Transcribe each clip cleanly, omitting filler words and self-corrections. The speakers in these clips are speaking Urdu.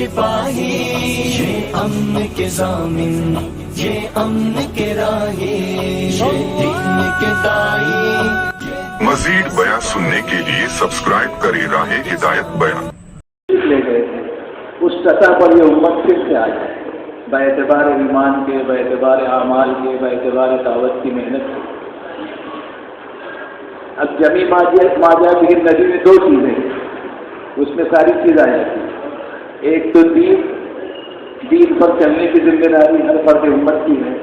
سپاہی، یہ امن کے ضامن، یہ امن کے راہی، یہ دین کے دائی۔ مزید بیان سننے کے لیے سبسکرائب کریں راہ ہدایت بیان۔ لے گئے تھے اس سطح پر یہ امت پھر سے آ جائے، باعتبار ایمان کے، باعتبار اعمال کے، باعتبار دعوت کی محنت کی۔ اب جمی ماجا کی ندی میں دو چیزیں، اس میں ساری چیز آ جاتی ہے۔ ایک تو دین پر چلنے کی ذمہ داری ہر فرد امت کی ہے،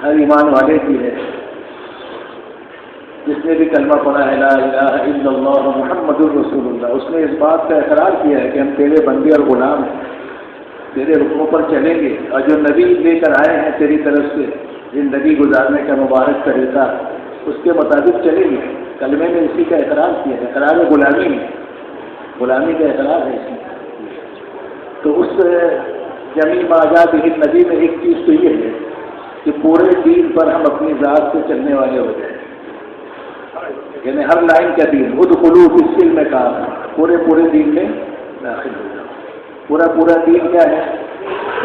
ہر ایمان والے کی ہے۔ جس نے بھی کلمہ پڑھا ہے لا الہ الا اللہ محمد الرسول اللہ، اس نے اس بات کا اقرار کیا ہے کہ ہم تیرے بندے اور غلام ہیں، تیرے حکموں پر چلیں گے، اور جو نبی لے کر آئے ہیں تیری طرف سے زندگی گزارنے کا مبارک طریقہ، اس کے مطابق چلیں گے۔ کلمے میں اسی کا اقرار کیا ہے، اقرار غلامی میں، غلامی کا اقرار ہے اس میں۔ تو اس جمی ماجاد ندی میں ایک چیز تو یہ ہے کہ پورے دین پر ہم اپنی ذات سے چلنے والے ہو جائیں، یعنی ہر لائن کا دین ادخلوا فی السلم کافہ، پورے دین میں داخل ہو جاؤ۔ پورا دین کیا ہے؟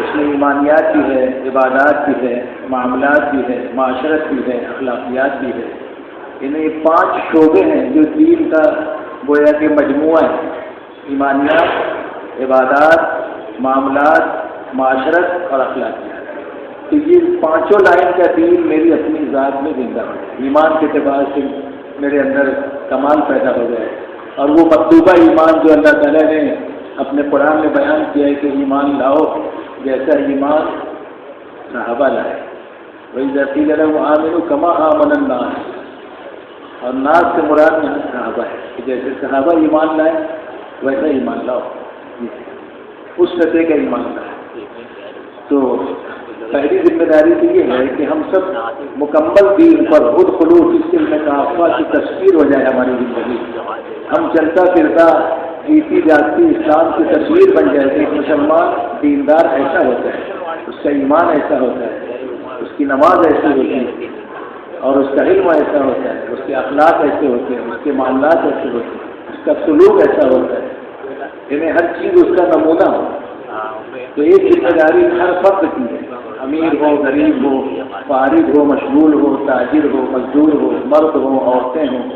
اس میں ایمانیات بھی ہے، عبادات بھی ہے، معاملات بھی ہے، معاشرت بھی ہے، اخلاقیات بھی ہے۔ انہیں 5 شعبے ہیں جو دین کا گویا کہ مجموعہ ہے، ایمانیات، عبادات، معاملات، معاشرت اور اخلاقیات۔ تو یہ 5 لائن کا دین میری اپنی ذات میں زندہ ہو جائے، ایمان کے اعتبار سے میرے اندر کمال پیدا ہو جائے، اور وہ مطلوبہ ایمان جو اللہ تعالیٰ نے اپنے قرآن میں بیان کیا ہے کہ ایمان لاؤ جیسا ایمان صحابہ لائے، وَإِذَا قِيلَ لَهُمْ آمِنُوا كَمَا آمَنَ النَّاسُ، اور ناس سے مراد میں صحابہ ہے کہ جیسے صحابہ ایمان لائے ویسا ایمان لاؤ، اس سطح کا ایمان لائے۔ تو پہلی ذمہ داری تو یہ ہے کہ ہم سب مکمل دین پر ادخلوا فی السلم کافہ کی تصویر ہو جائے ہماری زندگی، ہم چلتا پھرتا جیتی جاتی اسلام کی تصویر بن جائے کہ ایک مسلمان دیندار ایسا ہوتا ہے، اس کا ایمان ایسا ہوتا ہے، اس کی نماز ایسی ہوتی ہے، اور اس کا علم ایسا ہوتا ہے، اس کے اخلاق ایسے ہوتے ہیں، اس کے معاملات ایسے ہوتے ہیں، اس کا سلوک ایسا ہوتا ہے، یعنی ہر چیز اس کا نمونہ ہو۔ تو ایک ذمہ داری ہر فرد کی ہے، امیر ہو، غریب ہو، فارغ ہو، مشغول ہو، تاجر ہو، مزدور ہو، مرد ہو، عورتیں ہوں،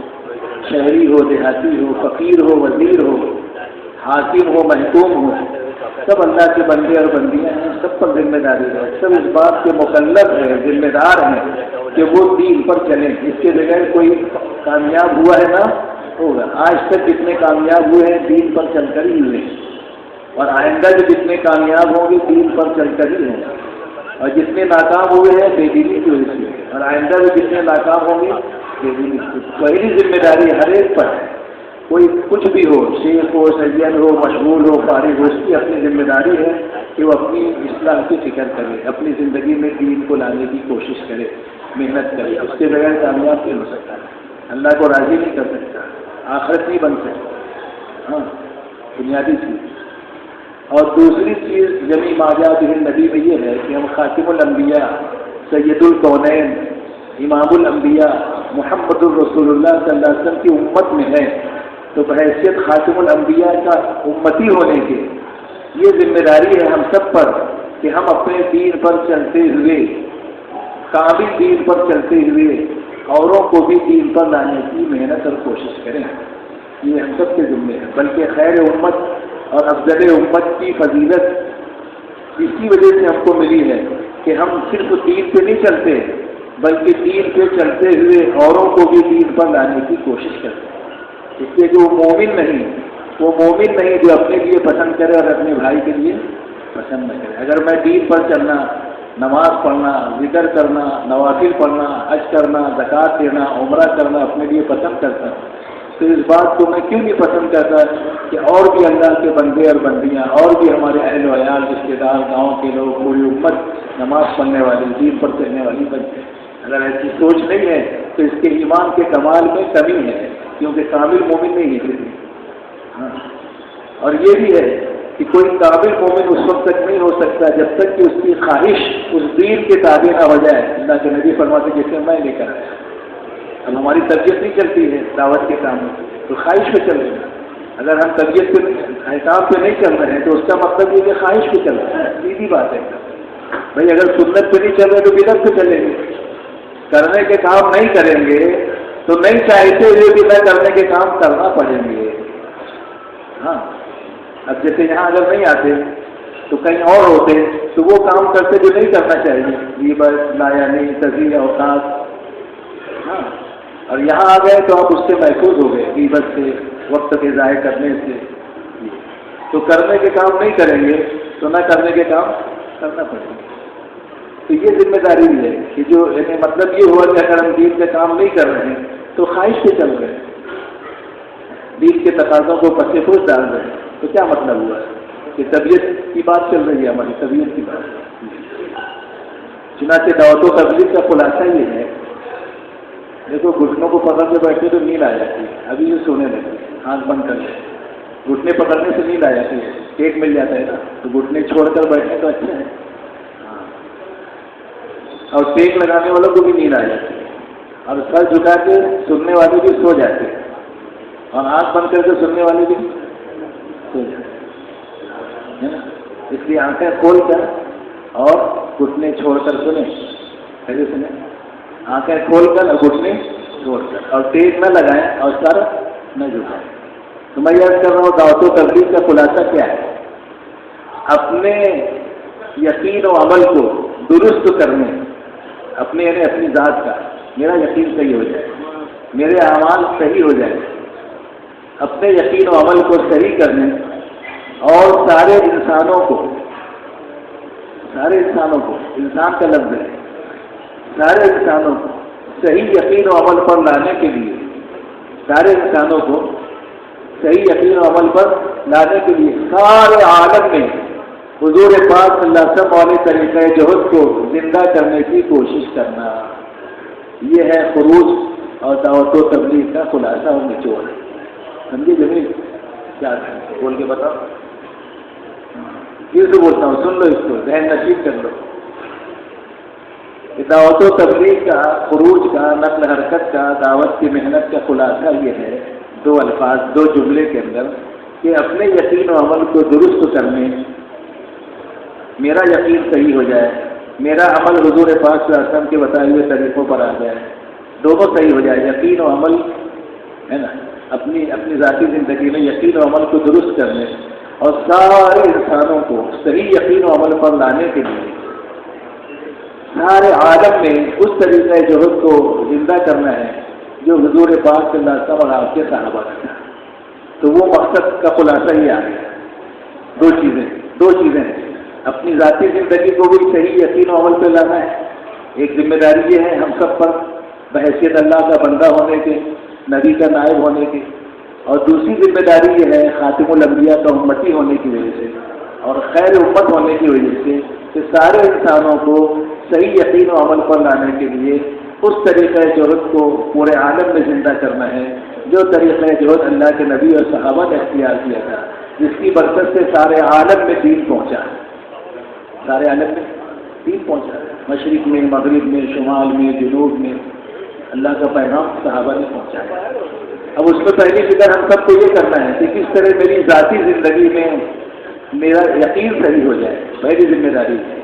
شہری ہو، دیہاتی ہو، فقیر ہو، وزیر ہو، حاکم ہو، محکوم ہو، سب اللہ کے بندے اور بندیاں ہیں، سب پر ذمہ داری ہے، سب اس بات کے مکلف ہے، ذمہ دار ہیں کہ وہ دین پر چلیں۔ اس کے بغیر کوئی کامیاب ہوا ہے نہ ہوگا۔ آج تک جتنے کامیاب ہوئے ہیں دین پر چل کر ہی ہوئے، اور آئندہ جو جتنے کامیاب ہوں گے دین پر چل کر ہی ہوں، اور جتنے ناکام ہوئے ہیں بے دینی کی وجہ سے، اور آئندہ بھی جتنے ناکام ہوں گے بے دینی کی۔ پہلی ذمہ داری ہر ایک پر ہے، کوئی کچھ بھی ہو، شیخ ہو، سید ہو، مشغول ہو، فارغ ہو، اس کی اپنی ذمہ داری ہے کہ وہ اپنی اصلاح کی فکر کرے، اپنی زندگی میں دین کو لانے کی کوشش کرے، محنت کرے۔ اس کے بغیر کامیاب نہیں ہو سکتا، اللہ کو راضی نہیں کر سکتا، آخرت نہیں بن سکتا۔ ہاں، بنیادی چیز۔ اور دوسری چیز جمی ماجاد ندی میں یہ ہے کہ ہم خاتم الانبیاء، سید الکونین، امام الانبیاء محمد الرسول اللہ صلی اللہ علیہ وسلم کی امت میں ہیں، تو بحیثیت خاتم الانبیاء کا امتی ہونے کے یہ ذمہ داری ہے ہم سب پر کہ ہم اپنے دین پر چلتے ہوئے، کامل دین پر چلتے ہوئے اوروں کو بھی دین پر لانے کی محنت اور کوشش کریں۔ یہ ہم سب کے ذمہ ہے، بلکہ خیر امت اور افضل امت کی فضیلت اسی وجہ سے ہم کو ملی ہے کہ ہم صرف دین پہ نہیں چلتے بلکہ دین پہ چلتے ہوئے اوروں کو بھی دین پر لانے کی کوشش کرتے ہیں۔ اس لیے کہ وہ مومن نہیں جو اپنے لیے پسند کرے اور اپنے بھائی کے لیے پسند نہ کرے۔ اگر میں دین پر چلنا، نماز پڑھنا، ذکر کرنا، نوافل پڑھنا، حج کرنا، زکوٰۃ دینا، عمرہ کرنا اپنے لیے پسند کرتا ہوں، تو اس بات کو میں کیوں نہیں پسند کرتا کہ اور بھی اللہ کے بندے اور بندیاں، اور بھی ہمارے اہل و عیال، رشتے دار، گاؤں کے لوگ، پوری امت نماز پڑھنے والی، دین پر چلنے والی بنتے ہیں۔ اگر ایسی سوچ نہیں ہے تو اس کے ایمان کے کمال میں کمی ہے، کیونکہ کامل مومن نہیں ہے۔ ہاں، اور یہ بھی ہے کہ کوئی کامل مومن اس وقت تک نہیں ہو سکتا جب تک کہ اس کی خواہش اس دین کے تابع نہ ہو جائے۔ اللہ کے نبی فرماتے جیسے میں لے کر آیا، اب ہماری طبیعت نہیں چلتی ہے دعوت کے کام میں، تو خواہش پہ چل رہے ہیں۔ اگر ہم طبیعت پہ احکام پہ نہیں چل رہے ہیں تو اس کا مطلب یہ کہ خواہش پہ چل رہا ہے. سیدھی بات ہے بھائی. اگر سنت پہ نہیں چل رہے تو بدعت پہ چلیں گے. کرنے کے کام نہیں کریں گے تو نہیں چاہتے ہوئے بھی نہ کرنے کے کام کرنا پڑیں گے. ہاں اب جیسے یہاں اگر نہیں آتے تو کہیں اور ہوتے تو وہ کام کرتے جو نہیں کرنا چاہیے. یہ بس نایانی تزیہ اوقات. ہاں اور یہاں آ گئے تو آپ اس سے محفوظ ہو گئے غیبت سے, وقت کے ضائع کرنے سے. تو کرنے کے کام نہیں کریں گے تو نہ کرنے کے کام کرنا پڑے گا. تو یہ ذمہ داری بھی ہے کہ جو مطلب یہ ہوا کہ اگر ہم دین کا کام نہیں کر رہے ہیں تو خواہش سے چل رہے ہیں, دین کے تقاضوں کو پس پوش ڈال رہے ہیں. تو کیا مطلب ہوا کہ طبیعت کی بات چل رہی ہے, ہماری طبیعت کی بات. چنانچہ دعوت و تبلیغ کا خلاصہ یہ ہے, دیکھو گھٹنوں کو پکڑ کے بیٹھے تو نیند آ جاتی ہے. ابھی یہ سونے لگے آنکھ بند کر لیں, گھٹنے پکڑنے سے نیند آ جاتی ہے. پیٹ مل جاتا ہے نا, تو گھٹنے چھوڑ کر بیٹھنے تو اچھا ہے. اور ٹیک لگانے والوں کو بھی نیند آ جاتی ہے, اور سر جھکا کے سننے والے بھی سو جاتے ہیں, اور آنکھ بند کر کے سننے والے بھی سو جاتے ہیں نا. اس لیے آنکھیں کھول کر اور گھٹنے چھوڑ کر سنیں. پہلے سنیں, آنکھیں کھول کر اور گھٹنے چھوڑ کر, اور ٹیک نہ لگائیں اور سر نہ جھکائیں. تو میں یاد کر رہا ہوں دعوت و تبلیغ کا خلاصہ کیا ہے؟ اپنے یقین و عمل کو درست کرنے, اپنے یعنی اپنی ذات کا, میرا یقین صحیح ہو جائے, میرے اعمال صحیح ہو جائے, اپنے یقین و عمل کو صحیح کرنے, اور سارے انسانوں کو, انسان کا لفظ ہے, سارے انسانوں کو صحیح یقین و عمل پر لانے کے لیے, سارے انسانوں کو صحیح یقین و عمل پر لانے کے لیے سارے عالم میں حضور پاک صلی اللہ علیہ وسلم والے طریقۂ جہد کو زندہ کرنے کی کوشش کرنا. یہ ہے خروج اور دعوت و تبلیغ کا خلاصہ اور نچوڑ. سمجھے جمیل؟ کیا بول کے بتاؤ, پھر سے بولتا ہوں, سن لو اس کو, ذہن نشیب کر لو. دعوت و تبلیغ کا, خروج کا, نقل حرکت کا, دعوت کی محنت کا خلاصہ یہ ہے, دو الفاظ, دو جملے کے اندر, کہ اپنے یقین و عمل کو درست کرنے, میرا یقین صحیح ہو جائے, میرا عمل حضور پاک صلی اللہ علیہ وسلم کے بتائے ہوئے طریقوں پر آ جائے, دونوں صحیح ہو جائے. یقین و عمل ہے نا, اپنی ذاتی زندگی میں یقین و عمل کو درست کرنے, اور سارے انسانوں کو صحیح یقین و عمل پر لانے کے لیے سارے عالم میں اس طریقۂ جہد کو زندہ کرنا ہے جو حضور پاک صلی اللہ علیہ وسلم اور آپ کے صحابہ کا تھا. تو وہ مقصد کا خلاصہ ہی آ گیا. دو چیزیں ہیں, اپنی ذاتی زندگی کو بھی صحیح یقین و عمل پہ لانا ہے. ایک ذمہ داری یہ ہے ہم سب پر بحیثیت اللہ کا بندہ ہونے کے, نبی کا نائب ہونے کے, اور دوسری ذمہ داری یہ ہے خاتم الانبیاء کا امتی ہونے کی وجہ سے اور خیر امت ہونے کی وجہ سے کہ سارے انسانوں کو صحیح یقین و عمل پر لانے کے لیے اس طریقۂ جہد کو پورے عالم میں زندہ کرنا ہے جو طریقۂ جہد اللہ کے نبی اور صحابہ نے اختیار کیا تھا, جس کی برکت سے سارے عالم میں دین پہنچا. سارے عالم میں دین پہنچا, مشرق میں, مغرب میں, شمال میں, جنوب میں اللہ کا پیغام صحابہ نے پہنچایا. اب اس میں پہلی فکر ہم سب کو یہ کرنا ہے کہ کس طرح میری ذاتی زندگی میں میرا یقین صحیح ہو جائے. پہلی ذمہ داری ہے.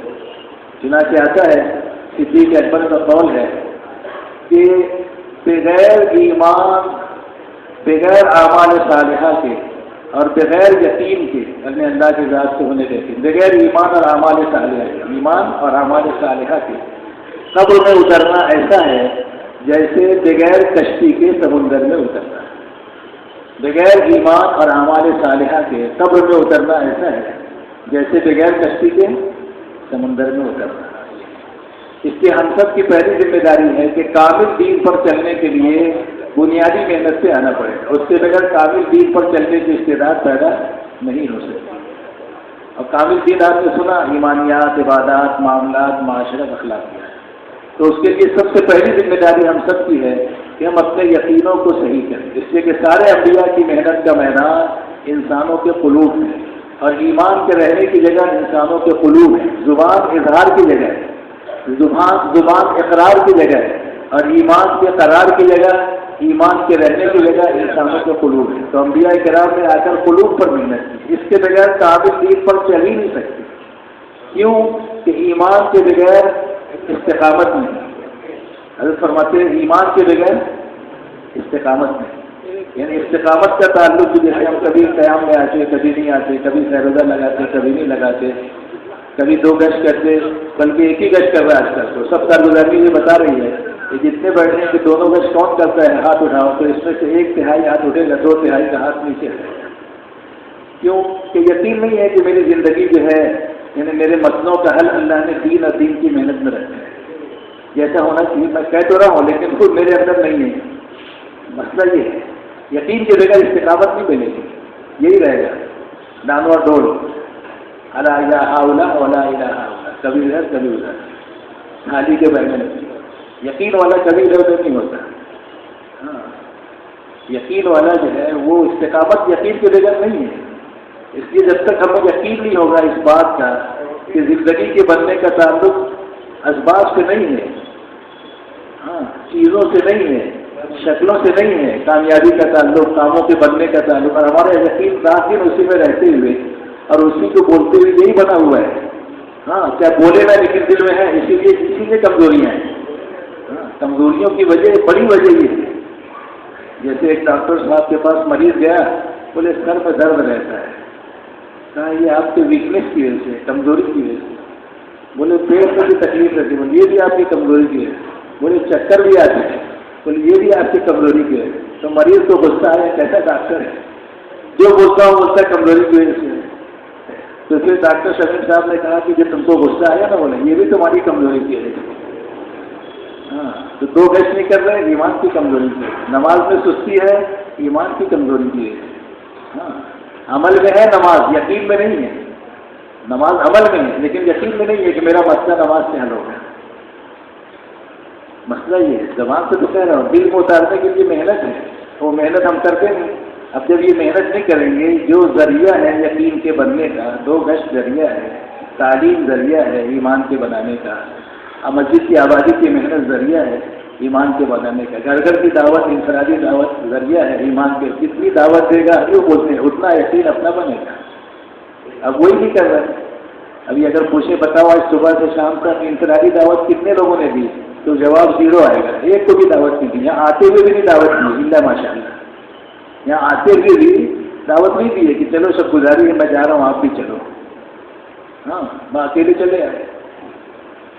چنانچہ آتا ہے, صدیق اکبر کا قول ہے کہ بغیر ایمان, بغیر اعمال صالحہ کے اور بغیر یقین کے, یعنی اللہ کی ذات سے ہونے دیتے, بغیر ایمان اور اعمال صالحہ کے, ایمان اور اعمال صالحہ کے قبر میں اترنا ایسا ہے جیسے بغیر کشتی کے سمندر میں اترنا. بغیر ایمان اور اعمال صالحہ کے قبر میں اترنا ایسا ہے جیسے بغیر کشتی کے سمندر میں اترنا. اس لیے ہم سب کی پہلی ذمہ داری ہے کہ کامل دین پر چلنے کے لیے بنیادی محنت سے آنا پڑے گا. اس کے بغیر کامل دین پر چلنے کی استعداد پیدا نہیں ہو سکتی. اور کامل دین آپ نے سنا, ایمانیات, عبادات, معاملات, معاشرت, اخلاقیات. تو اس کے لیے سب سے پہلی ذمہ داری ہم سب کی ہے کہ ہم اپنے یقینوں کو صحیح کریں. اس لیے کہ سارے انبیاء کی محنت کا میدان انسانوں کے قلوب ہے, اور ایمان کے رہنے کی جگہ انسانوں کے قلوب ہے. زبان اظہار کی جگہ ہے, زبان اقرار کی جگہ ہے, اور ایمان کے قرار کی جگہ ایمان کے رہنے کی جگہ انسانوں کے قلوب ہے. تو انبیاء کرام نے آ کر قلوب پر محنت کی. اس کے بغیر کامل دین پر چل ہی نہیں سکتی. کیوں کہ ایمان کے بغیر استقامت نہیں. حضرت فرماتے ہیں ایمان کے بغیر استقامت نہیں. یعنی استقامت کا تعلق بھی جیسے ہم کبھی قیام میں آتے کبھی نہیں آتے, کبھی سیروزہ لگاتے کبھی نہیں لگاتے, کبھی 2 گشت کرتے بلکہ ایک ہی گشت کر رہا ہے آج کل. تو سب کارگزاری یہ بتا رہی ہے کہ جتنے بیٹھے ہیں کہ 2 گشت کون کرتا ہے, ہاتھ اٹھاؤ. تو اس میں سے 1/3 ہاتھ اٹھے گا, 2/3 کا ہاتھ نیچے رہے گا. کیوں کہ یقین نہیں ہے کہ میری زندگی جو ہے یعنی میرے مسئلوں کا حل اللہ نے دین اور دین کی محنت میں رکھا ہے. جیسا ہونا چاہیے میں کہہ تو رہا ہوں لیکن خود میرے اندر نہیں ہے. مسئلہ یہ ہے یقین کے بغیر استقامت نہیں ملے گی. یہی رہے گا ڈانور ڈول, الا الہ الا ولا الہ الا, کبھی ادھر کبھی ادھر, خالی کے بیٹھنے لگتی. یقین والا کبھی ادھر ادھر نہیں ہوتا. ہاں یقین والا جو ہے وہ استقامت یقین کے بغیر نہیں ہے. اس لیے جب تک ہمیں یقین نہیں ہوگا اس بات کا کہ زندگی کے بننے کا تعلق اسباب سے نہیں ہے, ہاں چیزوں سے نہیں ہے, شکلوں سے نہیں ہے, کامیابی کا تعلق کاموں کے بننے کا تعلق, اور ہمارا یقین داخل اسی میں رہتے ہوئے اور اسی کو بولتے ہوئے یہی بنا ہوا ہے. ہاں کیا بولے نا لیکن دل میں ہے, اسی لیے کمزوریاں ہیں. ہاں کمزوریوں کی وجہ بڑی وجہ یہ ہے. جیسے ایک ڈاکٹر صاحب کے پاس مریض گیا, بولے سر میں درد رہتا ہے. کہا یہ آپ کے ویکنیس کی وجہ سے, کمزوری کی وجہ سے. بولے پیٹ میں بھی تکلیف رہتی ہے, بولے یہ بھی آپ کی کمزوری کی ہے. بولے چکر بھی آتے ہیں, بولے یہ بھی آپ کی کمزوری کی ہے. تو مریض کو غصہ آیا, کیسا ڈاکٹر ہے, جو بولتا ہوں بولتا ہے کمزوری کی وجہ سے. تو پھر ڈاکٹر شمیم صاحب نے کہا کہ جب تم کو غصہ آیا نا, بولے یہ بھی تمہاری کمزوری کی ہے. ہاں تو 2 گشت نہیں کر رہے, ایمان کی کمزوری کی ہے. نماز میں سستی ہے, ایمان کی کمزوری کی ہے. ہاں عمل میں ہے نماز, یقین میں نہیں ہے. نماز عمل میں ہے لیکن یقین میں نہیں ہے کہ میرا مسئلہ نماز سے حل ہوگا. مسئلہ یہ ہے, زبان سے تو کہہ رہا ہوں, دل کو اتارنے کے لیے محنت ہے, وہ محنت ہم کرتے ہیں. اب جب یہ محنت نہیں کریں گے, جو ذریعہ ہے یقین کے بننے کا, 2 گشت ذریعہ ہے, تعلیم ذریعہ ہے ایمان کے بنانے کا, مسجد کی آبادی کی محنت ذریعہ ہے ایمان کے بنانے کا, گھر گھر کی دعوت انفرادی دعوت ذریعہ ہے ایمان کے. جتنی دعوت دے گا جو بولتے ہیں اتنا یقین اپنا بنے گا. اب وہی نہیں کر رہے. ابھی اگر پوچھے بتاؤ آج صبح سے شام تک انفرادی دعوت کتنے لوگوں نے دی, تو جواب 0 آئے گا. ایک کو بھی دعوت نہیں دی. یہاں آتے ہوئے بھی نہیں دعوت دی, اللہ ماشاء اللہ. یہاں آتے ہوئے بھی دعوت نہیں دی ہے کہ چلو سب گزاری ہے, میں جا رہا ہوں آپ بھی چلو. ہاں میں اکیلے چلے آئے.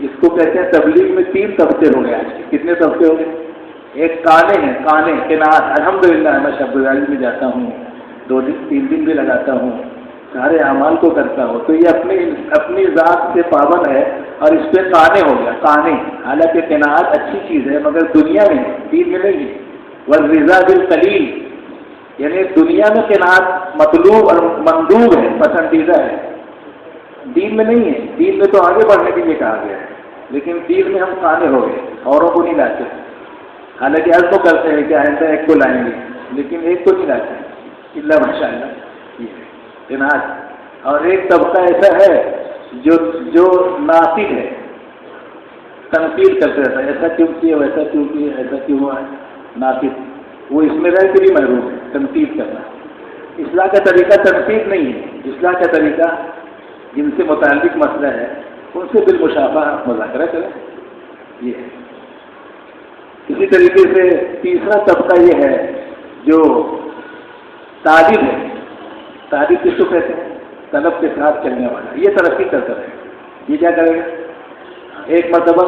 اس کو کہتے ہیں تبلیغ میں 3 طبقے ہو گئے. آج کتنے طبقے ہو گئے؟ ایک کانے ہیں, کانے قناعت, الحمدللہ میں شب گزاری میں جاتا ہوں, 2 دن 3 دن بھی لگاتا ہوں, سارے اعمال کو کرتا ہوں. تو یہ اپنی ذات سے پابند ہے اور اس پہ کانے ہو گیا. کانے, حالانکہ قناعت اچھی چیز ہے مگر دنیا میں دین میں نہیں ہے. والرضا بالقلیل, یعنی دنیا میں قناعت مطلوب اور مندوب ہے, پسندیدہ ہے, دین میں نہیں ہے. دین میں تو آگے بڑھنے کے لیے کہا گیا ہے, لیکن دین میں ہم کانے ہو گئے, اوروں کو نہیں لاتے. حالانکہ عرض تو کرتے ہیں کہ آئندہ ایک کو لائیں گے, لیکن ایک کو نہیں لاتے. اللہ ماشاء اللہ یہ قناعت. اور ایک طبقہ ایسا ہے جو ناقد ہے, تنقید کرتے رہتا ہے, ایسا کیوں کیا, ویسا کیوں کیا, ایسا کیوں ہوا ہے. ناقد وہ اس میں رہ کے بھی محروم ہے, تنقید کرنا. اصلاح کا طریقہ تنقید نہیں ہے. اصلاح کا طریقہ جن سے متعلق مسئلہ ہے ان سے بالمشافہ مذاکرہ کریں. یہ ہے. اسی طریقے سے تیسرا طبقہ یہ ہے جو طالب ہے. طالب کس کو کہتے ہیں؟ طلب کے ساتھ چلنے والا. یہ ترقی کرتا رہے. یہ کیا کرے گا؟ ایک مرتبہ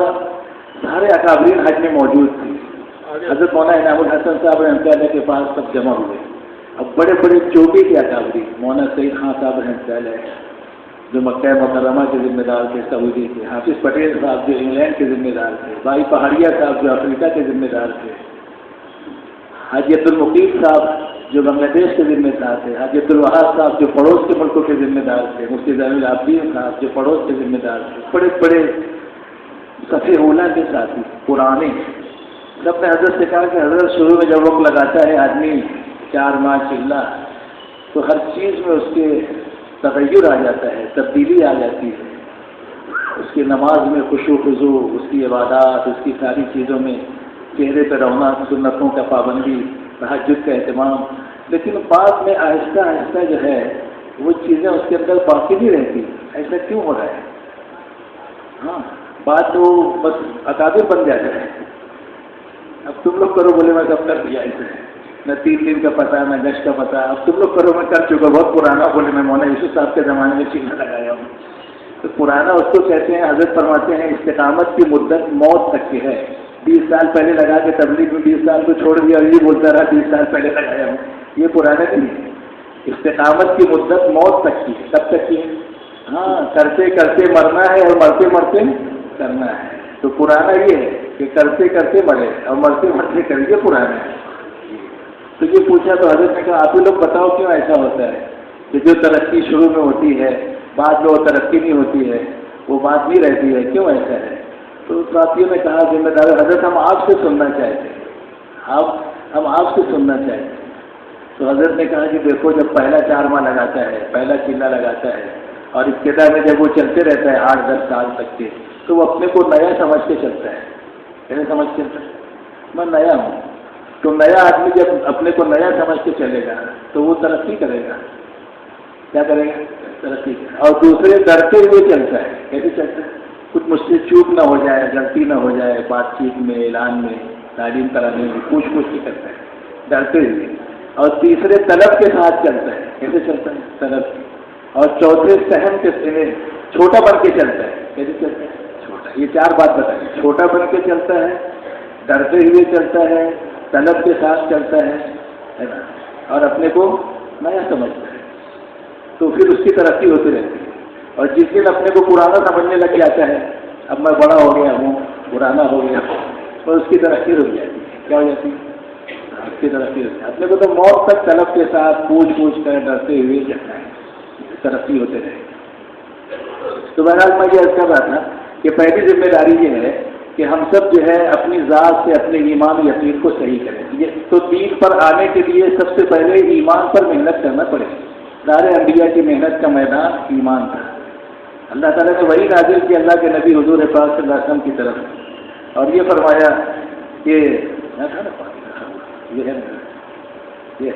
سارے اکابرین حج میں موجود تھے. حضرت مولانا انعام الحسن صاحب رحمۃ اللہ کے پاس سب جمع ہوئے. اب بڑے بڑے چوٹی کے اکابرین, مولانا سعید خان صاحب رحمۃ اللہ جو مکہ مکرمہ کے ذمہ دار تھے سعودی کے, حافظ پٹیل صاحب جو انگلینڈ کے ذمہ دار تھے, بھائی پہاڑیہ صاحب جو افریقہ کے ذمہ دار تھے, حاجی عبدالمقیم صاحب جو بنگلہ دیش کے ذمہ دار تھے, حاجی عبدالوہاب صاحب جو پڑوس کے ملکوں کے ذمہ دار تھے, مفتی زین العابدین صاحب جو پڑوس کے ذمہ دار تھے, بڑے بڑے صفحے اولا کے ساتھی پرانے. سب نے حضرت سے کہا کہ حضرت شروع میں جب وقت لگاتا ہے آدمی 4 ماہ چلہ, تو ہر چیز میں اس کے تغیر آ جاتا ہے, تبدیلی آ جاتی ہے. اس کی نماز میں خشوع خضوع, اس کی عبادات, اس کی ساری چیزوں میں چہرے پہ رونق، سنتوں کا پابندی، تہجد کا اہتمام، لیکن بعد میں آہستہ آہستہ جو ہے وہ چیزیں اس کے اندر باقی نہیں رہتی. ایسا کیوں ہو رہا ہے؟ ہاں بات تو بس اکابر بن جاتا ہے. اب تم لوگ کرو، بولے میں کب کر دیا ایسے، نہ 3 دن کا پتہ نہ گشت کا پتہ. اب تم لوگ کرو، میں کر چکا، بہت پرانا. بولے میں مولانا یوسف صاحب کے زمانے میں چیزیں لگایا ہوں. تو پرانا اس کو کہتے ہیں، حضرت فرماتے ہیں استقامت کی مدت موت تک کی ہے. 20 سال پہلے لگا کے تبلیغ میں 20 سال کو چھوڑ دیا اور یہ بولتا رہا 20 سال پہلے لگایا ہوں. یہ پرانا نہیں ہے. استقامت کی مدت موت تک کی ہے. کب تک کی ہے؟ ہاں کرتے کرتے مرنا ہے اور مرتے مرتے کرنا ہے. تو پرانا یہ ہے کہ کرتے کرتے مرے اور مرتے مرتے کریں. یہ پرانا ہے. تو یہ پوچھا تو حضرت نے کہا آپ ہی لوگ بتاؤ کیوں ایسا ہوتا ہے کہ جو ترقی شروع میں ہوتی ہے بعد میں وہ ترقی نہیں ہوتی ہے، وہ بات نہیں رہتی ہے، کیوں ایسا ہے؟ تو ساتھیوں نے کہا ذمہ دار حضرت ہم آپ سے سننا چاہتے ہیں، ہم آپ سے سننا چاہتے ہیں. تو حضرت نے کہا کہ دیکھو جب پہلا 4 ماہ لگاتا ہے، پہلا چلا لگاتا ہے اور ابتدا میں جب وہ چلتے رہتا ہے 8-10 سال تک کے، تو وہ اپنے کو نیا سمجھ کے چلتا ہے. کیسے سمجھ کے چلتا ہے؟ میں نیا ہوں. تو نیا آدمی جب اپنے کو نیا سمجھ کے چلے گا تو وہ ترقی کرے گا. کیا کرے گا؟ ترقی. اور دوسرے ڈرتے ہوئے چلتا ہے. کیسے چلتا ہے؟ کچھ مجھ سے چوک نہ ہو جائے، غلطی نہ ہو جائے، بات چیت میں، اعلان میں، تعلیم کرانے میں پوچھ کے کرتا ہے ڈرتے ہوئے. اور تیسرے طلب کے ساتھ چلتا ہے. کیسے چلتا ہے؟ طلب. اور چوتھے سہم کے چھوٹا بن کے چلتا ہے. کیسے چلتا ہے؟ چھوٹا. یہ 4 بات بتائیں. چھوٹا بن کے چلتا ہے، ڈرتے ہوئے چلتا ہے، طلب کے ساتھ چلتا ہے نا، اور اپنے کو نیا سمجھتا ہے. تو پھر اس کی ترقی ہوتی رہتی ہے. اور جس دن اپنے کو پرانا سمجھنے لگ جاتا ہے، اب میں بڑا ہو گیا ہوں، پرانا ہو گیا ہوں، تو اس کی ترقی رک جاتی ہے. کیا ہو جاتی ہے؟ اس کی ترقی رک جاتی ہے. اپنے کو تو موت تک طلب کے ساتھ پوچھ کر ڈرتے ہوئے چلنا ہے، ترقی ہوتے رہے. تو بہرحال میں یہ عرض کر رہا تھا کہ پہلی ذمہ داری یہ ہے کہ ہم سب جو ہے اپنی ذات سے اپنے ایمان و یقین کو صحیح کریں. تو دین پر آنے کے لیے سب سے پہلے ایمان پر محنت کرنا پڑے. سارے انبیاء کی محنت کا میدان ایمان تھا. اللہ تعالیٰ نے وہی نازل کی اللہ کے نبی حضور پاک صلی اللہ علیہ وسلم کی طرف، اور یہ فرمایا کہ یہ ہے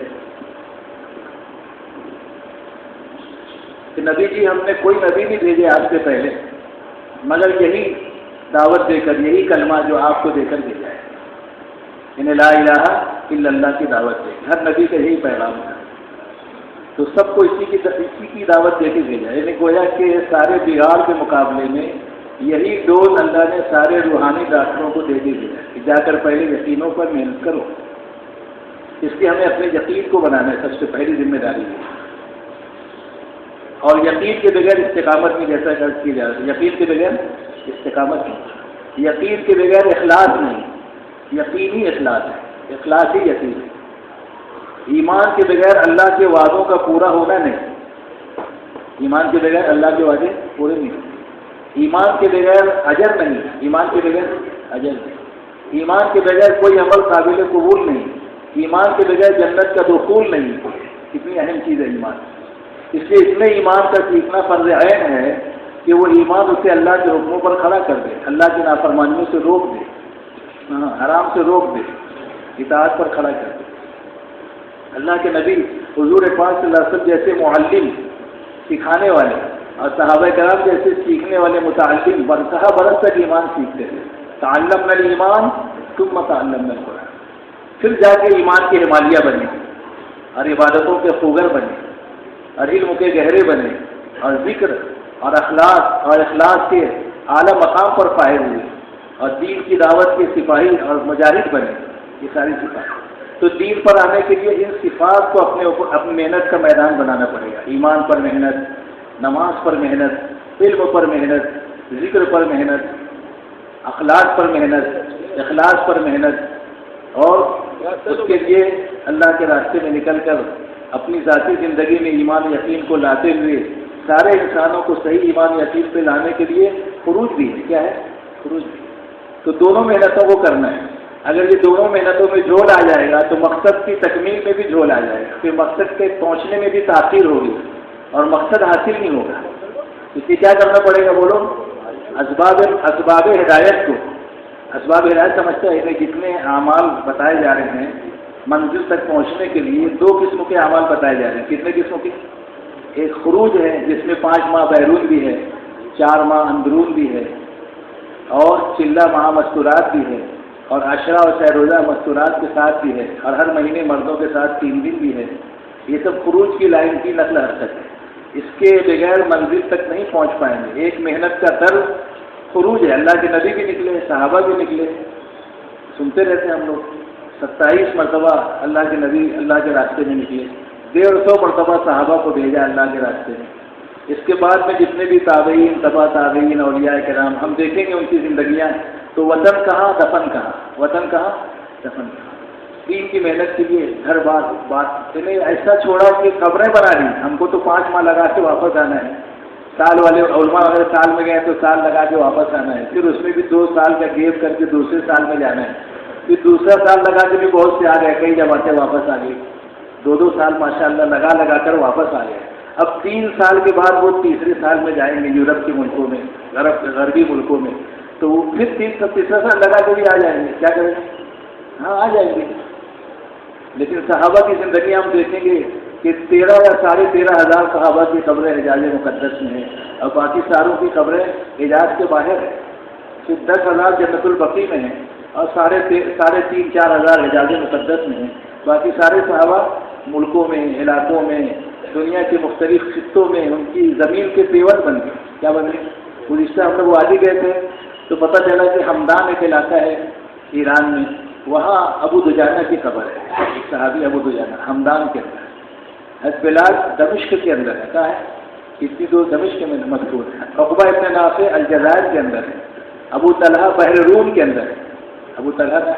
کہ نبی جی ہم نے کوئی نبی نہیں بھیجے آپ سے پہلے مگر یہی دعوت دے کر، یہی کلمہ جو آپ کو دے کر بھیجا ہے، انہیں لا الہ الا اللہ کی دعوت دے. ہر نبی کا یہی پیغام تھا. تو سب کو اسی کی دعوت دے کے بھیجا. یعنی گویا کہ سارے بگاڑ کے مقابلے میں یہی ڈوز اللہ نے سارے روحانی ڈاکٹروں کو دے کے بھیجا کہ جا کر پہلے یقینوں پر محنت کرو. اس لیے ہمیں اپنے یقین کو بنانا ہے، سب سے پہلی ذمہ داری ہے. اور یقین کے بغیر استقامت میں جیسا غرض کی جائے، یقین کے بغیر استقامت نہیں، یقین کے بغیر اخلاص نہیں. یقین ہی اخلاص ہے، اخلاص ہی یقین ہے. ایمان کے بغیر اللہ کے وعدوں کا پورا ہونا نہیں. ایمان کے بغیر اللہ کے وعدے پورے نہیں. ایمان کے بغیر اجر نہیں. ایمان کے بغیر اجر نہیں. ایمان کے بغیر کوئی عمل قابل قبول نہیں. ایمان کے بغیر جنت کا دخول نہیں. کتنی اہم چیز ہے ایمان. اس لیے اتنے ایمان کا سیکھنا فرض عین ہے کہ وہ ایمان اسے اللہ کے حکموں پر کھڑا کر دے، اللہ کی نافرمانیوں سے روک دے، حرام سے روک دے، اطاعت پر کھڑا کر دے. اللہ کے نبی حضور پاک صلی اللہ علیہ وسلم جیسے معلم، سکھانے والے، اور صحابہ کرام جیسے سیکھنے والے متعلم برسہ برس تک ایمان سیکھتے تھے. تعلمنا الایمان ثم تعلمنا القرآن. پھر جا کے ایمان کے ہمالیہ بنے اور عبادتوں کے خوگر بنے اور علم کے گہرے بنے اور ذکر اور اخلاص کے اعلیٰ مقام پر فائز ہوئے اور دین کی دعوت کے سپاہی اور مجاہد بنے. یہ ساری صفات. تو دین پر آنے کے لیے ان صفات کو اپنی محنت کا میدان بنانا پڑے گا. ایمان پر محنت، نماز پر محنت، علم پر محنت، ذکر پر محنت، اخلاق پر محنت، اخلاص پر محنت، اور اس کے لیے اللہ کے راستے میں نکل کر اپنی ذاتی زندگی میں ایمان یقین کو لاتے ہوئے سارے انسانوں کو صحیح ایمان یقین پہ لانے کے لیے خروج بھی ہے. کیا ہے؟ خروج بھی. تو دونوں محنتوں کو کرنا ہے. اگر یہ دونوں محنتوں میں جھول آ جائے گا تو مقصد کی تکمیل میں بھی جھول آ جائے گا، پھر مقصد کے پہنچنے میں بھی تاخیر ہوگی اور مقصد حاصل نہیں ہوگا. اس لیے کیا کرنا پڑے گا؟ بولو. اسباب ہدایت کو اسباب ہدایت سمجھتا ہے کہ جتنے اعمال بتائے جا رہے ہیں منزل تک پہنچنے کے لیے 2 قسم کے اعمال بتائے جا رہے ہیں. کتنے قسموں کے؟ ایک خروج ہے جس میں 5 ماہ بیرون بھی ہے، 4 ماہ اندرون بھی ہے، اور چلہ ماہ مستورات بھی ہے، اور عشرہ اور 6 روزہ مستورات کے ساتھ بھی ہے، اور ہر مہینے مردوں کے ساتھ 3 دن بھی ہے. یہ سب خروج کی لائن کی نقل حرکت ہے. اس کے بغیر منزل تک نہیں پہنچ پائیں گے. ایک محنت کا طرز خروج ہے. اللہ کے نبی بھی نکلے، صحابہ بھی نکلے، سنتے رہتے ہیں ہم لوگ. 27 مرتبہ اللہ کے نبی اللہ کے راستے میں نکلے، 150 مرتبہ صحابہ کو بھیجا اللہ کے راستے میں. اس کے بعد میں جتنے بھی تابعین، تبع تابعین، اولیاء کرام، ہم دیکھیں گے ان کی زندگیاں. تو وطن کہاں، دفن کہاں، وطن کہاں، دفن کہاں. دین کی محنت کے لیے ہر بات نے ایسا چھوڑا کہ قبریں بنا لی. ہم کو تو 5 ماہ لگا کے واپس آنا ہے. سال والے علماء اگر سال میں گئے تو سال لگا کے واپس آنا ہے. پھر اس میں بھی 2 سال کا گیپ کر کے دوسرے سال میں جانا ہے. پھر دوسرا سال لگا کے بھی بہت سے آ گئے، کئی جماعتیں واپس آ گئی. 2 سال ماشاءاللہ لگا کر واپس آ گئے. اب 3 سال کے بعد وہ تیسرے سال میں جائیں گے یورپ کے ملکوں میں، غربی ملکوں میں. تو وہ پھر تیسرا سال لگا کے بھی آ جائیں گے. کیا کریں گے؟ ہاں آ جائیں گے. لیکن صحابہ کی زندگی ہم دیکھیں گے کہ 13 یا 13,500 صحابہ کی قبریں حجاز مقدس میں ہیں، اور باقی ساروں کی قبریں حجاز کے باہر ہیں. پھر 10,000 جنت البقیع میں ہیں، اور 3,500-4,000 حجاز مقدس میں ہیں. باقی سارے صحابہ ملکوں میں، علاقوں میں، دنیا کے مختلف خطوں میں ان کی زمین کے پیوند بن گئے. کیا بن گئے؟ گزشتہ ہم لوگ وادی گئے تھے تو پتہ چلا کہ ہمدان ایک علاقہ ہے ایران میں، وہاں ابو دجانہ کی قبر ہے. ایک صحابی ابو دجانہ ہمدان کے اندر ہے. بلال دمشق کے اندر ہے. کہاں ہے؟ کتنی دور دمشق میں مذکور ہے. عقبہ ابن نافع الجزائر کے اندر ہے. ابو طلحہ بحر روم کے اندر ہے. ابو طلحہ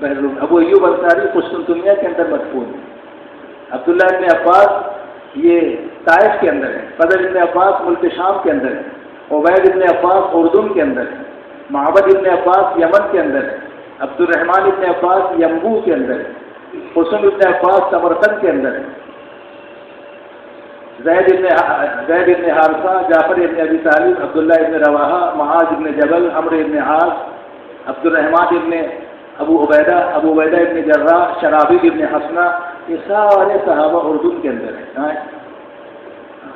بحر روم. ابو ایوب انصاری قسطنطنیہ کے اندر مدفون ہے. عبداللہ ابن عباس یہ طائف کے اندر ہے. فضل ابن عباس ملک شام کے اندر ہے. عبید ابن عباس اردن کے اندر ہے. معبد ابن عباس یمن کے اندر ہے. عبد الرحمن ابن عباس یمبو کے اندر ہے. حسن ابن عباس سمرقند کے اندر ہے. زید ابن حارثہ، جعفر ابن ابی طالب، عبداللہ ابن رواحہ، معاذ ابن جبل، عمرو ابن عاص، عبد الرحمن ابن ابو عبیدہ ابن جراح، شرابیل ابن حسنہ، یہ سارے صحابہ اردن کے اندر ہیں.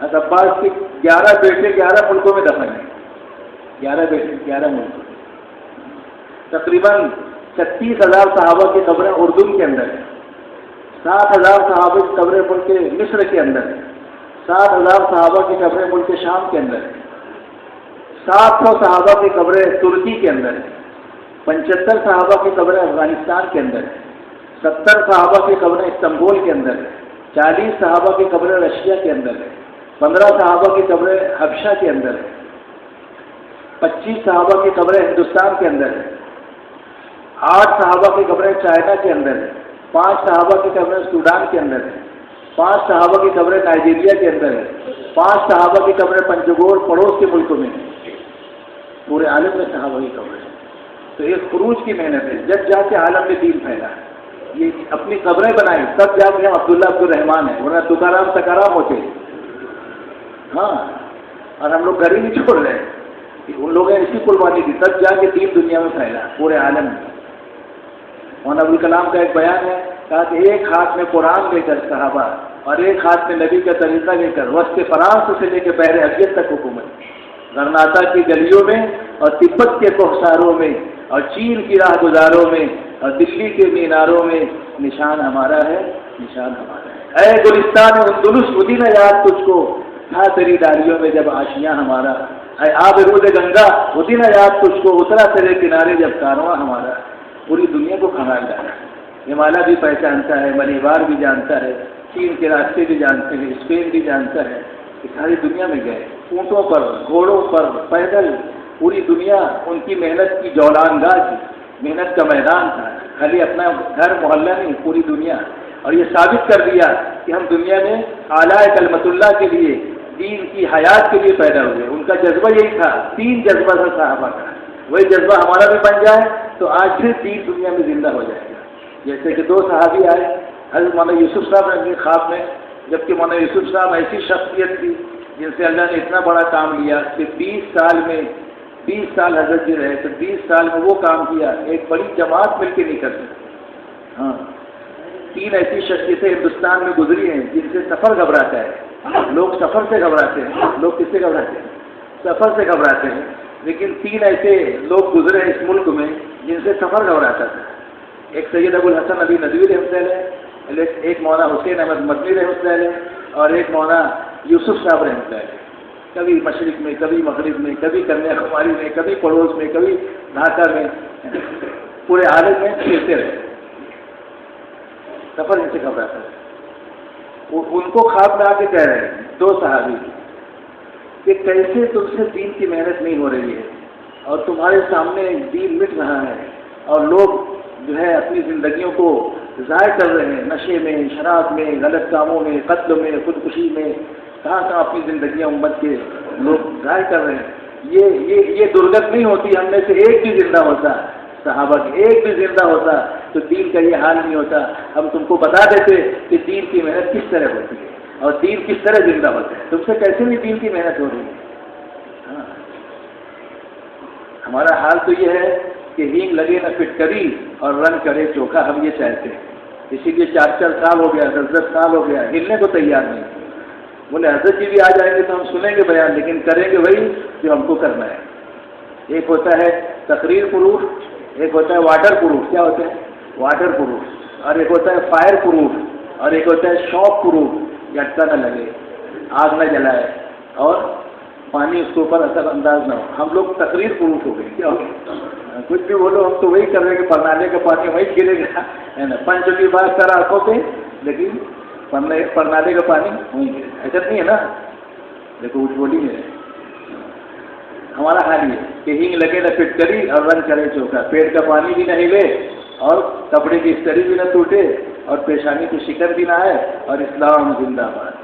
عباس کے 11 بیٹے 11 ملکوں میں دفن ہیں. 11 بیٹے 11 ملکوں. تقریباً 36,000 صحابہ کی قبریں اردن کے اندر ہیں. 7,000 صحابہ کی قبریں ملک مصر کے اندر ہیں. 7,000 صحابہ کی قبریں ملک شام کے اندر ہیں. 700 صحابہ کی قبریں ترکی کے اندر ہیں. 75 صحابہ کی قبریں افغانستان کے اندر ہیں. 70 صحابہ کی قبریں استنبول کے اندر ہیں. 40 صحابہ کی قبریں رشیا کے اندر ہیں. 15 صحابہ کی قبریں حبشہ کے اندر ہیں. 25 صحابہ کی قبریں ہندوستان کے اندر ہیں. 8 صحابہ کی قبریں چائنا کے اندر ہیں. 5 صحابہ کی قبریں سوڈان کے اندر ہیں. 5 صحابہ کی قبریں نائجیریا کے اندر ہیں. 5 صحابہ کی قبریں پنجگور پڑوس کے ملکوں میں ہیں. پورے عالم میں صحابہ کی قبریں. تو ایک خروج کی محنت ہے. جب جا کے عالم میں دین پھیلا، یہ اپنی قبریں بنائیں تب جا کے ہم عبداللہ عبد الرحمان ہیں، ورنہ تکارام سکارام ہوتے. ہاں، اور ہم لوگ گھر ہی نہیں چھوڑ رہے. ان لوگوں نے اسی قربانی دی تب جا کے دین دنیا میں پھیلا پورے عالم میں. مولانا ابوالکلام کا ایک بیان ہے، کہا کہ ایک ہاتھ میں قرآن لے کر صحابہ اور ایک ہاتھ میں نبی کا طریقہ لے کر وسط فرانس سے لے کے بحر ابیض تک حکومت. غرناطہ کی گلیوں میں اور تبت کے کوہساروں میں اور چین کی راہ گزاروں میں اور دلی کے میناروں میں نشان ہمارا ہے، نشان ہمارا ہے. اے گلستان اندلس مدینہ یاد تجھ کو تھا تیری ڈالیوں میں جب آشیاں ہمارا. اے آب رود گنگا مدینہ یاد تجھ کو اترا تیرے کنارے جب کارواں ہمارا. پوری دنیا کو کھنگال ڈالا. ہمالیہ بھی پہچانتا ہے، ملیبار بھی جانتا ہے، چین کے راستے بھی جانتے ہیں، اسپین بھی جانتا ہے. کہ ساری دنیا میں گئے، اونٹوں پر، گھوڑوں پر، پیدل. پوری دنیا ان کی محنت کی جولان گاہ تھی، محنت کا میدان تھا. خالی اپنا گھر محلہ نہیں، پوری دنیا. اور یہ ثابت کر دیا کہ ہم دنیا میں اعلیٰ کلمت اللہ کے لیے، دین کی حیات کے لیے پیدا ہوئے. ان کا جذبہ یہی تھا. 3 جذبہ تھا صحابہ کا. وہی جذبہ ہمارا بھی بن جائے تو آج پھر دین دنیا میں زندہ ہو جائے گا. جیسے کہ 2 صحابی آئے حضرت مولانا یوسف صاحب نے اپنے خواب میں، جبکہ مولانا یوسف صاحب ایسی شخصیت تھی جن سے اللہ نے اتنا بڑا کام لیا کہ 20 سال میں 20 سال حضرت جی رہے تو 20 سال میں وہ کام کیا ایک بڑی جماعت مل کے نہیں کر سکتی. ہاں 3 ایسی شخصیتیں ہندوستان میں گزری ہیں جن سے سفر گھبراتا ہے. لوگ سفر سے گھبراتے ہیں. لوگ کس سے گھبراتے ہیں؟ سفر سے گھبراتے ہیں. لیکن 3 ایسے لوگ گزرے اس ملک میں جن سے سفر گھبراتا تھا. ایک سید ابو الحسن علی ندوی رحمۃ اللہ علیہ، ایک مولانا حسین احمد مدنی رحمۃ اللہ علیہ، اور ایک مولانا یوسف صاحب رحمۃ اللہ علیہ. کبھی مشرق میں، کبھی مغرب میں، کبھی کنیا کماری میں، کبھی پڑوس میں، کبھی ڈھاکہ میں، پورے عالم میں پھرتے رہے. سفر ان سے گھبراتا ہے. ان کو خواب میں آ کے کہہ رہے ہیں 2 صحابی کہ کیسے تم سے دین کی محنت نہیں ہو رہی ہے اور تمہارے سامنے دین مٹ رہا ہے اور لوگ جو ہے اپنی زندگیوں کو ضائع کر رہے ہیں نشے میں، شراب میں، غلط کاموں میں، قتل میں، خودکشی میں، کہاں کہاں اپنی زندگیاں امت کے لوگ ضائع کر رہے ہیں. یہ درگت نہیں ہوتی. ہم میں سے ایک بھی زندہ ہوتا، صحابہ کے ایک بھی زندہ ہوتا تو دین کا یہ حال نہیں ہوتا. ہم تم کو بتا دیتے کہ دین کی محنت کس طرح ہوتی ہے اور دین کس طرح زندہ ہوتا ہے. تم سے کیسے نہیں دین کی محنت ہو رہی ہے. ہاں ہمارا حال تو یہ ہے کہ ہینگ لگے نہ فٹکری اور رن کرے چوکھا. ہم یہ چاہتے ہیں. اسی لیے 4 سال ہو گیا، 10 سال ہو گیا، ہلنے کو تیار نہیں. بولے حضرت جی بھی آ جائیں گے تو ہم سنیں گے بیان، لیکن کریں گے وہی جو ہم کو کرنا ہے. ایک ہوتا ہے تقریر پروف، ایک ہوتا ہے واٹر پروف. کیا ہوتا ہے؟ Water proof. اور ایک ہوتا ہے فائر پروف، اور ایک ہوتا ہے شاک پروف. جھٹکا نہ لگے، آگ نہ جلائے اور پانی اس کے اوپر اثر انداز نہ ہو. ہم لوگ تقریر پروف ہو گئے. کیا ہو گیا؟ کچھ بھی بولو ہم تو وہی کر رہے ہیں کہ پرنالے کا پانی وہی گرے گا، ہے نا. پنچ کی بات کر آنکھوں پہ، لیکن پرنالے کا پانی وہیں گرے. ایسا نہیں ہے نا. دیکھو اٹھ بولی ہے. ہمارا حال یہ کہ ہینگ لگے نہ فٹکری اور رن کرے چوکا. پیٹ کا پانی بھی نہ ہلے اور کپڑے کی استری بھی نہ ٹوٹے اور پیشانی کی شکر بھی نہ آئے اور اسلام زندہ باد.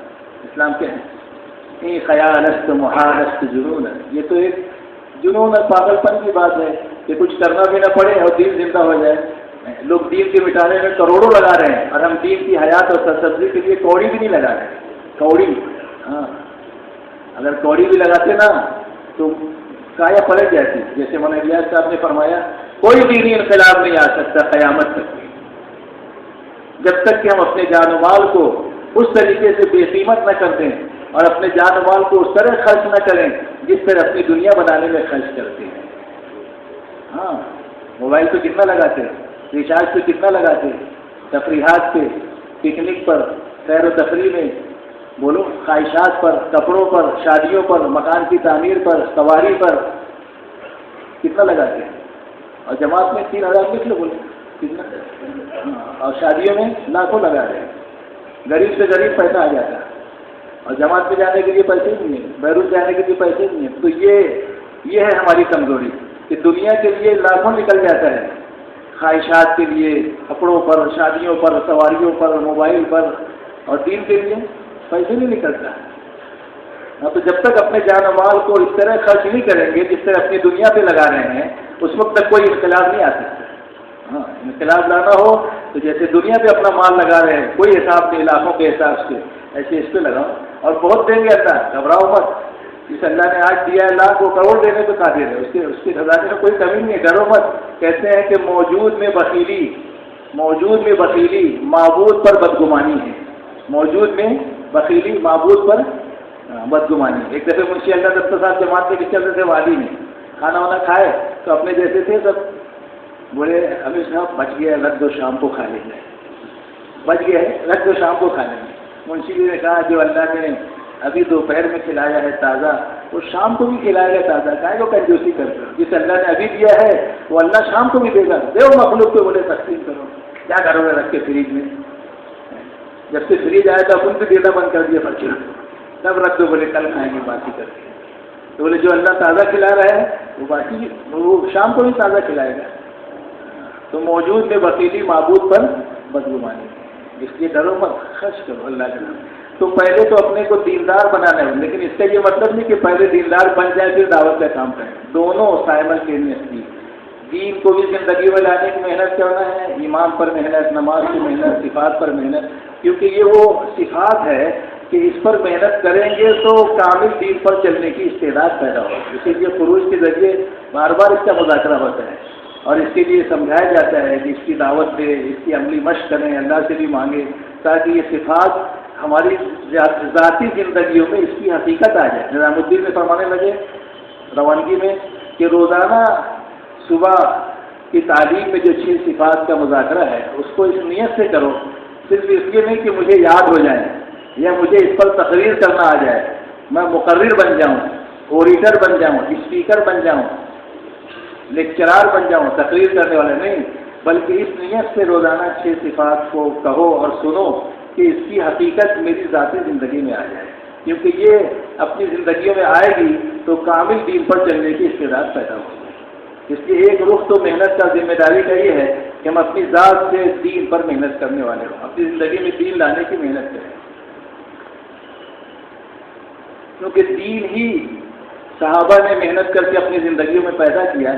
اسلام کیا ہے؟ خیال است محال است جنون. یہ تو ایک جنون اور پاگل پن کی بات ہے کہ کچھ کرنا بھی نہ پڑے اور دین زندہ ہو جائے. لوگ دین کے مٹانے میں کروڑوں لگا رہے ہیں اور ہم دین کی حیات اور سرسبزی کے لیے کوڑی بھی نہیں لگا رہے. کوڑی، ہاں اگر کوڑی بھی لگاتے نا تو کایا پلٹ جاتی. جیسے مولانا الیاس صاحب نے فرمایا کوئی دینی انقلاب نہیں آ سکتا قیامت تک جب تک کہ ہم اپنے جان و مال کو اس طریقے سے بے قیمت نہ کر دیں اور اپنے جان و مال کو اس طرح خرچ نہ کریں جس طرح اپنی دنیا بنانے میں خرچ کرتے ہیں. ہاں موبائل پہ کتنا لگاتے ہیں، ریچارج پہ کتنا لگاتے ہیں، تفریحات پہ، پکنک پر، سیر و تفریح میں، بولو خواہشات پر، کپڑوں پر، شادیوں پر، مکان کی تعمیر پر، سواری پر کتنا لگاتے ہیں. اور جماعت میں 3000 لکھ لو، بولو کتنا. اور شادیوں میں لاکھوں لگا رہے ہیں. غریب سے غریب پیسہ آ جاتا ہے اور جماعت میں جانے کے لیے پیسے نہیں ہیں، بیروت جانے کے لیے پیسے نہیں ہیں. تو یہ ہے ہماری کمزوری کہ دنیا کے لیے لاکھوں نکل جاتا ہے، خواہشات کے لیے، کپڑوں پر، شادیوں پر، سواریوں پر، موبائل پر، اور دین کے لیے پیسے نہیں نکلتا. ہاں تو جب تک اپنے جان و مال کو اس طرح خرچ نہیں کریں گے جس طرح اپنی دنیا پہ لگا رہے ہیں اس وقت تک کوئی انقلاب نہیں آ سکتا. ہاں انقلاب لانا ہو تو جیسے دنیا پہ اپنا مال لگا رہے ہیں کوئی حساب نہیں، لاکھوں کے حساب سے، ایسے اس پہ لگاؤ اور بہت دیں گے. اللہ گھبراؤ مت. جس اللہ نے آج دیا ہے لاکھ وہ کروڑ دینے کو قادر ہے. اس کے خزانے میں کوئی کمی نہیں ہے. ڈرو مت. کہتے ہیں کہ موجود میں بخیلی معبود پر بدگمانی ہے. موجود میں بخیلی معبود پر بدگمانی. ایک دفعہ منشی اللہ دفتر صاحب جماعت کے چل رہے تھے، والی میں کھانا وانا کھائے تو اپنے جیسے تھے سب، بولے امیر صاحب بچ گیا، رکھ دو شام کو کھا لیں گے. بچ گیا ہے، رکھ دو شام کو کھا لیں گے. منشی جی نے کہا جو اللہ نے ابھی دوپہر میں کھلایا ہے تازہ وہ شام کو بھی کھلائے گا تازہ. کہے کو کنجوسی کر کر جس اللہ نے ابھی دیا ہے وہ اللہ شام کو بھی دے گا. دیو مخلوق کو بولے تقسیم کرو. کیا کرو گے رکھ کے فریج میں؟ جب سے فریج آیا تو اپن بھی دینا بند کر دیا بچوں. تب رکھ دو، بولے کل کھائیں گے باقی کر کے. تو بولے جو اللہ تازہ کھلا رہا ہے وہ باقی وہ شام کو بھی تازہ کھلائے گا. تو موجود میں وکیلی معبود پر بدگمانی. اس لیے ڈرو مت، خرچ کرو اللہ کے نام. تو پہلے تو اپنے کو دیندار بنانا ہے، لیکن اس کا یہ مطلب نہیں کہ پہلے دیندار بن جائے پھر دعوت کا کام کریں. دونوں سائملٹینیسلی دین کو بھی زندگی میں لانے کی محنت کرنا ہے، ایمان پر محنت، نماز کی محنت، صفات پر محنت. کیونکہ یہ وہ صفات ہے کہ اس پر محنت کریں گے تو کامل دین پر چلنے کی استعداد پیدا ہوگی. اسی لیے خروج کے ذریعے بار بار اس کا مذاکرہ ہوتا ہے اور اس کے لیے سمجھایا جاتا ہے کہ اس کی دعوت دے، اس کی عملی مشق کریں، اللہ سے بھی مانگے تاکہ یہ صفات ہماری ذاتی زندگیوں میں اس کی حقیقت آ جائے. نظام الدین میں فرمانے لگے روانگی میں کہ روزانہ صبح کی تعلیم میں جو 6 صفات کا مذاکرہ ہے اس کو اس نیت سے کرو، صرف اس لیے نہیں کہ مجھے یاد ہو جائے یا مجھے اس پر تقریر کرنا آ جائے، میں مقرر بن جاؤں، اوریٹر بن جاؤں، اسپیکر بن جاؤں، لیکچرار بن جاؤں، تقریر کرنے والے نہیں، بلکہ اس نیت سے روزانہ 6 صفات کو کہو اور سنو کہ اس کی حقیقت میری ذاتی زندگی میں آ جائے. کیونکہ یہ اپنی زندگیوں میں آئے گی تو کامل دین پر چلنے کی استعداد پیدا ہوگی. اس لیے ایک رخ تو محنت کا ذمہ داری کا یہ ہے کہ ہم اپنی ذات سے دین پر محنت کرنے والے ہوں، اپنی زندگی میں دین لانے کی محنت کریں، کیونکہ دین ہی صحابہ نے محنت کر کے اپنی زندگیوں میں پیدا کیا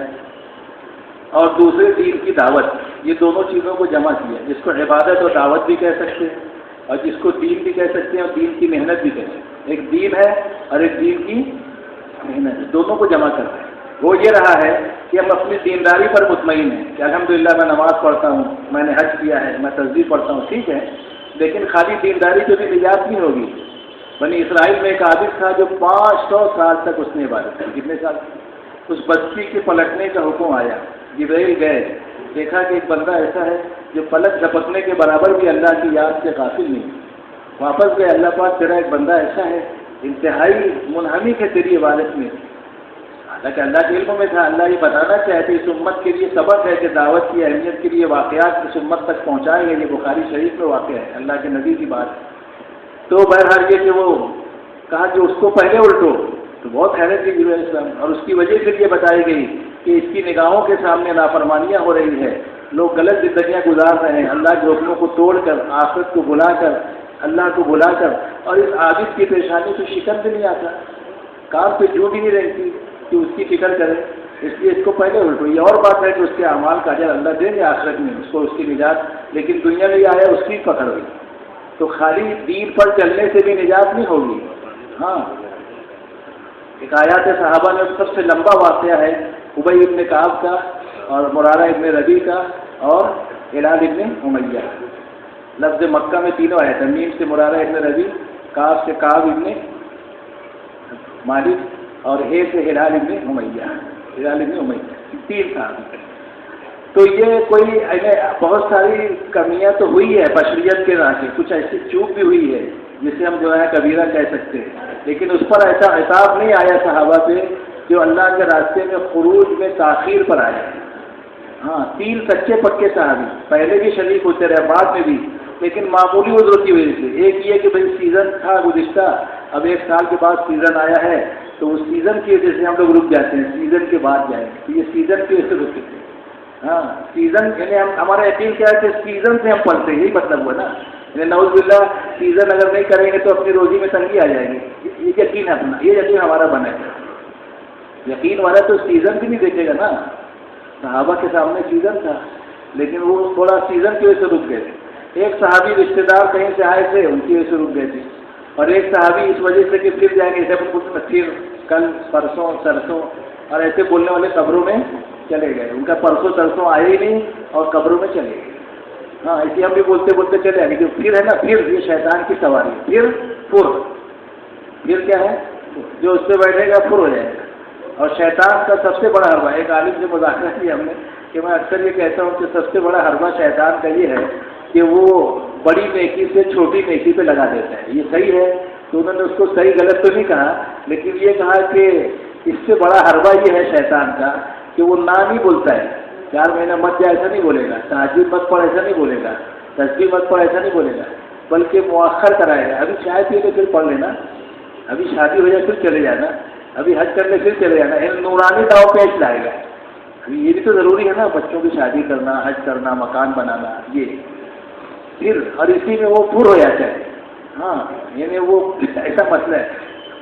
اور دوسرے دین کی دعوت، یہ دونوں چیزوں کو جمع کیا، جس کو عبادت اور دعوت بھی کہہ سکتے ہیں اور جس کو دین بھی کہہ سکتے ہیں اور دین کی محنت بھی کہہ سکتے ہیں. ایک دین ہے اور ایک دین کی محنت، دونوں کو جمع کر رہے ہیں. وہ یہ رہا ہے کہ ہم اپنی دینداری پر مطمئن ہیں کہ الحمدللہ میں نماز پڑھتا ہوں، میں نے حج کیا ہے، میں تسبیح پڑھتا ہوں، ٹھیک ہے، لیکن خالی دینداری سے بھی نجات نہیں ہوگی. بنی اسرائیل میں ایک عابد تھا جو 500 سال تک اس نے عبادت کی. کتنے سال؟ اس بستی کے پلٹنے کا حکم آیا، جبرائیل گئے، دیکھا کہ ایک بندہ ایسا ہے جو پلک جھپکنے کے برابر بھی اللہ کی یاد سے غافل نہیں. واپس گئے، اللہ پاک تیرا ایک بندہ ایسا ہے انتہائی منہمک ہے تیری عبادت میں. حالانکہ اللہ کے علم میں تھا، اللہ یہ بتانا چاہتے اس امت کے لیے سبق ہے کہ دعوت کی اہمیت کے لیے واقعات اس امت تک پہنچائے گا. یہ بخاری شریف میں واقع ہے، اللہ کے نبی کی بات. تو بہرحال یہ کہ وہ کہا کہ اس کو پہلے الٹو، تو بہت حیرت کی جبرائیل علیہ السلام، اور اس کی وجہ پھر یہ بتائی گئی کہ اس کی نگاہوں کے سامنے نافرمانیاں ہو رہی ہے، لوگ غلط زندگیاں گزار رہے ہیں اللہ کے حکموں کو توڑ کر، آخرت کو بلا کر، اللہ کو بلا کر، اور اس عابد کی پیشانی سے شکن بھی نہیں آتا، کام پہ جو بھی نہیں رہتی کہ اس کی فکر کرے. اس لیے اس کو پہلے الٹو. یہ اور بات ہے کہ اس کے اعمال کا اجر اللہ دیں گے آخرت میں اس کو، اس کی نجات، لیکن دنیا میں یہ آیا اس کی پکڑ ہوئی. تو خالی دین پر چلنے سے بھی نجات نہیں ہوگی. ہاں، ایک آیات صحابہ میں سب سے لمبا واقعہ ہے ابی ابن کعب کا اور مرارہ ابن ربیع کا اور ہلال ابن امیہ. لفظ مکہ میں تینوں آئے تھے، میم سے مرارہ ابن ربیع، کعب سے کعب ابن مالک اور ہے سے ہلال ابن امیہ. ہلال ابن امیہ 3 صحابی. تو یہ کوئی بہت ساری کمیاں تو ہوئی ہے بشریت کے راستے، کچھ ایسی چوک بھی ہوئی ہے جسے ہم جو ہے کبیرہ کہہ سکتے ہیں، لیکن اس پر ایسا عتاب نہیں آیا صحابہ پہ جو اللہ کے راستے میں خروج میں تاخیر پر آیا. ہاں، 3 سچے پکے صحابی پہلے بھی شریک ہوتے رہے، بعد میں بھی، لیکن معمولی عذر کی وجہ سے. ایک یہ کہ بھائی سیزن تھا گزشتہ، اب 1 سال کے بعد سیزن آیا ہے تو اس سیزن کی وجہ سے ہم لوگ رک جاتے ہیں، سیزن کے بعد جائیں. تو یہ سیزن کی وجہ سے رکتے تھے. ہاں، سیزن یعنی ہمارا یقین کیا ہے کہ سیزن سے ہم پلتے ہیں، یہی مطلب ہوا نا. یعنی نعوذ باللہ سیزن اگر نہیں کریں گے تو اپنی روزی میں تنگی آ جائے گی. یہ یقین ہے اپنا، یہ یقین ہمارا بنا ہے. یقین والا تو سیزن بھی نہیں دیکھے گا نا. صحابہ کے سامنے سیزن تھا لیکن وہ تھوڑا سیزن کی وجہ سے رک گئے تھے. ایک صحابی رشتے دار کہیں سے آئے تھے، ان کی وجہ سے رک گئے تھے، اور ایک صحابی اس وجہ سے کہ پھر جائیں گے، پھر کل پرسوں سرسوں، اور ایسے بولنے والے قبروں میں چلے گئے. ان کا پرسوں سرسوں آئے ہی نہیں اور قبروں میں چلے گئے. ہاں، اسی ہم بھی بولتے بولتے چلے آئیں گے. جو پھر ہے نا، پھر یہ شیطان کی سواری، پھر کیا ہے، جو اس پہ بیٹھے گا پھر ہو جائے گا. اور شیطان کا سب سے بڑا حربہ، ایک عالم سے مذاکرہ کیا ہم نے کہ میں اکثر یہ کہتا ہوں کہ سب سے بڑا حربہ شیطان کا یہ ہے کہ وہ بڑی نیکی سے چھوٹی نیکی پہ لگا دیتا ہے. یہ صحیح ہے تو انہوں نے اس کو صحیح غلط تو نہیں کہا، لیکن یہ کہا کہ اس سے بڑا حربہ یہ ہے شیطان کا کہ وہ نہ نہیں بولتا ہے. 4 مہینہ مت جا ایسا نہیں بولے گا، تہجد مت پڑھ ایسا نہیں بولے گا، تسبیح مت پڑھ ایسا نہیں بولے گا، بلکہ مؤخر کرائے گا. ابھی چائے پی کے پھر پڑھ لینا، ابھی شادی ہو جائے پھر چلے جانا، ابھی حج کرنے پھر چلے جانا. نورانی داؤ پیش لائے گا. ابھی یہ بھی تو ضروری ہے نا، بچوں کی شادی کرنا، حج کرنا، مکان بنانا، یہ پھر، اور اسی میں وہ پر ہو جاتا ہے. ہاں، یعنی وہ ایسا مسئلہ ہے.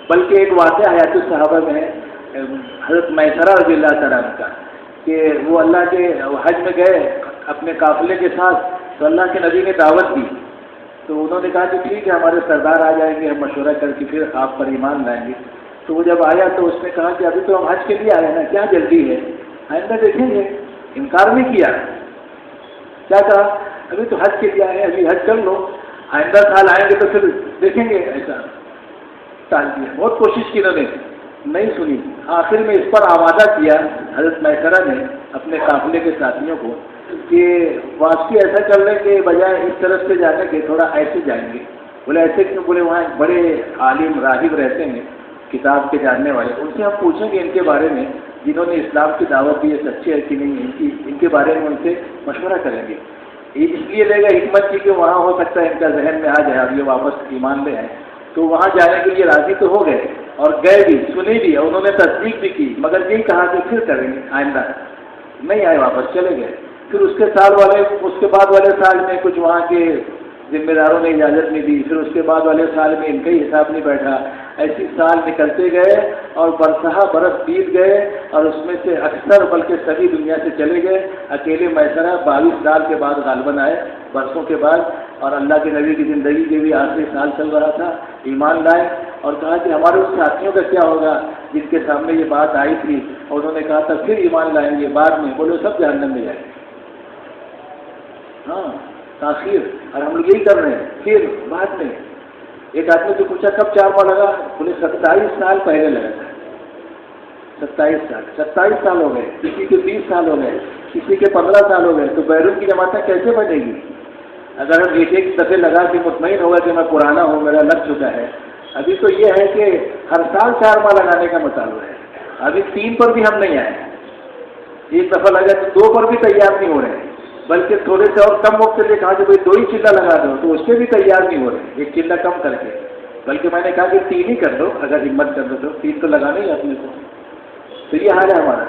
بلکہ ایک واقعہ حیات الصحابہ میں ہے حضرت میسرہ رضی اللہ تعالیٰ عنہ کا کہ وہ اللہ کے حج میں گئے اپنے قافلے کے ساتھ، تو اللہ کے نبی نے دعوت دی تو انہوں نے کہا کہ ٹھیک ہے ہمارے سردار آ جائیں گے، ہم مشورہ کر کے پھر آپ پر ایمان لائیں گے۔ تو وہ جب آیا تو اس نے کہا کہ ابھی تو ہم حج کے لیے آئے ہیں نا، کیا جلدی ہے، آئندہ دیکھیں گے۔ انکار نہیں کیا، کیا کہا ابھی تو حج کے لیے آئے ہیں، ابھی حج کر لو، آئندہ سال آئیں گے تو پھر دیکھیں گے۔ ایسا ٹال دیا، بہت کوشش کی انہوں نے، نہیں سنی۔ آخر میں اس پر آمادہ کیا حضرت میسرہ نے اپنے قافلے کے ساتھیوں کو کہ واپسی ایسا کر لیں کہ بجائے اس طرف سے جانے کے تھوڑا ایسے جائیں گے۔ بولے ایسے کیوں؟ بولے وہاں بڑے عالم راہب رہتے ہیں کتاب کے جاننے والے، ان سے ہم پوچھیں گے ان کے بارے میں، جنہوں نے اسلام کی دعوت دی ہے سچے ہے کہ نہیں، ان کے بارے میں ان سے مشورہ کریں گے۔ اس لیے لے گا حکمت کی کہ وہاں ہو سکتا ہے ان کا ذہن میں آ جائے اب یہ واپس ایمان لے آئے، تو وہاں جانے کے لیے راضی تو ہو گئے اور گئے بھی، سنی بھی، اور انہوں نے تصدیق بھی کی، مگر یہی کہا کہ پھر کریں گے آئندہ، نہیں آئے واپس چلے گئے۔ پھر اس کے بعد والے سال میں کچھ وہاں کے ذمہ داروں نے اجازت نہیں دی، پھر اس کے بعد والے سال میں ان کا ہی حساب نہیں بیٹھا، ایسی سال نکلتے گئے اور برسہ برس بیت گئے، اور اس میں سے اکثر بلکہ سبھی دنیا سے چلے گئے، اکیلے میسرہ 22 سال کے بعد غالباً آئے، برسوں کے بعد، اور اللہ کے نبی کی زندگی کے بھی آخری سال چل رہا تھا، ایمان لائے اور کہا کہ ہمارے اس ساتھیوں کا کیا ہوگا جن کے سامنے یہ بات آئی تھی، اور انہوں نے کہا تھا پھر ایمان لائیں گے بعد میں، بولے سب جہنم میں جائیں گے۔ ہاں تاخیر، اور ہم لوگ یہی کر رہے ہیں، پھر بعد میں۔ ایک آدمی سے پوچھا کب چارواں لگا، بولے 27 سال پہلے لگا تھا، 27 سال ہو گئے، کسی کے 20 سال ہو گئے، کسی کے 15 سال ہو گئے، تو بیرون کی جماعتیں کیسے بنے گی؟ اگر ہم ایک دفعے لگا کے مطمئن ہوگا کہ میں پرانا ہوں، میرا لگ چکا ہے۔ ابھی تو یہ ہے کہ ہر سال 4 ماہ لگانے کا مطالبہ ہے، ابھی 3 پر بھی ہم نہیں آئے، ایک دفعہ لگا تو 2 پر بھی تیار نہیں ہو رہے ہیں، بلکہ تھوڑے سے اور کم وقت سے کہا کہ بھائی 2 ہی چلہ لگا دو، تو اس سے بھی تیار نہیں ہو رہے، ایک چلہ کم کر کے، بلکہ میں نے کہا کہ 3 ہی کر دو، اگر ہمت کر دو تو 3 تو لگانا ہی اپنے کو۔ تو یہ حال ہے ہمارا،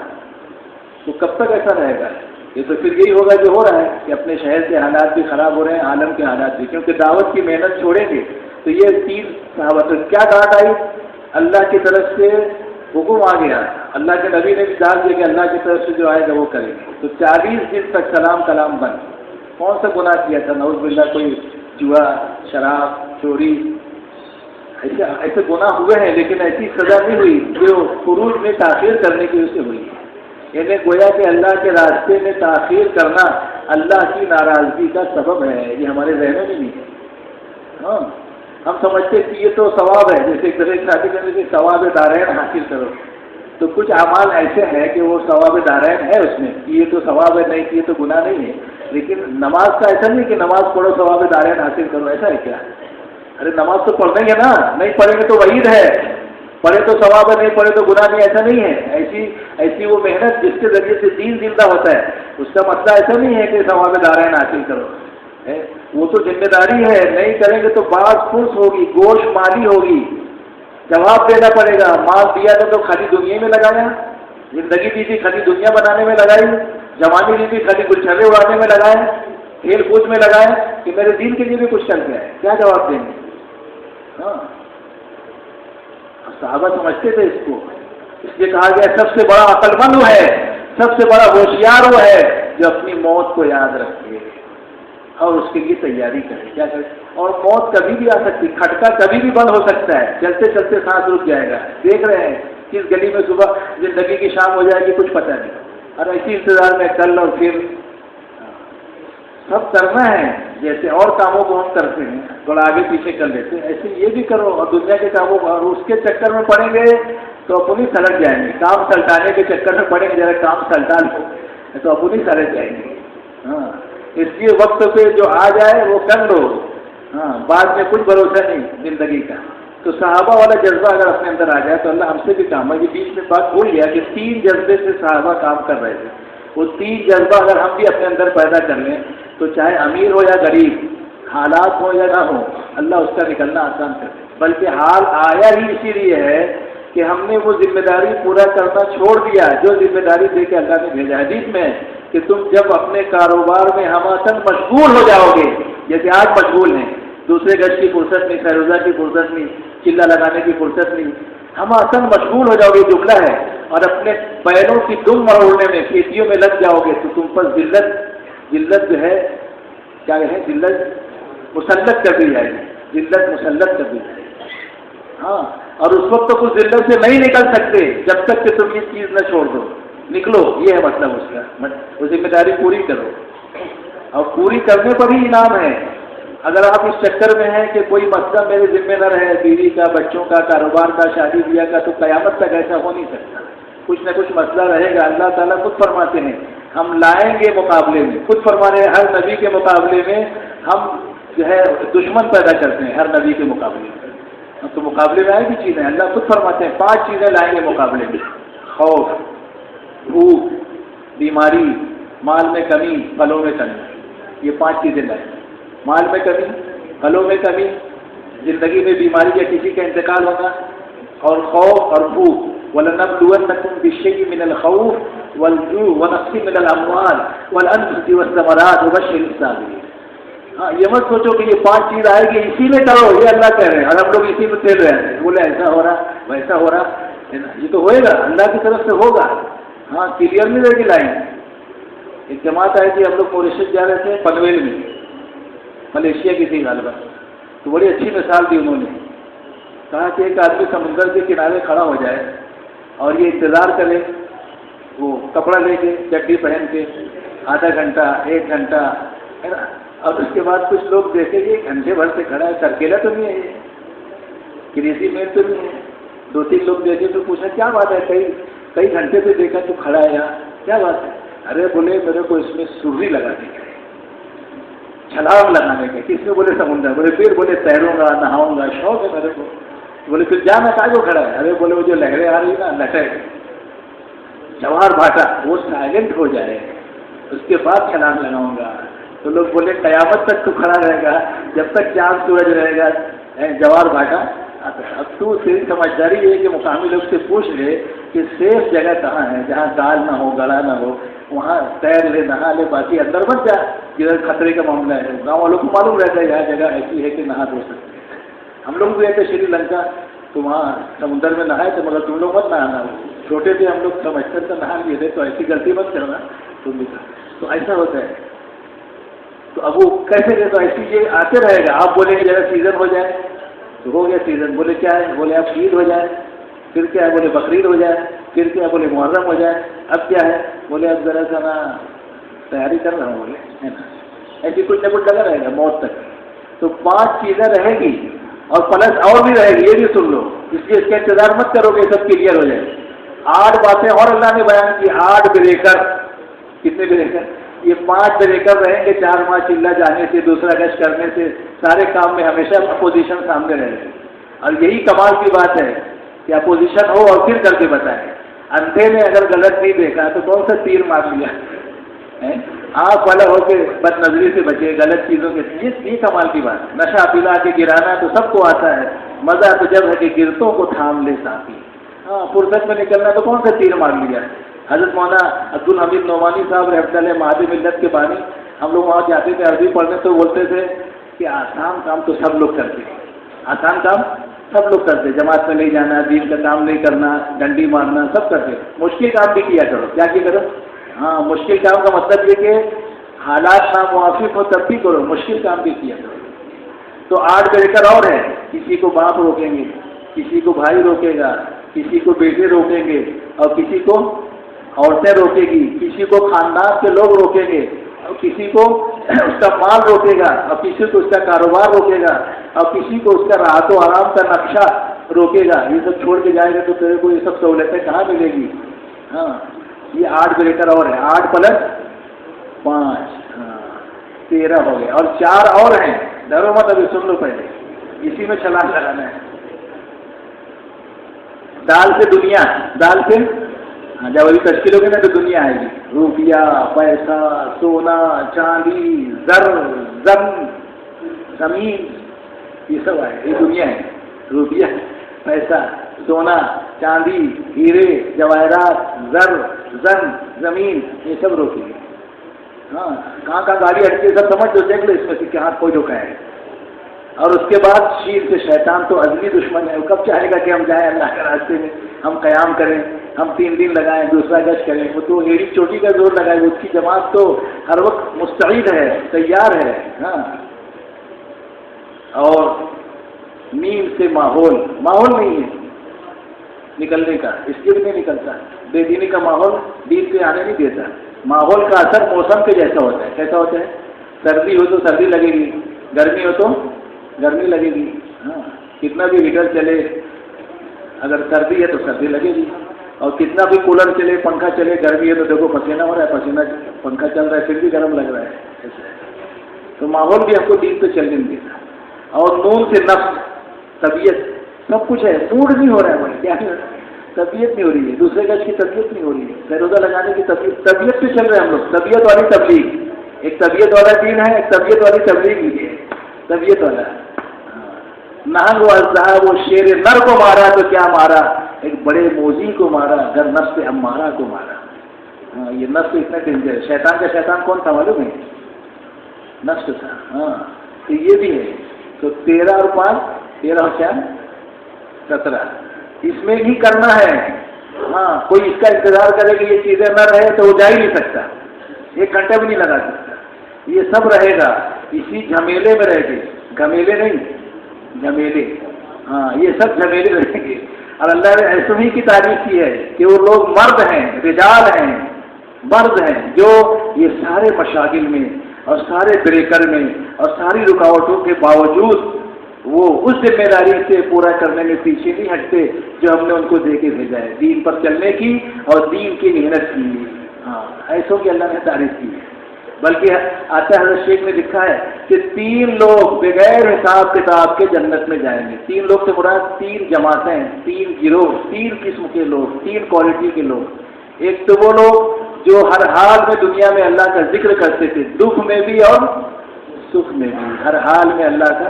تو کب تک ایسا رہے گا؟ یہ تو پھر یہی ہوگا جو ہو رہا ہے کہ اپنے شہر کے حالات بھی خراب ہو رہے ہیں، عالم کے حالات بھی، کیونکہ دعوت کی محنت چھوڑیں گے تو یہ 3 صحابہ تو کیا ڈانٹ آئی، اللہ کی طرف سے حکم آ گیا، اللہ کے نبی نے بھی ڈال دیا کہ اللہ کی طرف سے جو آئے گا وہ کریں گے، تو 40 دن تک سلام کلام بند۔ کون سا گناہ کیا تھا؟ نعوذ باللہ، کوئی جوا، شراب، چوری، ایسے گناہ ہوئے ہیں، لیکن ایسی سزا نہیں ہوئی جو خروج میں تاخیر کرنے کی وجہ سے ہوئی ہے۔ یعنی گویا کہ اللہ کے راستے میں تاخیر کرنا اللہ کی ناراضگی کا سبب ہے، یہ ہمارے ذہنوں میں نہیں ہے۔ ہاں ہم سمجھتے کہ یہ تو ثواب ہے، جیسے ایک طرح شادی کرنے کے ثواب دارین حاصل کرو، تو کچھ اعمال ایسے ہیں کہ وہ ثواب دارین ہے اس میں، یہ تو ثواب ہے، نہیں یہ تو گناہ نہیں ہے، لیکن نماز کا ایسا نہیں کہ نماز پڑھو ثواب دارین حاصل کرو، ایسا ہے کیا؟ ارے نماز تو پڑھنا ہی ہے نا، نہیں پڑھیں گے تو وعید ہے، پڑھے تو ثواب ہے، نہیں پڑھے تو گناہ نہیں، ایسا نہیں ہے۔ ایسی وہ محنت جس کے ذریعے سے دین زندہ ہوتا ہے، اس کا مسئلہ ایسا نہیں ہے کہ ثواب دارین حاصل کرو، وہ تو ذمہ داری ہے، نہیں کریں گے تو بعض فرص ہوگی، گوشت مالی ہوگی، جواب دینا پڑے گا۔ مال دیا تھا تو خالی دنیا میں لگایا، زندگی دی تھی خالی دنیا بنانے میں لگائی، جوانی دی تھی خالی گلچھرے اڑانے میں لگائے، کھیل کود میں لگائے، کہ میرے دین کے لیے بھی کچھ کر کے آئے، کیا جواب دیں گے؟ ہاں صحابہ سمجھتے تھے اس کو، اس لیے کہا گیا سب سے بڑا عقل مند وہ ہے، سب سے بڑا ہوشیار وہ ہے جو اپنی موت کو یاد رکھے اور اس کے لیے تیاری کرے۔ کیا کرے؟ اور موت کبھی بھی آ سکتی، کھٹکا کبھی بھی بند ہو سکتا ہے، چلتے چلتے سانس رک جائے گا، دیکھ رہے ہیں کس گلی میں صبح زندگی کی شام ہو جائے گی کچھ پتہ نہیں، اور ایسی انتظار میں کل اور پھر سب کرنا ہے، جیسے اور کاموں کو ہم کرتے ہیں تھوڑا آگے پیچھے کر لیتے ہیں، ایسے یہ بھی کرو، اور دنیا کے کاموں کو، اور اس کے چکر میں پڑیں گے تو اپنی سلٹ جائیں گے، کام سلٹانے کے چکر میں پڑیں گے، ذرا کام سلٹا لو تو اپنی سلٹ جائیں گے۔ ہاں اس لیے وقت پہ جو آ جائے وہ کر لو، ہاں بعد میں کچھ بھروسہ نہیں زندگی کا۔ تو صحابہ والا جذبہ اگر اپنے اندر آ جائے تو اللہ ہم سے بھی کام ہے۔ یہ بیچ میں بات بھول گیا کہ 3 جذبے سے صحابہ کام کر رہے تھے، وہ 3 جذبہ اگر ہم بھی اپنے اندر پیدا کر لیں تو چاہے امیر ہو یا غریب، حالات ہو یا نہ ہو، اللہ اس کا نکلنا آسان کر دے۔ بلکہ حال آیا ہی اسی لیے ہے کہ ہم نے وہ ذمہ داری پورا کرنا چھوڑ دیا جو ذمہ داری دے کے اللہ نے بھیجا۔ حدیث میں کہ تم جب اپنے کاروبار میں ہماسن مشغول ہو جاؤ گے، جیسے آج مشغول ہیں، دوسرے گز کی فرصت نہیں، خیروزہ کی فرصت نہیں، چلہ لگانے کی فرصت نہیں، ہماسن مشغول ہو جاؤ گے، جملہ ہے، اور اپنے پیروں کی دم مروڑنے میں، کھیتیوں میں لگ جاؤ گے تو تم پر ذلت جو ہے، کیا ہے ذلت، مسلط کر دی جائے گی، ذلت مسلط کر دی جائے گی. ہاں، اور اس وقت تو کچھ ذلت سے نہیں نکل سکتے جب تک کہ تم یہ چیز نہ چھوڑ دو. نکلو، یہ ہے مطلب اس کا. وہ ذمہ داری پوری کرو، اور پوری کرنے پر ہی انعام ہے. اگر آپ اس چکر میں ہیں کہ کوئی مسئلہ میرے ذمہ نہ رہے، بیوی کا، بچوں کا، کاروبار کا، شادی بیاہ کا، تو قیامت تک ایسا ہو نہیں سکتا. کچھ نہ کچھ مسئلہ رہے گا. اللہ تعالیٰ خود فرماتے ہیں ہم لائیں گے مقابلے میں، خود فرما رہے ہیں ہر نبی کے مقابلے میں ہم جو ہے دشمن پیدا کرتے ہیں. ہر نبی کے مقابلے میں ہم تو مقابلے میں آئے گی چیزیں. اللہ خود فرماتے ہیں 5 چیزیں لائیں گے مقابلے میں: خوف، بھوک، بیماری، مال میں کمی، پھلوں میں کمی. یہ 5 چیزیں لائیں. مال میں کمی، پھلوں میں کمی، زندگی میں بیماری یا کسی کا انتقال ہونا، اور خوف اور بھوک. وَلَنَبْلُوَنَّكُمْ بِالشَّيْءِ مِنَ الْخَوْفِ وَالْجُوعِ وَنَقْصٍ مِنَ الْأَمْوَالِ وَالْأَنفُسِ وَالثَّمَرَاتِ وَبَشِّرِ الصَّابِرِينَ. ہاں، یہ مت سوچو کہ یہ 5 چیز آئے گی اسی میں کرو، یہ اللہ کہہ رہے ہیں اور ہم لوگ اسی میں تیل رہے ہیں. بولے ایسا ہو رہا ویسا ہو رہا، یہ تو ہوئے گا، اللہ کی طرف سے ہوگا. ہاں، کلیئر نہیں رہے گی لائن. ایک جماعت آئی تھی، ہم لوگ موریشس جا رہے تھے، پنویل میں، ملیشیا کی تھی غالباً. تو بڑی اچھی مثال دی انہوں نے. کہا کہ ایک آدمی سمندر کے کنارے کھڑا ہو جائے اور یہ انتظار کرے، وہ کپڑا لے کے، چڈی پہن کے، آدھا گھنٹہ 1 گھنٹہ ہے نا. اور اس کے بعد کچھ لوگ دیکھیں گے گھنٹے بھر سے کھڑا ہے، سرکیلا تو نہیں ہے، یہ کریزی مین تو نہیں ہے. 2-3 لوگ دیکھے تو پوچھا کیا بات ہے، کئی گھنٹے سے دیکھا تو کھڑا ہے یہاں، کیا بات ہے؟ ارے بولے میرے کو اس میں سوری لگانے کا ہے، چھلانگ لگانے کا. کس میں؟ بولے سمندر. بولے پھر؟ بولے تیروں گا، نہاؤں گا، شوق ہے میرے کو. بولے پھر جانا کا جو کھڑا ہے؟ ارے بولے وہ جو لہریں آ رہی نا، لٹک جوار بھاٹا وہ سائلنٹ ہو جائے، اس کے بعد چھلانگ لگاؤں گا. تو لوگ بولے قیامت تک تو کھڑا رہے گا جب تک چاند سورج رہے گا، جوار بھاٹا. اب تو صرف سمجھداری یہ ہے کہ مقامی لوگ سے پوچھ لے کہ سیف جگہ کہاں ہے جہاں گال نہ ہو، گلا نہ ہو، وہاں تیر لے، نہا لے، باقی اندر مت جا جدھر خطرے کا معاملہ ہے. گاؤں والوں کو معلوم رہتا ہے یہاں جگہ ایسی ہے کہ نہا دھو سکتے ہیں. ہم لوگ بھی تھے شری لنکا، تو وہاں سمندر میں نہائے تھے، مگر تم لوگ مت نہانا. چھوٹے تھے ہم لوگ، سمجھتے تو نہا لیے تھے، تو ایسی غلطی مت کرنا تم بھی. تو ایسا ہوتا ہے. تو اب وہ کیسے گئے؟ تو ایسی یہ آتے رہے گا. آپ بولیں گے ذرا سیزن ہو جائے، تو ہو گیا سیزن. بولے کیا ہے؟ بولے اب عید ہو جائے. پھر کیا ہے؟ بولے بقرعید ہو جائے. پھر کیا؟ بولے محرم ہو جائے. اب کیا ہے؟ بولے اب ذرا سا نا تیاری کر رہا ہوں، بولے ہے نا. ایسی کچھ نہ کچھ لگا رہے گا موت تک. تو 5 چیزیں رہے گی، اور پلس اور بھی رہے گی، یہ بھی سن لو. اس لیے اس کا انتظار مت کرو کہ سب کلیئر ہو جائے. 8 باتیں اور اللہ نے بیان کی. 8 بریکر. کتنے بریکر؟ یہ 5 بریکر رہیں گے 4 ماہ چلہ جانے سے، دوسرا گشت کرنے سے، سارے کام میں ہمیشہ اپوزیشن سامنے رہے گی. اور یہی کمال کی بات ہے کہ اپوزیشن ہو اور پھر کر کے بتائیں. اندھے نے اگر غلط نہیں دیکھا تو کون سا تیر مار لیا؟ آنکھ والا ہو کے بد نظری سے بچے، غلط چیزوں کے. یہ کمال کی بات ہے. نشہ پلا کے گرانا تو سب کو آتا ہے، مزہ تو جب ہے کہ گرتوں کو تھام لے ساتھی. ہاں، فرصت میں نکلنا تو کون سا تیر مار لیا. حضرت مولانا عبدالحمید نعمانی صاحب رحمۃ اللہ مہدی ملت کے بانی، ہم لوگ وہاں جاتے تھے عربی پڑھنے، تو بولتے تھے کہ آسان کام تو سب لوگ کرتے ہیں، آسان کام سب لوگ کرتے، جماعت میں نہیں جانا، دین کا کام نہیں کرنا، ڈنڈی مارنا، سب کرتے. مشکل کام بھی کیا کرو. کیا کرو؟ ہاں، مشکل کام کا مطلب یہ کہ حالات ناموافق ہو تب بھی کرو، مشکل کام بھی کیا کرو. تو 8 بریکر اور ہیں. کسی کو باپ روکیں گے، کسی کو بھائی روکے گا، کسی کو بیٹے روکیں گے، اور کسی کو عورتیں روکے گی، کسی کو خاندان کے لوگ روکیں گے، اور کسی کو اس کا مال روکے گا، اور کسی کو اس کا کاروبار روکے گا، اور کسی کو اس کا راحت و آرام کا نقشہ روکے گا. یہ سب چھوڑ کے جائے گا تو تیرے کو یہ سب سہولتیں کہاں ملے گی؟ ہاں، یہ 8 بریکر اور ہیں. 8 + 5 13 ہو گئے، اور 4 اور ہیں. ڈرو مت، ابھی سن لو پہلے، اسی میں چھلانگ لگانا ہے. دال سے دنیا، دال سے جب ابھی تشکیل ہوگی نا تو دنیا آئے گی. روپیہ، پیسہ، سونا، چاندی، زر، زمین، یہ سب آئے. یہ دنیا ہے. روپیہ، پیسہ، سونا، چاندی، ہیرے، جواہرات، زر، زمین، یہ سب روکیں گے. ہاں، کہاں کہاں گاڑی اٹکی ہے سب سمجھ دو، دیکھ لو اس میں سے کہاں کوئی دھوکہ ہے. اور اس کے بعد شیر سے شیطان تو ازلی دشمن ہے. وہ کب چاہے گا کہ ہم جائیں اللہ کے راستے میں، ہم قیام کریں، ہم 3 دن لگائیں، دوسرا گشت کریں. وہ تو ایڑی چوٹی کا زور لگائے. اس کی جماعت تو ہر وقت مستعد ہے، تیار ہے. ہاں، اور نیند سے ماحول نہیں ہے نکلنے کا، اس لیے بھی نہیں نکلتا. بے دینی کا ماحول دین پہ آنے نہیں دیتا. ماحول کا اثر موسم کے جیسا ہوتا ہے. کیسا ہوتا ہے؟ سردی ہو تو سردی لگے گی، گرمی ہو تو گرمی لگے گی. ہاں، کتنا بھی ہیٹر چلے اگر سردی ہے تو سردی لگے گی، اور کتنا بھی کولر چلے پنکھا چلے گرمی ہے تو دیکھو پسینہ ہو رہا ہے، پسینہ پنکھا چل رہا ہے پھر بھی گرم لگ رہا ہے. ایسا ہے. تو ماحول بھی ہم کو دین پہ چلنے نہیں دیتا. اور نون سے نفس، طبیعت، سب کچھ ہے. موڈ نہیں ہو رہا ہے بھائی، کیا طبیعت نہیں ہو رہی ہے، دوسرے گز کی طبیعت نہیں ہو رہی ہے، فیروزہ لگانے کی طبیعت پہ چل رہے ہیں ہم لوگ. طبیعت والی تبلیغ، ایک طبیعت والا دین ہے، ایک طبیعت والی تبلیغ بھی ہے. طبیعت والا نہنگ وہ شیر نر کو مارا تو کیا مارا، ایک بڑے موزی کو مارا، گر نفس امارہ کو مارا. ہاں، یہ نفس اتنا ڈینجر. شیطان کا شیطان کون تھا معلوم ہے؟ نفس تھا. ہاں، تو یہ بھی ہے. تو 13 اور 5 13 اور 4 17 اس میں بھی کرنا ہے. ہاں، کوئی اس کا انتظار کرے کہ یہ چیزیں نہ رہے تو وہ جا ہی نہیں سکتا، 1 گھنٹہ بھی نہیں لگا سکتا. یہ سب رہے گا، اسی جھمیلے میں رہے گے. گھمیلے نہیں، جھمیلے. ہاں، یہ سب جھمیلے رہیں گے. اور اللہ نے ایسے ہی کی تعریف کی ہے کہ وہ لوگ مرد ہیں، رجال ہیں، مرد ہیں جو یہ سارے مشاغل میں اور سارے بریکر میں اور ساری رکاوٹوں کے باوجود وہ اس ذمہ داری سے پورا کرنے میں پیچھے نہیں ہٹتے جو ہم نے ان کو دے کے بھیجا ہے، دین پر چلنے کی اور دین کی محنت کی. ہاں، ایسوں کی اللہ نے تعریف کی ہے. بلکہ آتا حضرت شیخ نے لکھا ہے کہ 3 لوگ بغیر حساب کتاب کے جنت میں جائیں گے. 3 لوگ سے مراد 3 جماعتیں، 3 گروہ، 3 قسم کے لوگ، 3 کوالٹی کے لوگ. ایک تو وہ لوگ جو ہر حال میں دنیا میں اللہ کا ذکر کرتے تھے، دکھ میں بھی اور سکھ میں بھی. ہر حال میں اللہ کا،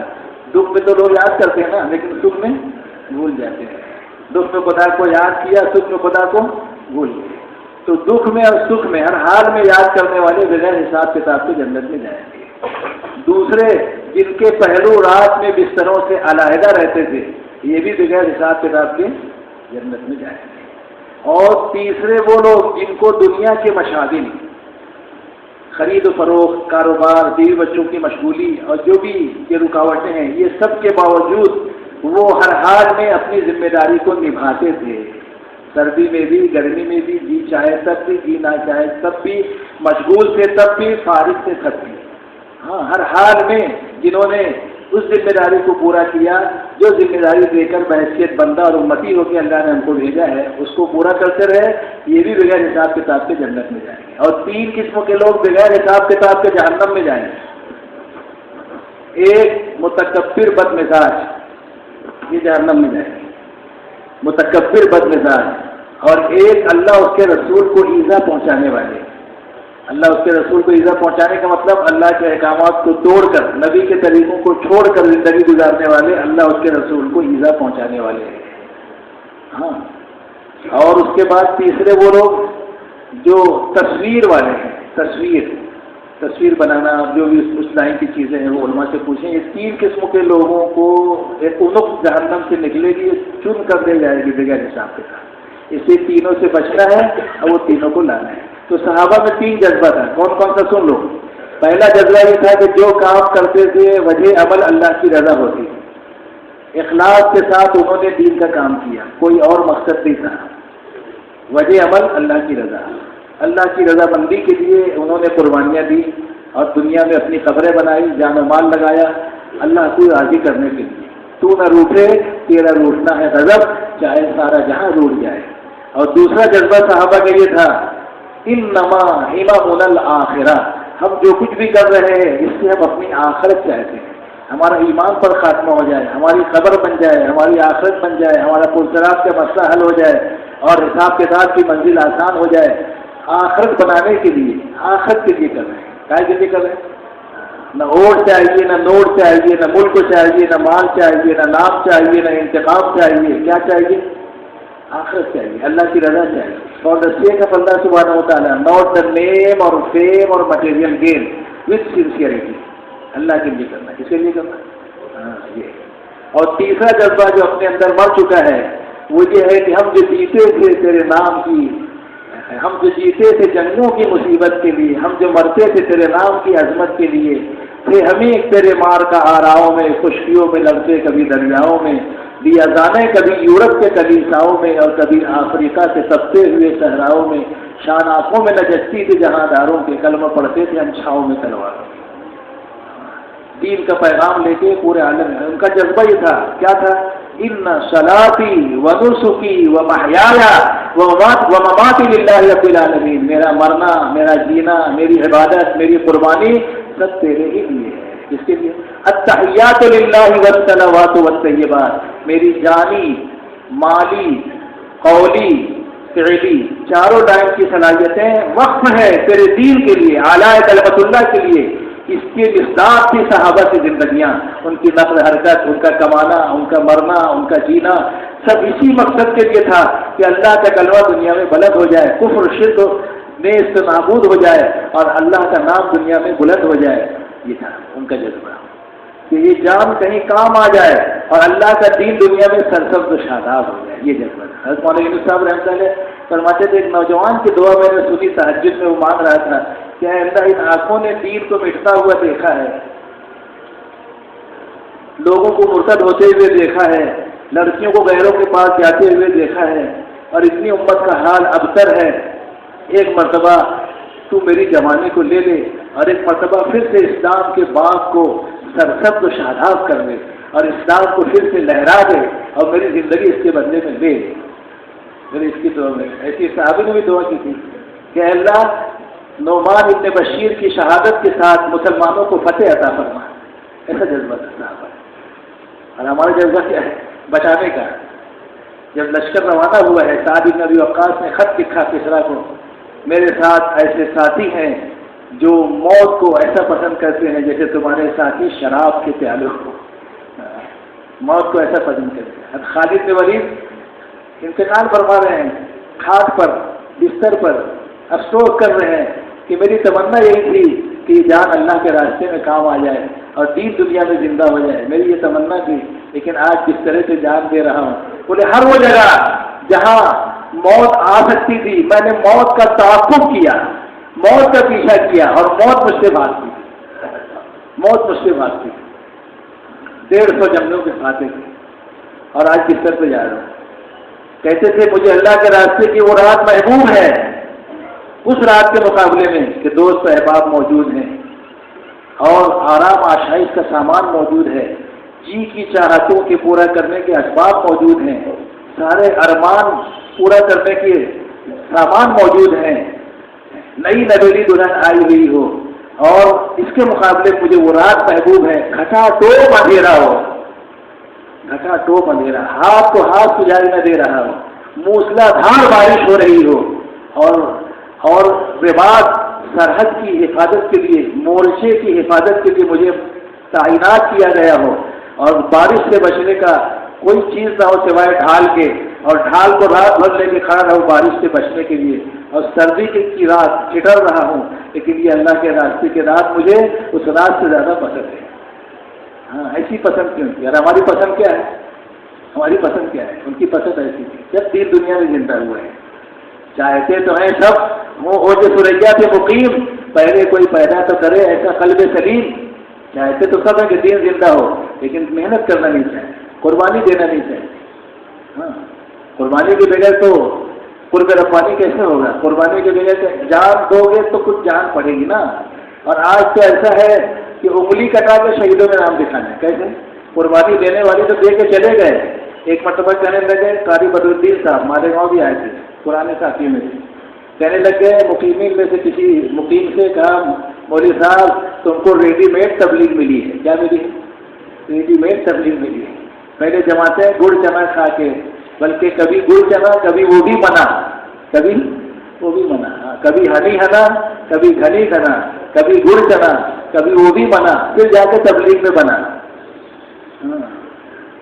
دکھ میں تو لوگ یاد کرتے ہیں نا، لیکن سکھ میں بھول جاتے ہیں. دکھ میں خدا کو یاد کیا، سکھ میں خدا کو بھول گئے. تو دکھ میں اور سکھ میں ہر حال میں یاد کرنے والے بغیر حساب کتاب کے جنت میں جائیں گے. دوسرے جن کے پہلو رات میں بستروں سے علیحدہ رہتے تھے، یہ بھی بغیر حساب کتاب کے جنت میں جائیں گے. اور تیسرے وہ لوگ جن کو دنیا کے مشاغل، خرید و فروخت، کاروبار، بیوی بچوں کی مشغولی اور جو بھی یہ رکاوٹیں ہیں، یہ سب کے باوجود وہ ہر حال میں اپنی ذمہ داری کو نبھاتے تھے. سردی میں بھی، گرمی میں بھی، جی چاہے تب بھی، جی نہ چاہے تب بھی، مشغول تھے تب بھی، فارغ تھے تب بھی. ہاں، ہر حال میں جنہوں نے اس ذمہ داری کو پورا کیا جو ذمہ داری دے کر بحیثیت بندہ اور امتی ہو کے اللہ نے ہم کو بھیجا ہے، اس کو پورا کرتے رہے، یہ بھی بغیر حساب کتاب کے جنت میں جائیں گے. اور 3 قسم کے لوگ بغیر حساب کتاب کے جہنم میں جائیں گے. ایک متکبر بد مزاج، یہ جہنم میں جائیں گے، متکبر بد مزاج. اور ایک اللہ اس کے رسول کو ایذا پہنچانے والے. اللہ اس کے رسول کو ایذا پہنچانے کا مطلب اللہ کے احکامات کو توڑ کر، نبی کے طریقوں کو چھوڑ کر زندگی گزارنے والے، اللہ اس کے رسول کو ایذا پہنچانے والے ہیں. ہاں، اور اس کے بعد تیسرے وہ لوگ جو تصویر والے ہیں. تصویر بنانا، جو بھی اس لائن کی چیزیں ہیں وہ علماء سے پوچھیں. یہ 3 قسم کے لوگوں کو ایک انق جہنم سے نکلے گی، چن کر دے جائے گی بغیر حساب کے ساتھ. اسے تینوں سے بچنا ہے اور وہ تینوں کو لانا ہے. تو صحابہ میں 3 جذبہ تھا. کون کون سا سن لو. پہلا جذبہ یہ تھا کہ جو کام کرتے تھے وجہ عمل اللہ کی رضا ہوتی تھی. اخلاص کے ساتھ انہوں نے دین کا کام کیا، کوئی اور مقصد نہیں تھا. وجہ عمل اللہ کی رضا، اللہ کی رضا مندی کے لیے انہوں نے قربانیاں دی اور دنیا میں اپنی قبریں بنائی، جان و مال لگایا اللہ کو راضی کرنے کے لیے. تو نہ روٹے، تیرا روٹنا ہے غضب، چاہے سارا جہاں روٹ جائے. اور دوسرا جذبہ صحابہ کا یہ تھا، انما ہممنا الآخرہ، ہم جو کچھ بھی کر رہے ہیں اس سے ہم اپنی آخرت چاہتے ہیں. ہمارا ایمان پر خاتمہ ہو جائے، ہماری قبر بن جائے، ہماری آخرت بن جائے، ہمارا پرسرات کا مسئلہ حل ہو جائے اور حساب کتاب کی منزل آسان ہو جائے. آخرت بنانے کے لیے، آخرت کے لیے کر رہے ہیں. کیا کے لیے کر رہے ہیں؟ نہ ووٹ چاہیے، نہ نوٹ چاہیے، نہ ملک چاہیے، نہ مال چاہیے، نہ نام چاہیے، نہ انتخاب چاہیے. کیا چاہیے؟ آخرت چاہیے، اللہ کی رضا چاہیے. فار دا سیک آف اللہ سبحانہ و تعالیٰ، ناٹ دا نیم اور فیم اور مٹیریل گین، وتھ سنسیئرٹی. اللہ کے لیے کرنا. کس کے لیے کرنا؟ ہاں، یہ. اور تیسرا جذبہ جو اپنے اندر مر چکا ہے وہ یہ ہے کہ ہم جو جیتے تھے تیرے نام کی، ہم جو جیتے تھے جنگوں کی مصیبت کے لیے، ہم جو مرتے تھے تیرے نام کی عظمت کے لیے، تھے ہمیں تیرے مار کا آراؤں میں، خشکیوں میں لڑتے کبھی دریاؤں میں، دیا جانے کبھی یورپ کے کلیساؤں میں اور کبھی افریقہ سے تپتے ہوئے صحراؤں میں، شان آنکھوں میں نجستی تھی جہاں داروں کے، کلمہ پڑھتے تھے ہم چھاؤں میں تلواروں۔ دین کا پیغام لے کے پورے عالم میں ان کا جذبہ یہ تھا، کیا تھا؟ ان صلاتی و نسکی و محیایا و مماتی للہ رب العالمین، میرا مرنا، میرا جینا، میری عبادت، میری قربانی سب تیرے ہی لیے ہے۔ کس کے لیے؟ التحیات للہ والصلوات والطیبات، میری جانی، مالی، قولی، فعلی چاروں ٹائم کی صلاحیتیں وقف ہے تیرے دین کے لیے، اعلیٰ کلمت اللہ کے لیے۔ اس کی اصلاح تھی صحابہ کی زندگیاں، ان کی نقل حرکت، ان کا کمانا، ان کا مرنا، ان کا جینا، سب اسی مقصد کے لیے تھا کہ اللہ کا کلمہ دنیا میں بلند ہو جائے، کفر شرک نیست نابود ہو جائے اور اللہ کا نام دنیا میں بلند ہو جائے۔ یہ تھا ان کا جذبہ کہ یہ جان کہیں کام آ جائے اور اللہ کا دین دنیا میں سرسبز و شاداب ہو جائے، یہ جذبہ تھا۔ حضرت مولانا یونس صاحب رحمۃ اللہ فرماتے تھے، ایک نوجوان کی دعا میں نے سنی تہجد میں، وہ مانگ رہا تھا کہ اللہ ان آنکھوں نے دین کو مٹتا ہوا دیکھا ہے، لوگوں کو مرتد ہوتے ہوئے دیکھا ہے، لڑکیوں کو غیروں کے پاس جاتے ہوئے دیکھا ہے، اور اتنی امت کا حال ابتر ہے، ایک مرتبہ تو میری جوانی کو لے لے اور ایک مرتبہ پھر سے اسلام کے باغ کو سرسبز و شاداب کر دے اور اسلام کو پھر سے لہرا دے اور میری زندگی اس کے بدلے میں لے۔ میری اس کی دعا میں ایسی صحابی نے بھی دعا کی تھی کہ اللہ نعمان ابن بشیر کی شہادت کے ساتھ مسلمانوں کو فتح عطا فرما، ایسا جذبہ تھا صحابہ۔ اور ہمارا جذبہ کیا ہے؟ بچانے کا۔ جب لشکر روانہ ہوا ہے، سعد بن ابی وقاص نے خط لکھا کسریٰ کو، میرے ساتھ ایسے ساتھی ہیں جو موت کو ایسا پسند کرتے ہیں جیسے تمہارے ساتھی شراب کے پیالوں کو، موت کو ایسا پسند کرتے ہیں۔ خالد بن ولید انتقال فرما رہے ہیں، کھاٹ پر، بستر پر افسوس کر رہے ہیں کہ میری تمنا یہی تھی کہ یہ جان اللہ کے راستے میں کام آ جائے اور دین دنیا میں زندہ ہو جائے، میری یہ تمنا تھی، لیکن آج کس طرح سے جان دے رہا ہوں۔ بولے ہر وہ جگہ جہاں موت آ سکتی تھی میں نے موت کا تعاقب کیا، موت کا پیچھا کیا اور موت مجھ سے بھاگتی، موت مجھ سے بھاگتی۔ 150 جنگوں کے فاتح تھے اور آج کس طرح پہ جا رہا ہوں۔ کہتے تھے مجھے اللہ کے راستے کی وہ رات محبوب ہے اس رات کے مقابلے میں کہ دوست احباب موجود ہیں اور آرام آشائش کا سامان موجود ہے، جی کی چاہتوں کے پورا کرنے کے اسباب موجود ہیں، سارے ارمان پورا کرنے کے سامان موجود ہیں، نئی نویلی دلہن آئی ہوئی ہو، اور اس کے مقابلے مجھے وہ رات محبوب ہے گھٹا ٹوپ اندھیرا ہو، گھٹا ٹوپ اندھیرا، ہاتھ کو ہاتھ سجائی نہ دے رہا ہو، موسلا دھار بارش ہو رہی ہو، اور رباط سرحد کی حفاظت کے لیے، مورچے کی حفاظت کے لیے مجھے تعینات کیا گیا ہو، اور بارش سے بچنے کا کوئی چیز نہ ہو سوائے ڈھال کے، اور ڈھال کو رات بھر لے کے کھڑا رہوں بارش سے بچنے کے لیے، اور سردی کی رات چٹر رہا ہوں، لیکن یہ اللہ کے راستے کی رات مجھے اس رات سے زیادہ پسند ہے۔ ہاں، ایسی پسند کیوں کی؟ اور ہماری پسند کیا ہے؟ ہماری پسند کیا ہے؟ ان کی پسند ایسی تھی جب دین دنیا میں زندہ ہوئے ہیں۔ چاہتے تو ہیں سب وہ اوج سریا سے مقیم، پہلے کوئی پیدا تو کرے ایسا قلب سلیم، چاہتے تو سب ہیں کہ دین زندہ ہو، لیکن محنت کرنا نہیں چاہیے، قربانی دینا نہیں چاہیے۔ ہاں، قربانی کے بغیر تو قرب ربانی کیسے ہوگا؟ قربانی کے بغیر جان دو گے تو کچھ جان پڑے گی نا۔ اور آج تو ایسا ہے کہ انگلی کٹا کے شہیدوں میں نام دکھانا ہے، کیسے؟ قربانی دینے والے تو دے کے چلے گئے۔ ایک مرتبہ کہنے لگے، قاری بدرالدین صاحب مالیگاؤں بھی آئے تھے، پرانے ساتھی میں سے، کہنے لگے مقیمین میں سے کسی مقیم سے کہا، مولوی صاحب تم کو ریڈی میڈ تبلیغ ملی ہے۔ کیا ملی ہے؟ ریڈی میڈ تبلیغ ملی ہے۔ پہلے جماعتیں گڑ چنا کھا کے، بلکہ کبھی گڑ چنا کبھی وہ بھی منع، کبھی وہ بھی منع، کبھی ہنی ہنا کبھی گھنی گھنا، کبھی گڑ چنا کبھی وہ بھی منع، پھر جا کے تبلیغ میں بنا،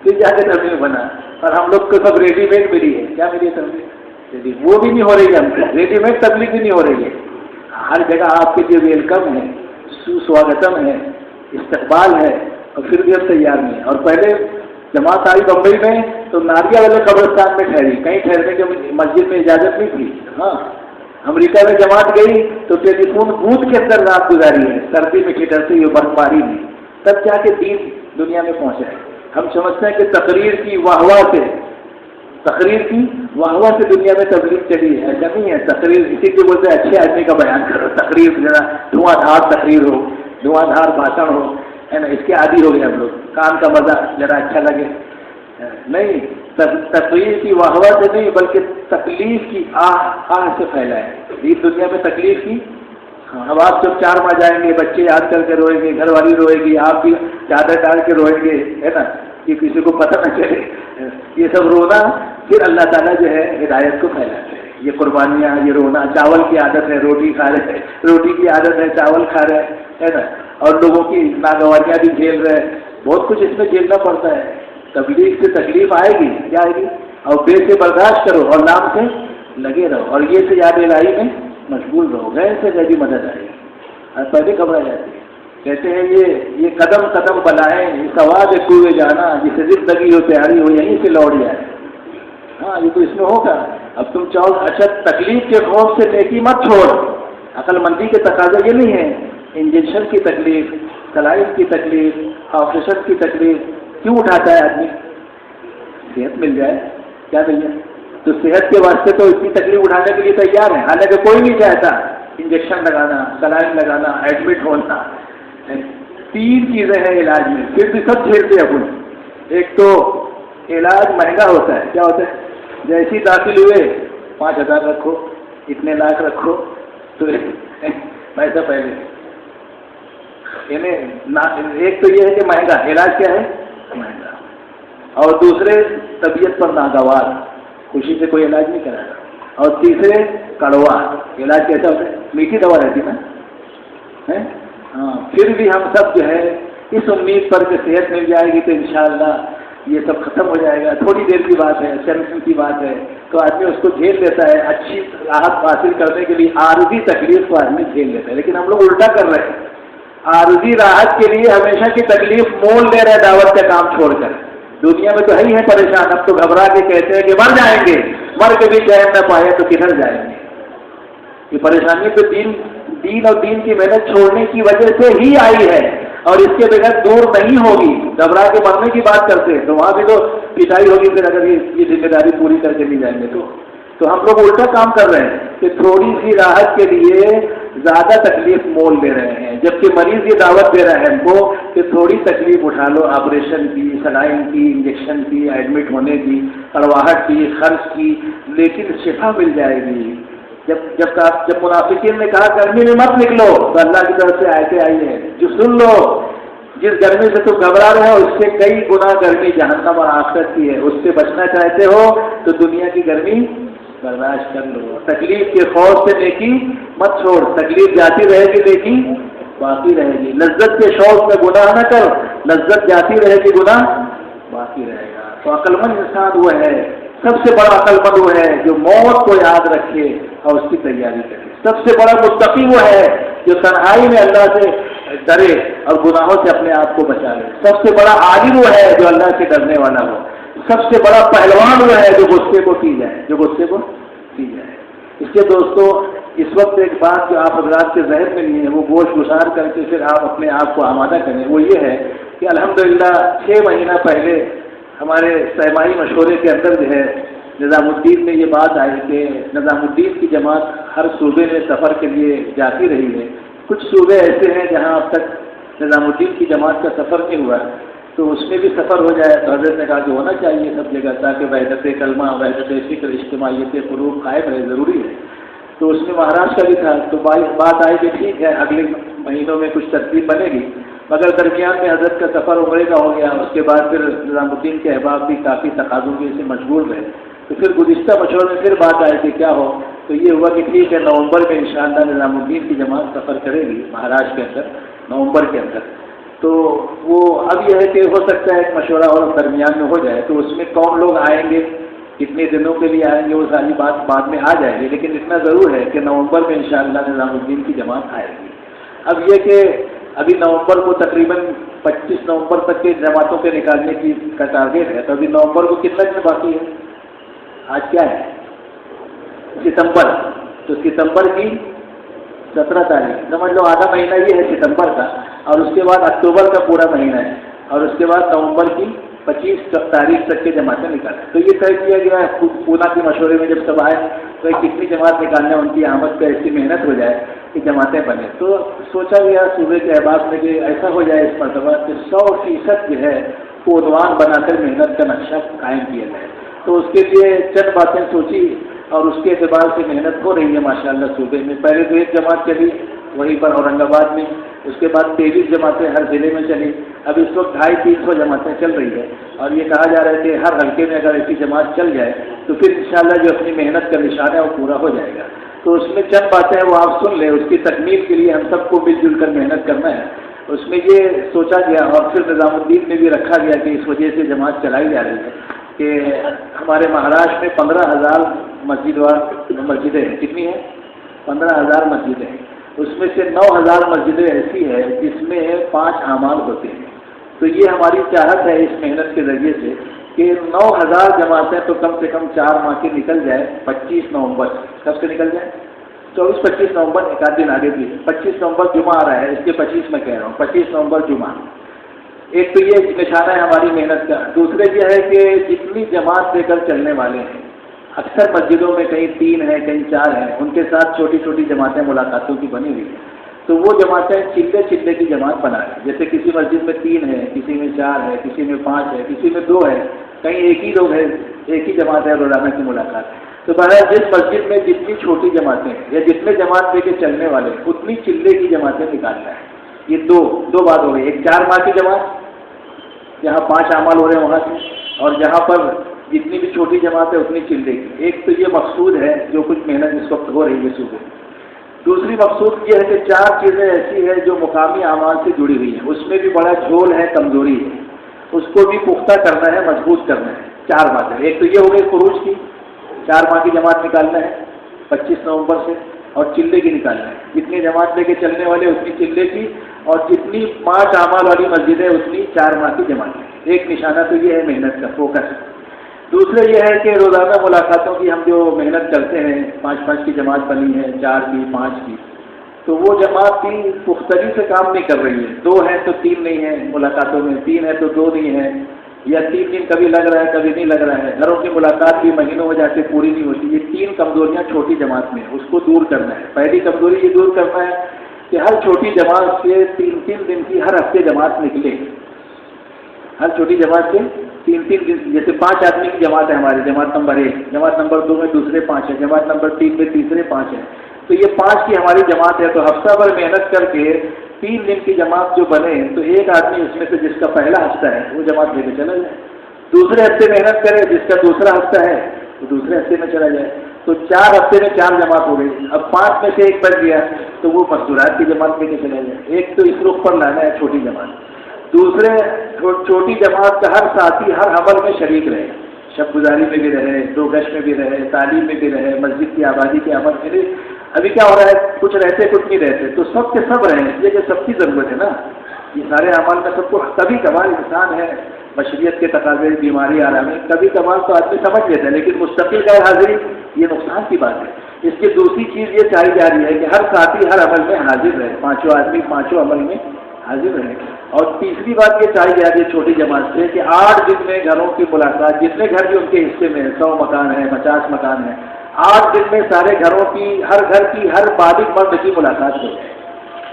پھر جا کے تبلیغ بنا۔ اور ہم لوگ کو سب ریڈی میڈ ملی ہے۔ کیا ملی ہے تبلیغ؟ وہ بھی نہیں ہو رہی ہے، ہم کو ریڈی میڈ تبلیغ بھی نہیں ہو رہی ہے۔ ہر جگہ آپ کے لیے ویلکم ہے، سواگتم ہے، استقبال ہے، اور پھر بھی ہم تیار نہیں ہیں۔ اور پہلے جماعت آئی بمبئی میں تو ناریہ والے قبرستان میں ٹھہری، کہیں ٹھہرنے کے مسجد میں اجازت نہیں تھی۔ ہاں، امریکہ میں جماعت گئی تو ٹیلیفون بوتھ کے اندر رات گزاری ہے، سردی میں ٹھٹر سے یہ برفباری میں، تب جا کے دین دنیا میں پہنچا ہے۔ ہم سمجھتے ہیں کہ تقریر کی واہ سے دنیا میں تبلیغ چلی ہے، ایسا نہیں ہے۔ تقریر اسی کو بولتے ہیں اچھے آدمی کا بیان کرو، تقریر ذرا دھواں دھار تقریر ہو، دھواں دھار بھاشن ہو، ہے نا، اس کے عادی ہو گئے ہم لوگ، کان کا مزہ ذرا اچھا لگے، نہیں، تقریر کی واہ سے نہیں بلکہ تکلیف کی آہ سے پھیلا ہے۔ اس دنیا میں تکلیف کی، اب آپ جب 4 ماہ جائیں گے، بچے یاد کر کے روئیں گے، گھر والی روئے گی، آپ بھی چادر ڈال کے روئیں گے، ہے نا، کہ کسی کو پتہ نہ چلے، یہ سب رونا پھر اللہ تعالیٰ جو ہے ہدایت کو پھیلاتے ہیں۔ یہ قربانیاں، یہ رونا، چاول کی عادت ہے روٹی کھا رہے ہیں، روٹی کی عادت ہے چاول کھا رہے ہیں، ہے نا، اور لوگوں کی ناگواریاں بھی جھیل رہے ہیں، بہت کچھ اس میں جھیلنا پڑتا ہے۔ تبلیغ سے تکلیف آئے گی، کیا آئے گی؟ اور بے سے برداشت کرو اور نام سے لگے رہو، اور یہ سے یاد الہی میں مشغول رہو، غیر سے غیبی مدد آئے گی، اور پہلے گھبرا جاتی ہے۔ کہتے ہیں یہ قدم قدم بلائیں، یہ سواد کوئے جانا، جسے زندگی ہو تیاری ہو یہیں سے لوٹ جائے۔ ہاں، یہ تو اس میں ہوگا۔ اب تم چاہو اچھا تکلیف کے خوف سے نیکی مت چھوڑ، عقل مندی کے تقاضا یہ نہیں ہے۔ انجیکشن کی تکلیف، سلائن کی تکلیف، آپریشن کی تکلیف کیوں اٹھاتا ہے آدمی؟ صحت مل جائے، کیا مل جائے؟ تو صحت کے واسطے تو اتنی تکلیف اٹھانے کے لیے تیار ہے، حالانکہ کوئی نہیں چاہتا انجیکشن لگانا، سلائن لگانا، ایڈمٹ ہونا۔ 3 چیزیں ہیں علاج میں، پھر بھی سب جھیلتے ہیں اپن۔ ایک تو علاج مہنگا ہوتا ہے، کیا ہوتا ہے؟ جیسے داخل ہوئے 5,000 رکھو، اتنے لاکھ رکھو، تو پیسہ پہلے، یعنی ایک تو یہ ہے کہ مہنگا، علاج کیا ہے؟ مہنگا، اور دوسرے طبیعت پر ناگوار، خوشی سے کوئی علاج نہیں کرائے گا، اور تیسرے کڑوا، علاج کیسا ہوتا ہے؟ میٹھی دوا رہتی نا، ہاں، پھر بھی ہم سب جو ہے اس امید پر کہ صحت مل جائے گی تو انشاءاللہ یہ سب ختم ہو جائے گا، تھوڑی دیر کی بات ہے، چند دن کی بات ہے، تو آدمی اس کو جھیل لیتا ہے، اچھی راحت حاصل کرنے کے لیے عارضی تکلیف کو آدمی جھیل لیتا ہے۔ لیکن ہم لوگ الٹا کر رہے ہیں، عارضی راحت کے لیے ہمیشہ کی تکلیف مول لے رہے دعوت کا کام چھوڑ کر۔ دنیا میں تو ہے ہی ہے پریشان، اب تو گھبرا کے کہتے ہیں کہ مر جائیں گے، مر کے بھی چین نہ پائے تو کدھر جائیں گے؟ یہ پریشانی تو دین اور دین کی محنت چھوڑنے کی وجہ سے ہی آئی ہے، اور اس کے بغیر دور نہیں ہوگی۔ گھبرا کے مرنے کی بات کرتے ہیں تو وہاں بھی تو پٹائی ہوگی، پھر اگر یہ ذمہ داری پوری کر کے نہیں جائیں گے تو ہم لوگ الٹا کام کر رہے ہیں کہ تھوڑی سی راحت کے لیے زیادہ تکلیف مول لے رہے ہیں، جبکہ مریض یہ دعوت دے رہا ہے ہم کو کہ تھوڑی تکلیف اٹھا لو، آپریشن کی، سلائن کی، انجیکشن کی، ایڈمٹ ہونے کی، کڑواہٹ کی، خرچ کی، لیکن شفا مل جائے گی۔ جب منافقین نے کہا گرمی میں مت نکلو، تو اللہ کی طرف سے آیتیں آئی ہیں جو سن لو، جس گرمی سے تم گھبرا رہے ہو اس سے کئی گنا گرمی جہنم اور آخرت کی ہے، اس سے بچنا چاہتے ہو تو دنیا کی گرمی برداشت کر لو، تکلیف کے خوف سے نیکی مت چھوڑ، تکلیف جاتی رہے گی نیکی باقی رہے گی، لذت کے شوق میں گناہ نہ کر، لذت جاتی رہے گی گناہ باقی رہے گا۔ تو عقل مند انسان وہ ہے، سب سے بڑا عقل مند وہ ہے جو موت کو یاد رکھے اور اس کی تیاری کرے، سب سے بڑا متقی وہ ہے جو تنہائی میں اللہ سے ڈرے اور گناہوں سے اپنے آپ کو بچا لے، سب سے بڑا عالم وہ ہے جو اللہ سے ڈرنے والا ہو، سب سے بڑا پہلوان وہ ہے جو غصے کو پی جائے، اس لیے دوستو اس وقت ایک بات جو آپ حضرات کے ذہن میں نہیں ہے وہ گوش گزار کر کے پھر آپ اپنے آپ کو آمادہ کریں، وہ یہ ہے کہ الحمدللہ 6 مہینہ پہلے ہمارے سیمائی مشورے کے اندر جو ہے نظام الدین میں یہ بات آئی کہ نظام الدین کی جماعت ہر صوبے میں سفر کے لیے جاتی رہی ہے، کچھ صوبے ایسے ہیں جہاں اب تک نظام الدین کی جماعت کا سفر نہیں ہوا، تو اس میں بھی سفر ہو جائے تو حضرت نے کہا کہ ہونا چاہیے سب جگہ تاکہ وحدت کلمہ، وحدت فکر، اجتماعیت فروغ قائم رہے، ضروری ہے۔ تو اس میں مہاراشٹر کا بھی تھا، تو بات آئی کہ ٹھیک ہے اگلے مہینوں میں کچھ ترتیب بنے گی، مگر درمیان میں حضرت کا سفر عمرے کا ہو گیا، اس کے بعد پھر نظام الدین کے احباب بھی کافی تقاضوں کے سے مشغول رہے، تو پھر گزشتہ مشورے میں پھر بات آئی کہ کیا ہو، تو یہ ہوا کہ ٹھیک ہے نومبر میں انشاءاللہ نظام الدین کی جماعت سفر کرے گی مہاراشٹر کے اندر نومبر کے اندر۔ تو وہ اب یہ ہے کہ ہو سکتا ہے ایک مشورہ اور درمیان میں ہو جائے، تو اس میں کون لوگ آئیں گے، کتنے دنوں کے لیے آئیں گے، وہ ساری بات بعد میں آ جائے گی، لیکن اتنا ضرور ہے کہ نومبر میں انشاءاللہ نظام الدین کی جماعت آئے گی۔ اب یہ کہ ابھی نومبر کو تقریباً 25 نومبر تک کے جماعتوں کے نکالنے کا ٹارگیٹ ہے، تو ابھی نومبر کو کتنا دن باقی ہے؟ آج کیا ہے؟ ستمبر، تو ستمبر کی 17 تاریخ سمجھ لو، آدھا مہینہ یہ ہے ستمبر کا، اور اس کے بعد اکتوبر کا پورا مہینہ ہے، اور اس کے بعد نومبر کی 25 تاریخ تک کے جماعتیں نکالیں۔ تو یہ طے کیا گیا ہے پونا کے مشورے میں، جب سب آئے تو کتنی جماعت نکالنے، ان کی آمد پہ ایسی محنت ہو جائے کہ جماعتیں بنے۔ تو سوچا گیا صوبے کے احباب میں کہ ایسا ہو جائے اس مرتبہ کہ 100% جو ہے وہ عنوان بنا کر محنت کا نقشہ قائم کیا جائے۔ تو اس کے لیے چند باتیں سوچی، اور اس کے اعتبار سے محنت ہو رہی ہے ماشاءاللہ صوبے میں۔ پہلے تو ایک جماعت چلی وہیں پر اورنگ آباد میں، اس کے بعد 23 جماعتیں ہر ضلع میں چلی، اب اس وقت 250-300 جماعتیں چل رہی ہے، اور یہ کہا جا رہا ہے کہ ہر حلقے میں اگر ایسی جماعت چل جائے تو پھر انشاءاللہ جو اپنی محنت کا نشانہ ہے وہ پورا ہو جائے گا۔ تو اس میں چند باتیں ہیں وہ آپ سن لیں، اس کی تکمیل کے لیے ہم سب کو مل جل کر محنت کرنا ہے۔ اس میں یہ سوچا گیا، اور پھر نظام الدین میں بھی رکھا گیا کہ اس وجہ سے جماعت چلائی جا رہی ہے کہ ہمارے مہاراشٹر میں 15,000 مسجدیں ہیں، کتنی ہیں؟ 15,000 مسجدیں ہیں، اس میں سے 9,000 مسجدیں ایسی ہیں جس میں 5 اعمال ہوتے ہیں۔ تو یہ ہماری چاہت ہے اس محنت کے ذریعے سے کہ 9,000 جماعتیں تو کم سے کم 4 ماہ کی نکل جائے 25 نومبر سے۔ کب سے نکل جائے؟ 24-25 نومبر، ایک آدھ دن آگے بھی 25 نومبر جمعہ آ رہا ہے، اس کے 25 میں کہہ رہا ہوں، 25 نومبر جمعہ۔ ایک تو یہ نشانہ ہے ہماری محنت کا۔ دوسرے یہ ہے کہ جتنی جماعت لے کر چلنے والے ہیں، اکثر مسجدوں میں کہیں 3 ہیں کہیں 4 ہیں، ان کے ساتھ چھوٹی چھوٹی جماعتیں ملاقاتوں کی بنی ہوئی ہیں، تو وہ جماعتیں چلے چلے کی جماعت بنا رہے ہیں۔ جیسے کسی مسجد میں 3 ہے، کسی میں 4 ہے، کسی میں 5 ہے، کسی میں 2 ہے، کہیں ایک ہی لوگ ہیں، ایک ہی جماعت ہے روزانہ کی ملاقات۔ تو بہرحال جس مسجد میں جتنی چھوٹی جماعتیں ہیں یا جتنے جماعت لے کے چلنے والے اتنی چلے کی جماعتیں نکالنا ہے۔ یہ دو بات ہو گئی، ایک 4 ماہ کی جماعت جہاں 5 اعمال ہو رہے ہیں وہاں سے، اور جہاں پر جتنی بھی چھوٹی جماعت ہے اتنی چلے کی۔ ایک تو یہ مقصود ہے جو کچھ محنت اس وقت ہو رہی ہے صوبے میں۔ دوسری مقصود یہ ہے کہ 4 چیزیں ایسی ہیں جو مقامی اعمال سے جڑی ہوئی ہیں، اس میں بھی بڑا جھول ہے، کمزوری ہے، اس کو بھی پختہ کرنا ہے، مضبوط کرنا ہے۔ 4 باتیں، ایک تو یہ ہو گئی خروج کی، 4 ماہ کی جماعت نکالنا ہے 25 نومبر سے، اور چلے کی نکالنا ہے، جتنی جماعت لے کے چلنے والے اتنی چلے کی، اور جتنی 5 اعمال والی مسجد ہے اتنی 4 ماہ کی جماعت۔ ایک نشانہ تو یہ ہے محنت کا فوکس۔ دوسرے یہ ہے کہ روزانہ ملاقاتوں کی ہم جو محنت کرتے ہیں، 5-5 کی جماعت بنی ہے، 4 کی، 5 کی، تو وہ جماعت بھی پختگی سے کام نہیں کر رہی ہے۔ 2 ہیں تو 3 نہیں ہیں ملاقاتوں میں، 3 ہے تو 2 نہیں ہے، یا 3 دن کبھی لگ رہا ہے کبھی نہیں لگ رہا ہے، گھروں کی ملاقات بھی مہینوں ہو جاتے پوری نہیں ہوتی۔ یہ 3 کمزوریاں چھوٹی جماعت میں اس کو دور کرنا ہے۔ پہلی کمزوری یہ دور کرنا ہے کہ ہر چھوٹی جماعت سے 3 دن کی ہر ہفتے جماعت نکلے، ہر چھوٹی جماعت سے 3 دن، جیسے 5 آدمی کی جماعت ہے ہماری، جماعت نمبر 1، جماعت نمبر 2 میں دوسرے 5 ہیں، جماعت نمبر 3 میں تیسرے 5 ہیں، تو یہ 5 کی ہماری جماعت ہے۔ تو ہفتہ بھر محنت کر کے 3 دن کی جماعت جو بنے تو ایک آدمی اس میں سے جس کا پہلا ہفتہ ہے وہ جماعت لے کے چلا جائے، دوسرے ہفتے محنت کرے جس کا دوسرا ہفتہ ہے وہ دوسرے ہفتے میں چلا جائے، تو 4 ہفتے میں 4 جماعت ہو گئی۔ اب 5 میں سے ایک بچ گیا تو وہ مزدورات کی جماعت لے کے چلا جائے۔ ایک تو اس رخ پر لانا ہے چھوٹی جماعت، دوسرے چھوٹی جماعت کا ہر ساتھی ہر عمل میں شریک رہے، شب گزاری میں بھی رہے، 2 گش میں بھی رہے، تعلیم میں بھی رہے، مسجد کی آبادی کے عمل میں بھی۔ ابھی کیا ہو رہا ہے، کچھ رہتے کچھ نہیں رہتے، تو سب کے سب رہیں، اس لیے کہ سب کی ضرورت ہے نا، یہ سارے اعمال میں سب کو۔ کبھی کبھار انسان ہے بشریت کے تقاضے، بیماری آرام ہے، کبھی کبھار تو آدمی سمجھ لیتا ہے، لیکن مستقل غیر حاضری یہ نقصان کی بات ہے۔ اس کی دوسری چیز یہ چاہی جا رہی ہے کہ ہر ساتھی ہر عمل میں حاضر رہے، 5 آدمی 5 عمل میں حاضر رہے۔ اور تیسری بات یہ چاہی جا رہی ہے چھوٹی جماعت سے کہ 8 دن میں گھروں کی ملاقات، جتنے گھر بھی ان کے حصے میں 100 مکان ہیں، 50 مکان ہیں، 8 دن میں سارے گھروں کی، ہر گھر کی ہر بالغ مرد کی ملاقات ہو جائے۔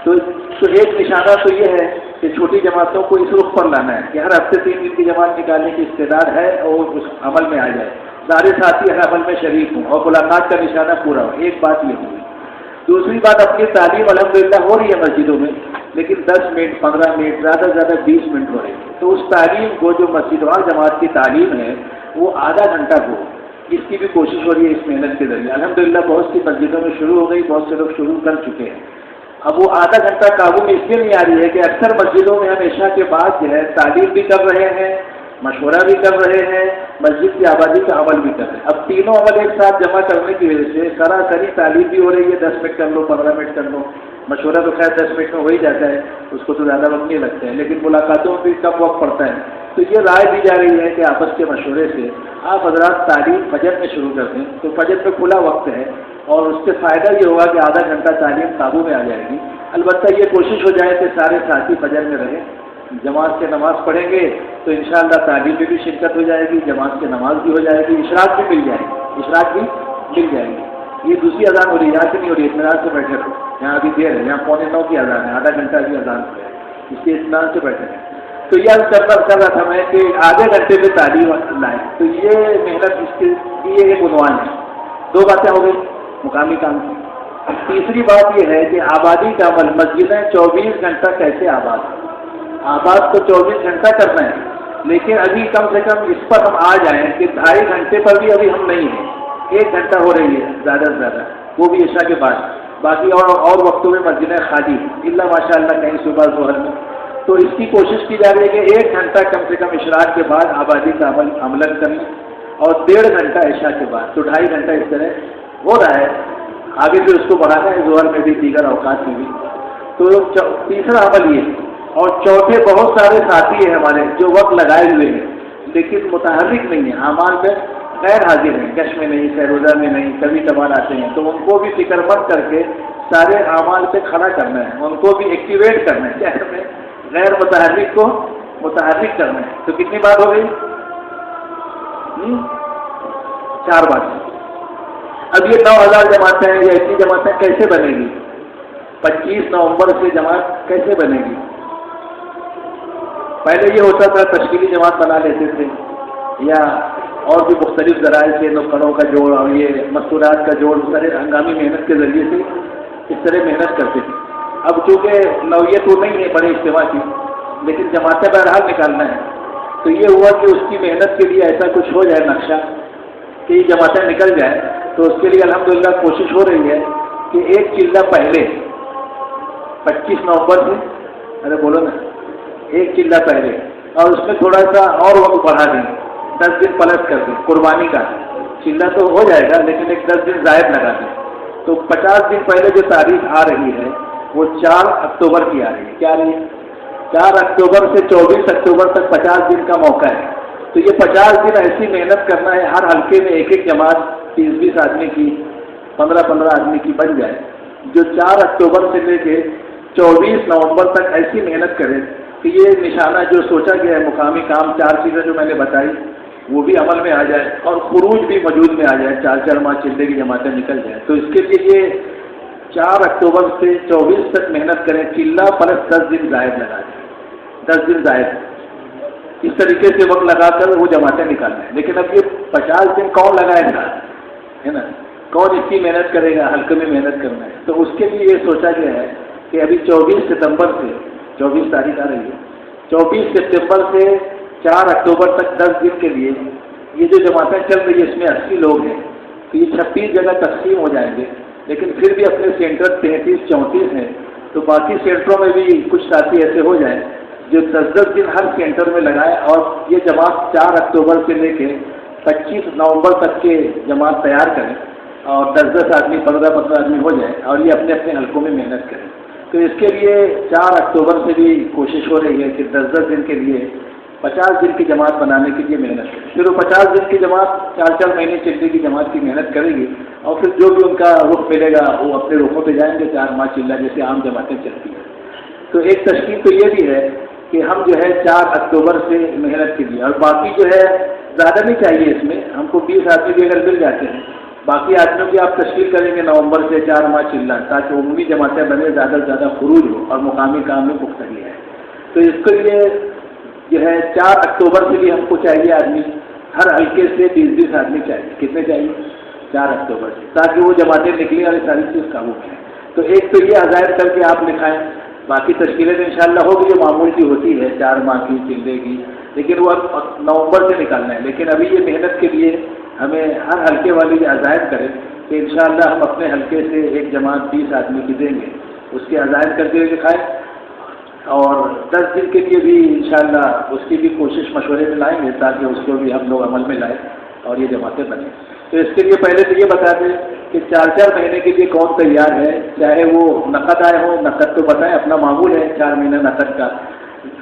تو ایک نشانہ تو یہ ہے کہ چھوٹی جماعتوں کو اس رخ پر لانا ہے کہ ہر ہفتے 3 دن کی جماعت نکالنے کی استعداد ہے اور اس عمل میں آ جائے، سارے ساتھی ہر عمل میں شریک ہوں اور ملاقات کا نشانہ پورا ہو۔ ایک بات یہ ہوئی۔ دوسری بات، اپنی تعلیم الحمدللہ ہو رہی ہے مسجدوں میں، لیکن 10 منٹ 15 منٹ زیادہ سے زیادہ 20 منٹ ہو رہی ہے، تو اس تعلیم کو جو مسجد وار جماعت کی تعلیم ہے وہ آدھا گھنٹہ ہو، اس کی بھی کوشش ہو رہی ہے اس محنت کے ذریعے۔ الحمدللہ بہت سی مسجدوں میں شروع ہو گئی، بہت سے لوگ شروع کر چکے ہیں۔ اب وہ آدھا گھنٹہ قابو میں اس لیے نہیں آ رہی ہے کہ اکثر مسجدوں میں ہم عشاء کے بعد جو ہے تعلیم بھی کر رہے ہیں، مشورہ بھی کر رہے ہیں، مسجد کی آبادی کا عمل بھی کر رہے ہیں۔ اب تینوں عمل ایک ساتھ جمع کرنے کی وجہ سے سراسری تعلیم بھی ہو رہی ہے، 10 منٹ کر لو، 15 منٹ کر لو، مشورہ تو خیر 10 منٹ میں ہو ہی جاتا ہے، اس کو تو زیادہ وقت نہیں لگتا ہے، لیکن ملاقاتوں میں بھی کم وقت پڑتا ہے. تو یہ رائے دی جا رہی ہے کہ آپس کے مشورے سے آپ حضرات تعلیم فجر میں شروع کر دیں، تو فجر میں کھلا وقت ہے اور اس سے فائدہ یہ ہوگا کہ آدھا گھنٹہ تعلیم قابو میں آ جائے گی. البتہ یہ کوشش ہو جائے کہ سارے ساتھی فجر میں رہیں، جماعت سے نماز پڑھیں گے تو انشاءاللہ تعلیم میں بھی شرکت ہو جائے گی، جماعت سے نماز بھی ہو جائے گی، اشراق بھی مل جائے گی، اشراق بھی مل جائے گی. یہ دوسری اذان ہو رہی ہے، یہاں سے نہیں ہو رہی ہے، اطمینان سے بیٹھے رہو، یہاں ابھی دیر ہے، یہاں 8:45 کی اذان ہے، آدھا گھنٹہ ابھی اذان ہو ہے، اس لیے اطمینان سے بیٹھے رہیں. تو یہ کر رہا تھا میں کہ آدھے گھنٹے میں تعلیم لائیں، تو یہ محنت اس کے لیے ایک عنوان ہے. 2 باتیں ہو گئی مقامی کام کی. تیسری بات یہ ہے کہ آبادی کا عمل، مسجدیں 24 گھنٹہ کیسے آباد کو 24 گھنٹہ کرنا ہے، لیکن ابھی کم سے کم اس پر ہم آ جائیں کہ 2.5 گھنٹے پر بھی ابھی ہم نہیں ہیں، 1 گھنٹہ ہو رہی ہے زیادہ سے زیادہ، وہ بھی عشاء کے بعد. باقی اور وقتوں میں مسجدیں خالی اللہ ماشاء اللہ کہیں صبح ظہر میں. تو اس کی کوشش کی جا رہی ہے کہ 1 گھنٹہ کم سے کم اشراق کے بعد آبادی کا عمل کریں اور 1.5 گھنٹہ عشاء کے بعد، تو 2.5 گھنٹہ اس طرح ہو رہا ہے. آگے پھر اس کو بڑھانا ہے ظہر میں بھی، دیگر اوقات میں بھی. تو تیسرا عمل یہ. اور چوتھے بہت سارے ساتھی ہیں ہمارے جو وقت لگائے ہوئے ہیں لیکن متحرک نہیں ہیں، اعمال میں غیر حاضر ہیں، کش میں نہیں، سیروزہ میں نہیں، کبھی کبھار آتے ہیں. تو ان کو بھی فکر مند کر کے سارے اعمال پہ کھڑا کرنا ہے، ان کو بھی ایکٹیویٹ کرنا ہے، کیا کرنا ہے؟ غیر متحرک کو متحرک کرنا ہے. تو کتنی بات ہو گئی؟ 4 بات. اب یہ 9,000 جماعتیں ہیں یا اتنی جماعتیں کیسے بنے گی؟ 25 نومبر سے جماعت کیسے بنے گی؟ پہلے یہ ہوتا تھا تشکیلی جماعت بنا لیتے تھے یا اور بھی مختلف ذرائع سے نقڑوں کا جوڑ اور یہ مستورات کا جوڑ، سارے ہنگامی محنت کے ذریعے سے اس طرح محنت کرتے تھے. اب چونکہ نوعیت وہ نہیں ہے بڑے اجتماع کی، لیکن جماعتیں بہرحال نکالنا ہے. تو یہ ہوا کہ اس کی محنت کے لیے ایسا کچھ ہو جائے نقشہ کہ یہ جماعتیں نکل جائیں. تو اس کے لیے الحمدللہ کوشش ہو رہی ہے کہ ایک چلہ پہلے 25 نومبر سے، ارے بولو نا، ایک چلہ پہلے، اور اس میں تھوڑا سا اور وقت بڑھا دیں، 10 دن پلس کر دیں. قربانی کا چلہ تو ہو جائے گا لیکن ایک 10 دن زائد لگا دیں. تو 50 دن پہلے جو تاریخ آ رہی ہے وہ 4 اکتوبر کی آ رہی ہے. کیا آ رہی ہے؟ 4 اکتوبر سے 24 اکتوبر تک 50 دن کا موقع ہے. تو یہ 50 دن ایسی محنت کرنا ہے، ہر حلقے میں ایک جماعت 30-20 آدمی کی، 15-15 آدمی کی بن جائے، جو 4 اکتوبر سے لے کے 24 نومبر تک ایسی محنت کرے کہ یہ نشانہ جو سوچا گیا ہے، مقامی کام 4 چیزیں جو میں نے بتائی وہ بھی عمل میں آ جائے اور خروج بھی وجود میں آ جائے، 4 ماہ چلے کی جماعتیں نکل جائیں. تو اس کے لیے یہ 4 اکتوبر سے 24 تک محنت کریں، چلہ پلس 10 دن زائد لگا دیں، 10 دن زائد اس طریقے سے وقت لگا کر وہ جماعتیں نکالنا ہے. لیکن اب یہ 50 دن کون لگائے گا، ہے نا؟ کون اس کی محنت کرے گا؟ حلقے میں محنت کرنا ہے. تو اس کے لیے یہ سوچا گیا ہے کہ ابھی 24 ستمبر سے 24 تاریخ آ رہی ہے، 24 ستمبر سے 4 اکتوبر تک 10 دن کے لیے یہ جو جماعتیں چل رہی ہے اس میں 80 لوگ ہیں. تو یہ 36 جگہ تقسیم ہو جائیں گے، لیکن پھر بھی اپنے سینٹر 33-34 ہیں. تو باقی سینٹروں میں بھی کچھ ساتھی ایسے ہو جائیں جو 10 دن ہر سینٹر میں لگائے اور یہ جماعت 4 اکتوبر سے لے کے 25 نومبر تک کے جماعت تیار کریں اور 10 آدمی 15 آدمی ہو جائیں اور یہ اپنے اپنے حلقوں میں محنت کریں. تو اس کے لیے 4 اکتوبر سے بھی کوشش ہو رہی ہے کہ 10 دن کے لیے 50 دن کی جماعت بنانے کے لیے محنت کریں. پھر وہ 50 دن کی جماعت 4 مہینے چلنے کی جماعت کی محنت کرے گی اور پھر جو بھی ان کا رخ ملے گا وہ اپنے رخوں پہ جائیں گے 4 ماہ چلنا جیسے عام جماعتیں چلتی ہیں. تو ایک تشکیل تو یہ بھی ہے کہ ہم جو ہے 4 اکتوبر سے محنت کے لیے، اور باقی جو ہے زیادہ نہیں چاہیے اس میں، ہم کو 20 آدمی بھی اگر مل جاتے ہیں، باقی آدمیوں کی آپ تشکیل کریں گے نومبر سے 4 ماہ چلنا، تاکہ عمومی جماعتیں بنے، زیادہ سے زیادہ خروج ہو اور مقامی کام میں پختگی ہے. تو اس کے لیے جو ہے 4 اکتوبر سے بھی ہم کو چاہیے آدمی، ہر حلقے سے 20 آدمی چاہیے. کتنے چاہیے؟ 4 اکتوبر سے، تاکہ وہ جماعتیں نکلیں اور ساری چیز قابو میں. تو ایک تو یہ عزائم کر کے آپ لکھائیں، باقی تشکیلیں تو انشاءاللہ ہوگی جو معمول کی ہوتی ہے 4 ماہ کی چلنے کی، لیکن وہ نومبر سے نکالنا ہے. لیکن ابھی یہ محنت کے لیے ہمیں ہر حلقے والی عزائم کریں کہ انشاءاللہ ہم اپنے حلقے سے ایک جماعت 20 آدمی کی دیں گے، اس کے عزائم کر کے دکھائیں اور 10 دن کے لیے بھی انشاءاللہ اس کی بھی کوشش مشورے میں لائیں گے تاکہ اس کو بھی ہم لوگ عمل میں لائیں اور یہ جماعتیں بنیں. تو اس کے لیے پہلے تو یہ بتا دیں کہ 4 مہینے کے لیے کون تیار ہے، چاہے وہ نقد آئے ہو، نقد تو بتائیں اپنا معمول ہے 4 مہینہ نقد کا،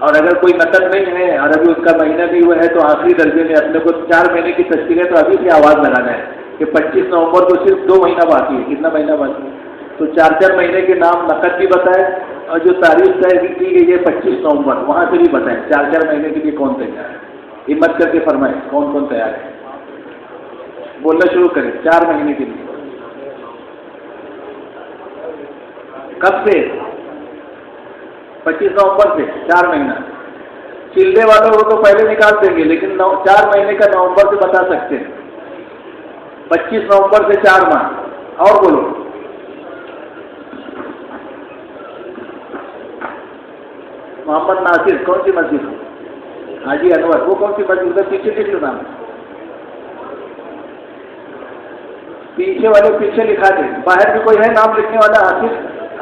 اور اگر کوئی نقد نہیں ہے اور ابھی اس کا مہینہ بھی ہوا ہے تو آخری درجے میں اپنے کو 4 مہینے کی تشکیل ہے تو ابھی سے آواز لگانا ہے کہ 25 نومبر کو صرف 2 مہینہ باقی ہے، کتنا مہینہ باقی ہے، تو 4 مہینے کے نام نقد بھی بتائیں اور جو تاریخ طے کی گئی ہے 25 نومبر وہاں سے بھی بتائیں 4 مہینے کے لیے کون تیار ہے، ہمت کر کے فرمائیں کون کون تیار ہے، بولنا شروع کریں 4 مہینے کے لیے۔ کب سے؟ 25 نومبر سے 4 مہینہ۔ چلنے والوں کو تو پہلے نکال دیں گے لیکن 4 مہینے کا نومبر سے بتا سکتے ہیں، 25 نومبر سے 4 ماہ۔ اور بولو محمد ناصر کون سی مسجد؟ حاجی انور، وہ کون سی مسجد ہے؟ پیچھے کس نام؟ پیچھے والے پیچھے لکھا دیں۔ باہر بھی کوئی ہے نام لکھنے والا؟ آصف؟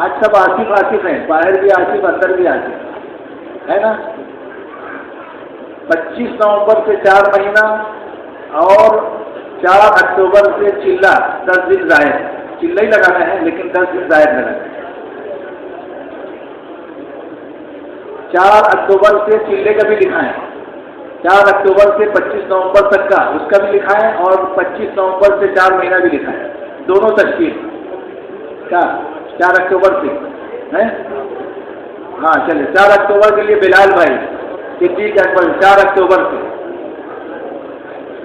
آج سب آصف آصف ہیں، باہر بھی آصف اندر بھی آصف ہے نا۔ 25 نومبر سے 4 مہینہ اور 4 اکتوبر سے چلہ 10 دن زائد، چلہ ہی لگانا ہے لیکن 10 دن زائد لگانا ہے۔ 4 اکتوبر سے چلے کا بھی لکھا ہے، 4 اکتوبر سے 25 نومبر تک کا اس کا بھی لکھا ہے اور 25 نومبر سے 4 مہینہ بھی لکھا ہے، دونوں تشکیل کیا 4 اکتوبر سے ہے؟ ہاں چلے 4 اکتوبر کے لیے بلال بھائی صدیق اکبر 4 اکتوبر سے،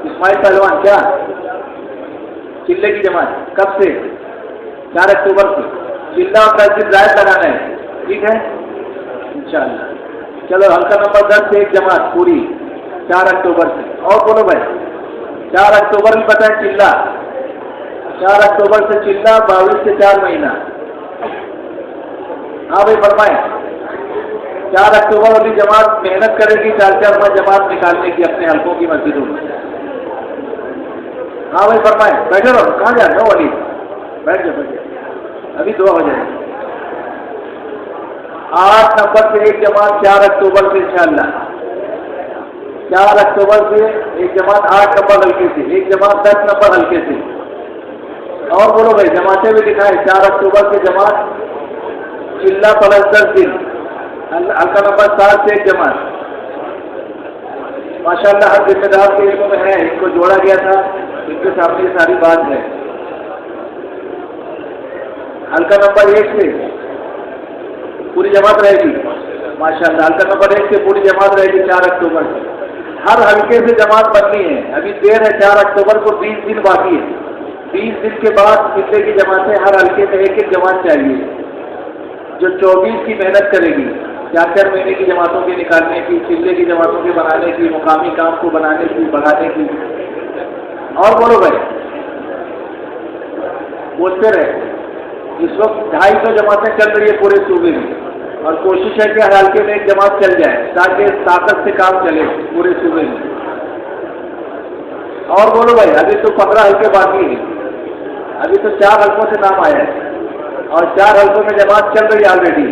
اسماعیل پہلوان کیا چلے کی جماعت کب سے؟ 4 اکتوبر سے، چلہ اور 10 دن زائد لگانا ہے، ٹھیک ہے انشاءاللہ۔ چلو ہلکا نمبر 10 سے ایک جماعت پوری 4 اکتوبر سے۔ اور بولو بھائی 4 اکتوبر بھی پتہ ہے چلہ، 4 اکتوبر سے چلہ 22 سے 4 مہینہ۔ ہاں بھائی فرمائیں 4 اکتوبر والی جماعت محنت کرے گی 4 ماہ جماعت نکالنے کی اپنے حلقوں کی مسجدوں میں۔ ہاں بھائی فرمائیں، بیٹھے رہو، کہاں جا رہے ہو علی؟ بیٹھ جاؤ بیٹھ جاؤ، ابھی دعا ہو جائے گی۔ 8 نمبر سے ایک جماعت 4 اکتوبر سے انشاءاللہ، 4 اکتوبر سے ایک جماعت 8 نمبر ہلکے سے، ایک جماعت 10 نمبر ہلکے سے۔ اور بولو بھائی جماعتیں بھی دکھائیں 4 اکتوبر سے جماعت چلہ پلس 10 دن، ہلکا نمبر 7 سے ایک جماعت۔ ماشاءاللہ ہر ذمہ دار کے علم میں ہے، ان کو جوڑا گیا تھا، ان کے سامنے یہ ساری بات ہے۔ ہلکا نمبر 1 سے پوری جماعت رہے گی ماشاءاللہ، ہلکا نمبر 1 سے پوری جماعت رہے گی 4 اکتوبر سے۔ ہر ہلکے سے جماعت بننی ہے، ابھی دیر ہے، 4 اکتوبر کو 20 دن باقی ہے، 20 دن کے بعد چلے کی جماعتیں ہر ہلکے میں ایک ایک جماعت چاہیے جو 24 کی محنت کرے گی 4 مہینے کی جماعتوں کے نکالنے کی، چلے کی جماعتوں کے بنانے کی، مقامی کام کو بنانے کی، بڑھانے کی۔ اور بولو بھائی بولتے رہے، اس وقت 250 جماعتیں چل رہی ہے پورے صوبے میں اور کوشش ہے کہ ہر حلقے میں ایک جماعت چل جائے تاکہ طاقت سے کام چلے پورے صوبے میں۔ اور بولو بھائی ابھی تو 15 حلقے باقی ہیں، ابھی تو 4 حلقوں سے نام آیا ہے اور 4 حلقوں میں جماعت چل رہی ہے آلریڈی،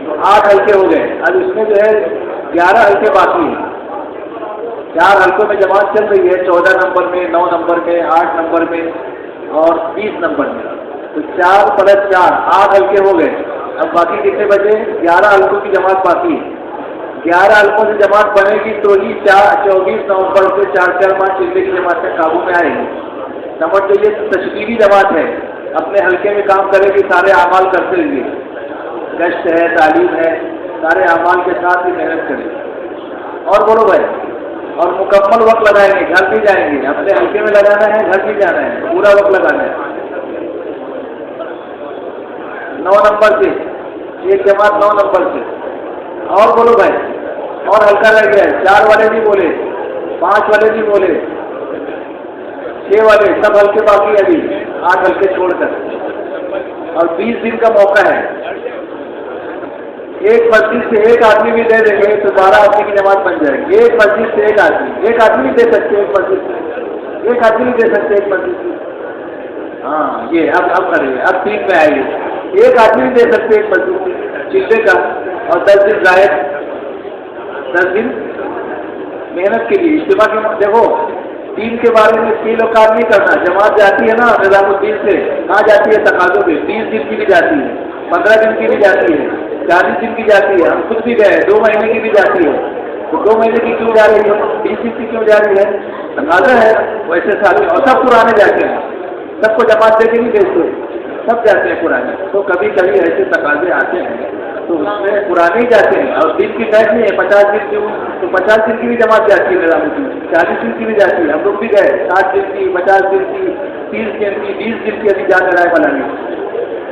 تو 8 حلقے ہو گئے، اب اس میں جو ہے 11 حلقے باقی ہیں۔ 4 حلقوں میں جماعت چل رہی ہے، 14 نمبر میں، 9 نمبر میں، 8 نمبر میں اور 20 نمبر میں، تو 4 + 4 8 حلقے ہو گئے۔ اب باقی کتنے بچے؟ 11 حلقوں کی جماعت باقی ہے۔ 11 حلقوں سے جماعت بنے گی تو ہی 24 نومبر سے 4 ماہ چلے کی جماعتیں قابو میں آئے گی۔ سمجھ جو یہ تشکیلی جماعت ہے، اپنے حلقے میں کام کرے گی، سارے اعمال کرتے رہیے، گشت ہے، تعلیم ہے، سارے اعمال کے ساتھ ہی محنت کریں۔ اور بولو بھائی اور مکمل وقت لگائیں گے، گھر بھی جائیں گے، اپنے حلقے میں لگانا ہے، گھر بھی جانا ہے، پورا وقت لگانا ہے۔ 9 نمبر سے ایک جماعت 9 نمبر سے۔ اور بولو بھائی اور ہلکا رہ گیا ہے، 4 والے بھی بولے، 5 والے بھی بولے، 6 والے، سب ہلکے باقی ابھی 8 ہلکے چھوڑ کر، اور 20 دن کا موقع ہے۔ ایک مسجد سے ایک آدمی بھی دے دیں گے تو 12 آدمی کی جماعت بن جائے گی۔ ایک مسجد سے ایک آدمی بھی دے سکتے، ایک مسجد سے ایک آدمی بھی دے سکتے، ایک مسجد سے۔ ہاں یہ اب کریے، اب 3 میں آئیے، ایک آدمی بھی دے سکتے ایک مسجد سے چلے کا، اور 10 دن زائد، 10 دن محنت کے لیے اجتماع کے۔ دیکھو دین کے بارے میں کیل و کام نہیں کرنا. جماعت جاتی ہے نا نظام الدین سے, کہاں جاتی ہے؟ تقاضوں پہ. 30 دن کی بھی جاتی ہے, 15 دن کی بھی جاتی ہے, 40 دن کی جاتی ہے. ہم خود بھی گئے, 2 مہینے کی بھی جاتی ہے. تو 2 مہینے کی کیوں جا رہی ہے؟ 20 دن کی کیوں جا رہی ہے؟ تقاضا ہے ویسے سارے. اور سب پرانے جاتے ہیں, سب کو جماعت دے کے نہیں بھیجتے, سب جاتے ہیں پرانے. تو کبھی کبھی ایسے تقاضے آتے ہیں تو اس میں پرانے ہی جاتے ہیں. اور دن کی قید نہیں ہے 50 دن کیوں, تو 50 دن کی بھی جماعت جاتی ہے نظام الدین, 40 دن کی بھی جاتی ہے. ہم لوگ بھی گئے 60 دن کی, 50 دن کی, 30 دن کی, 20 دن کی ابھی جا کر آئے بنانے.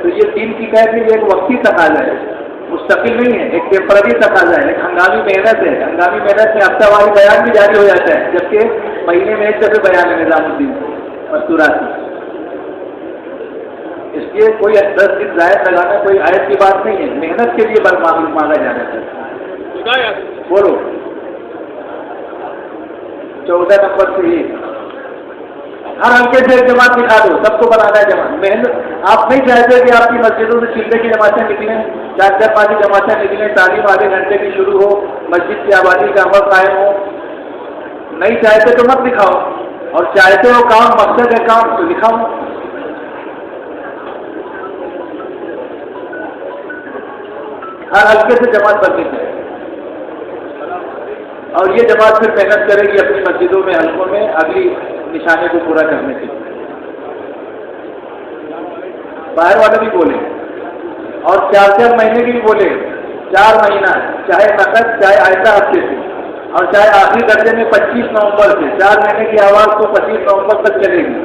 تو یہ دین کی قید میں ایک وقتی تقاضا ہے, مستقل نہیں ہے, ایک ٹیمپرری تقاضا ہے, ایک ہنگامی محنت ہے. ہنگامی محنت میں ہفتہ واری بیان بھی جاری ہو جاتا ہے, جبکہ مہینے میں ایک دفعہ بیان ہے نظام الدین مستورات میں. اس لیے کوئی 10 دن زائد لگانا کوئی آیت کی بات نہیں ہے, محنت کے لیے مانگا جانا چاہیے. بولو 14 نمبر سے ہی ہر ہلکے سے ایک جماعت دکھا دو, سب کو بنانا ہے جماعت. محنت آپ نہیں چاہتے کہ آپ کی مسجدوں سے چلنے کی جماعتیں نکلیں, 4-4-5 جماعتیں نکلیں, تعلیم آدھے گھنٹے کی شروع ہو, مسجد کی آبادی کا عمل قائم ہو. نہیں چاہتے تو مت دکھاؤ, اور چاہتے ہو کام, مقصد ہے کام, تو دکھاؤ. ہر ہلکے سے جماعت بننی چاہیے, اور یہ جماعت پھر محنت کرے گی اپنی مسجدوں میں, حلقوں میں اگلی نشانے کو پورا کرنے کے لیے. باہر والے بھی بولے, اور 4 مہینے کی بھی بولے, 4 مہینہ, چاہے نقد چاہے آئندہ ہفتے سے, اور چاہے آخری درجے میں 25 نومبر سے. 4 مہینے کی آواز تو 25 نومبر تک چلے گی.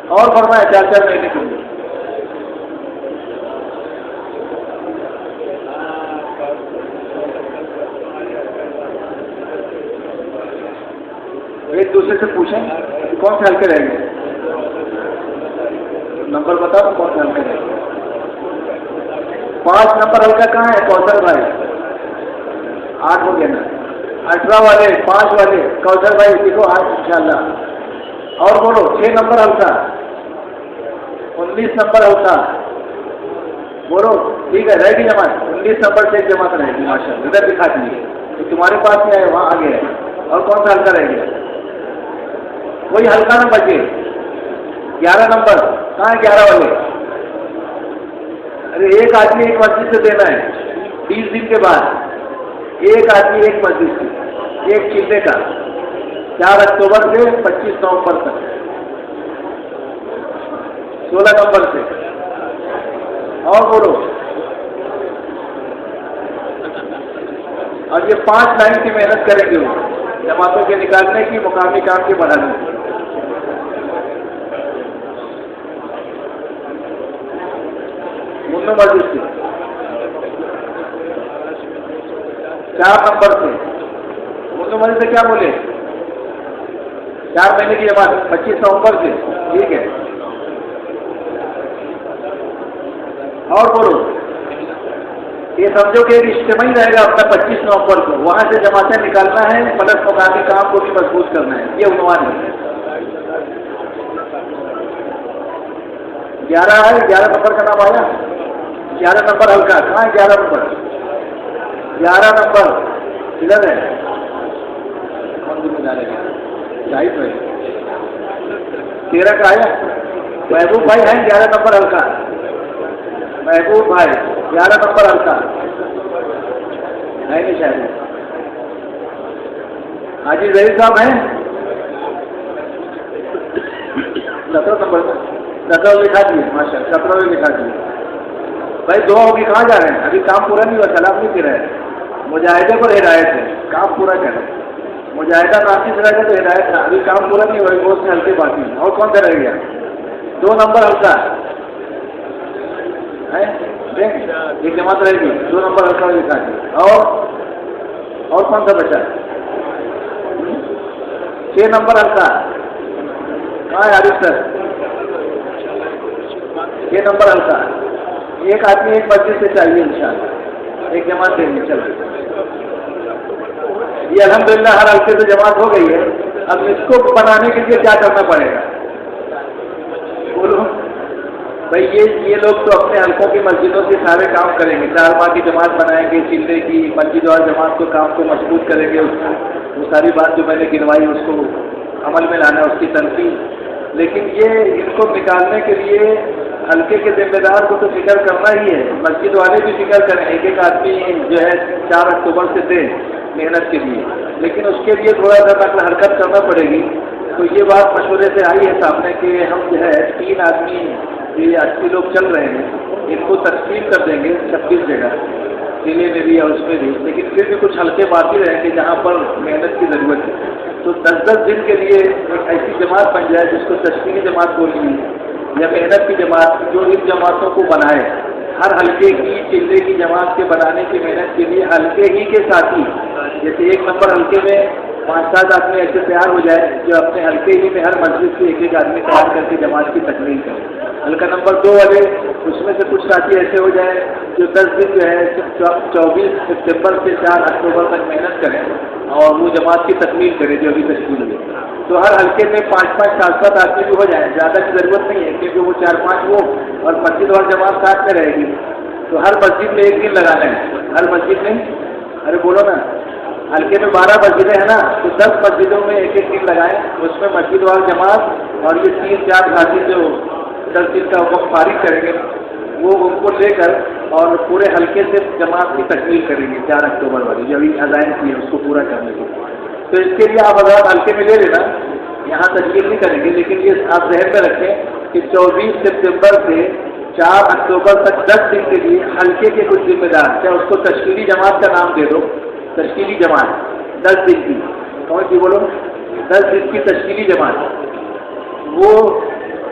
اور فرمایا 4 مہینے کے لیے. ایک دوسرے سے پوچھیں کون سے ہلکے رہیں گے, نمبر بتاؤ کون سے ہلکے رہیں گے. 5 نمبر ہلکا کہاں ہے؟ کوثر بھائی. 8 ہو گیا نا. 18 والے, 5 والے, کوثر بھائی دیکھو 8 انشاءاللہ. اور بولو 6 نمبر ہلکا, 19 نمبر ہلکا. بولو ٹھیک ہے, رہے گی جماعت. 19 نمبر سے ایک جماعت رہے گی ماشاء اللہ. ادھر دکھا دیجیے, تمہارے پاس ہی آئے, وہاں آگے ہے. اور کون سا ہلکا رہ گیا؟ کوئی ہلکا نہ بچے. 11 نمبر کہاں ہے؟ 11 والے. ارے ایک آدمی ایک مسجد سے دینا ہے 20 دن کے بعد. ایک آدمی ایک مسجد سے, ایک چلے کا, 4 اکتوبر سے 25 نومبر تک, 16 نمبر سے. اور بولو. اور یہ 5 لائن کی محنت کریں گے جماعتوں کے نکالنے کی, مقامی کام کے بڑھانے کی. منو مسجد سے 4 نمبر سے. منو مسجد سے کیا بولے؟ 4 مہینے کی جماعت 25 نومبر سے. ٹھیک ہے. اور بولو. یہ سمجھو کہ اجتماعی رہے گا اپنا 25 نومبر کو, وہاں سے جماعتیں نکالنا ہے, پلس مقامی کام کو بھی مضبوط کرنا ہے. یہ عنوان ہے. 11 ہے, 11 نمبر کا نام آیا. 11 نمبر ہلکا کہاں ہے؟ 11 نمبر. 11 نمبر ادھر ہے. کون سی ملا رہے ہیں؟ شاہد بھائی 13 کا آیا. محبوب بھائی ہیں 11 نمبر ہلکا. محبوب بھائی 11 نمبر ہلکا ہے نہیں شاید. حاجی ظہیر صاحب ہیں 17 نمبر کا. 17 لکھا دیے ماشاء اللہ. 17 لکھا دیے. بھائی دعا ہوگی. کہاں جا رہے ہیں؟ ابھی کام پورا نہیں ہوا, سلام نہیں دے رہے ہیں. مجاہدے پر ہدایت ہے, کام پورا کریں. مجاہدہ نافذ رہے گا تو ہدایت تھا. ابھی کام پورا نہیں ہوا, بہت سے ہلکے باقی ہیں. اور کون سا رہ گیا؟ 2 نمبر ہلکا ہے. ایک جماعت رہے گی. 2 نمبر ہلکا لکھا دیا. اور کون سا بچا؟ 6 نمبر ہلکا کہاں ہے؟ عارف سر 6 نمبر ہلکا. ایک آدمی ایک مسجد سے چاہیے انشاءاللہ. ایک جماعت دیں گے. چلو یہ الحمدللہ ہر ہلکے سے جماعت ہو گئی ہے. اب اس کو بنانے کے لیے کیا کرنا پڑے گا؟ بولو. بھائی یہ لوگ تو اپنے حلقوں کی مسجدوں سے سارے کام کریں گے، 4 ماہ کی جماعت بنائیں گے، چلے کی مسجد اور جماعت کو کام کو مضبوط کریں گے، وہ ساری بات جو میں نے گنوائی اس کو عمل میں لانا ہے، اس کی تنقید۔ لیکن یہ ان کو نکالنے کے لیے حلقے کے ذمہ دار کو تو فکر کرنا ہی ہے، مسجد والے بھی فکر کریں، ایک آدمی جو ہے 4 اکتوبر سے دے محنت کے لیے، لیکن اس کے لیے تھوڑا سا نقل حرکت کرنا پڑے گی۔ تو یہ بات مشورے سے آئی ہے سامنے کہ ہم جو ہے 3 آدمی، یہ 80 لوگ چل رہے ہیں، ان کو تقسیم کر دیں گے 26 جگہ، ضلع میں بھی اور اس میں بھی، لیکن پھر بھی کچھ حلقے باقی رہیں گے جہاں پر محنت کی ضرورت ہے۔ تو 10-10 دن کے لیے ایک ایسی جماعت بن جائے جس کو تشکیلی جماعت بولی یا محنت کی جماعت، جو ان جماعتوں کو بنائے، ہر حلقے کی چلے کی جماعت کے بنانے کی محنت کے لیے حلقے ہی کے ساتھی، جیسے 1 نمبر حلقے میں 5-7 آدمی ایسے تیار ہو جائے جو اپنے حلقے ہی میں ہر مسجد سے ایک آدمی تیار کر کے جماعت کی تکمیل کرے۔ حلقہ نمبر 2 والے، اس میں سے کچھ ساتھی ایسے ہو جائیں جو 10 دن جو ہے 24 ستمبر سے 4 اکتوبر تک محنت کریں اور وہ جماعت کی تکمیل کرے جو ابھی تشکیل ہوئی۔ تو ہر حلقے میں 5-5 7-7 آدمی بھی ہو جائیں، زیادہ کی ضرورت نہیں ہے کیونکہ وہ 4-5 وہ اور مسجد اور جماعت ساتھ میں رہے گی۔ تو ہر مسجد میں 1 دن لگانا ہے، ہر مسجد میں، ارے بولو نا، حلقے میں 12 مسجدیں ہیں نا، تو 10 مسجدوں میں 1 دن لگائیں، اس میں مسجد وال جماعت اور یہ 3-4 ساتھی جو 10 دن کا وقت فارغ کریں گے وہ ان کو لے کر اور پورے حلقے سے جماعت کی تکمیل کریں گے 4 اکتوبر والی جو ابھی عزائم کی ہے اس کو پورا کرنے کے لیے۔ تو اس کے لیے آپ حضرات حلقے میں لے لینا، یہاں تشکیل نہیں کریں گے، لیکن یہ آپ ذہن میں رکھیں کہ 24 ستمبر سے 4 اکتوبر تک 10 دن کے لیے حلقے کے کچھ ذمہ دار، چاہے اس کو تشکیلی جماعت کا نام دے دو، تشکیلی جماعت 10 دن کی، کون سی بولو، 10 دن کی تشکیلی جماعت، وہ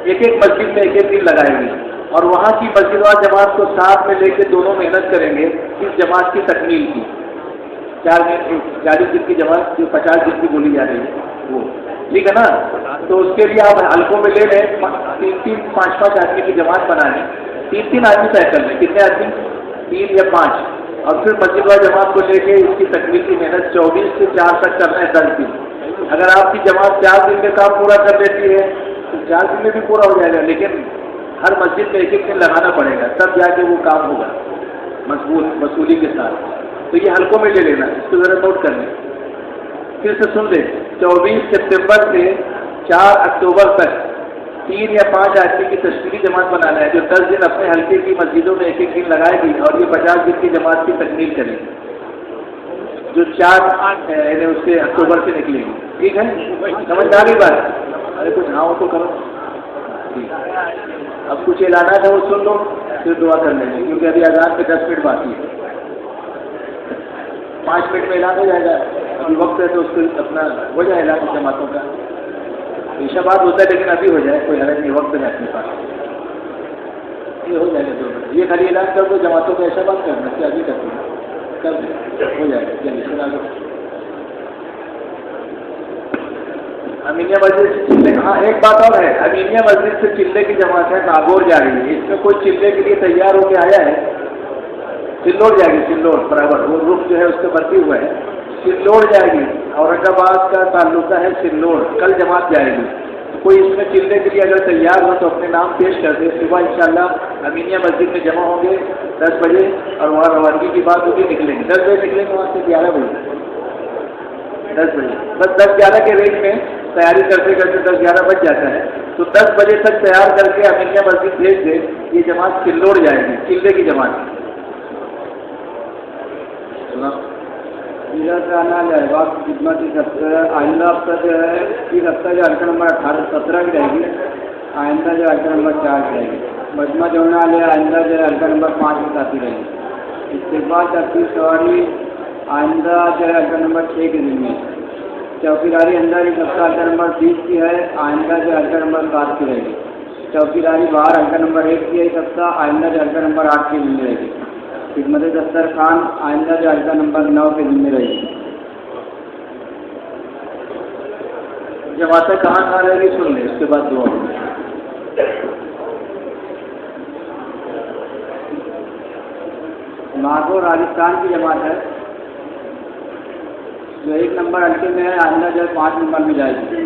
ایک مسجد میں 1 دن لگائیں گے اور وہاں کی مسجد وال جماعت کو ساتھ میں لے کے دونوں محنت کریں گے اس جماعت کی تکمیل کی۔ 40 دن کی جماعت جو 50 دن کی بولی جا رہی ہے وہ، ٹھیک ہے نا؟ تو اس کے لیے آپ حلقوں میں لے لیں، 3-3 5-5 آدمی کی جماعت بنانے، 3-3 آدمی طے کر لیں، کتنے آدمی، 3 یا 5، اور پھر مسجد وال جماعت کو لے کے اس کی تکمیل کی محنت 24 سے 4 تک کرنا ہے 10 دن۔ اگر آپ کی جماعت 4 دن میں کام پورا کر لیتی ہے تو 4 دن میں بھی پورا ہو جائے گا، لیکن ہر مسجد میں 1 دن لگانا پڑے گا، تب جا کے وہ کام ہوگا مضبوط وصولی کے ساتھ۔ تو یہ حلقوں میں لے لینا، اس کو ذرا نوٹ کر لیں، پھر سے سن لیں، 24 ستمبر سے 4 اکتوبر تک 3 یا 5 آدمی کی تشکیلی جماعت بنانا ہے جو 10 دن اپنے حلقے کی مسجدوں میں 1 دن لگائے گی اور یہ 50 دن کی جماعت کی تکمیل کرے گی جو 4 یعنی اس سے اکتوبر سے نکلے گی، ٹھیک ہے؟ سمجھدار کی بات؟ ارے کچھ ہاں تو کرو، اب کچھ اعلانات ہے وہ سن لو پھر دعا کر لیں گے، کیونکہ ابھی اذان پہ 10 منٹ باقی ہے، 5 منٹ میں اعلان ہو جائے گا، ابھی وقت ہے تو اس کو اپنا ہو جائے اعلان جماعتوں کا، عشاء بعد ہوتا ہے لیکن ابھی ہو جائے، کوئی حرج نہیں، وقت ہے اپنے پاس، یہ ہو جائے گا 2 منٹ، یہ خالی اعلان کر دو جماعتوں کا، عشاء بعد کرنا کیا ابھی کرتے ہیں، کر دیں ہو جائے گا، چلیے سنا دو۔ امینیہ مسجد سے چلے، ہاں ایک بات اور ہے، امینیہ مسجد سے چلے کی جماعت ہے ناگور جا رہی ہے، اس میں کوئی چلے کے لیے تیار ہو کے آیا ہے؟ سلوڑ جائے گی، سلوڑ برابر، وہ رخ جو ہے اس سے بھرتی ہوا ہے، سلوڑ جائے گی، اورنگ آباد کا تعلقہ ہے سلوڑ، کل جماعت جائے گی، کوئی اس میں چلنے کے لیے اگر تیار ہو تو اپنے نام پیش کر دے، صبح انشاءاللہ امینیہ مسجد میں جمع ہوں گے 10 بجے اور وہاں روانگی کی بات ہوگی، نکلیں گے 10 بجے نکلیں گے وہاں سے 11 بجے، 10 بجے بس 10-11 کے رینج میں تیاری کرتے کرتے 10-11 بج جاتا ہے، تو 10 بجے تک تیار کر کے امینیہ مسجد بھیج دے، یہ جماعت سلوڑ جائے گی، چلے کی جماعت۔ آنا جائے گا خدمت آئندہ ہفتہ جو ہے اس ہفتہ جو حلقہ نمبر 17 کی رہے گی، آئندہ جو حلقہ نمبر 4 کی رہے گی، مجمع جوڑنے والے آئندہ جو ہے حلقہ نمبر 5 کے ساتھ ہی رہے گی، استقبال ترتیب سواری آئندہ جو ہے حلقہ نمبر 6 کے دن میں، چوکیداری اندر اس ہفتہ حلقہ نمبر 20 کی ہے، آئندہ جو حلقہ نمبر 7 کی رہے گی، چوکیداری باہر حلقہ نمبر 1 کی ہے اس ہفتہ، آئندہ جو حلقہ نمبر 8 کے دن میں رہے گی، خدمت دسترخوان آئندہ جو حلقہ نمبر 9 کے دن میں رہے گی۔ جماعتیں کہاں رہے گی سن لیں، اس کے بعد دعا ہوگی۔ ناگور راجستھان کی جماعت ہے جو 1 نمبر حلقے میں ہے، آئندہ جو ہے 5 نمبر میں جائے گی۔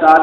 7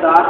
7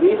20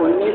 19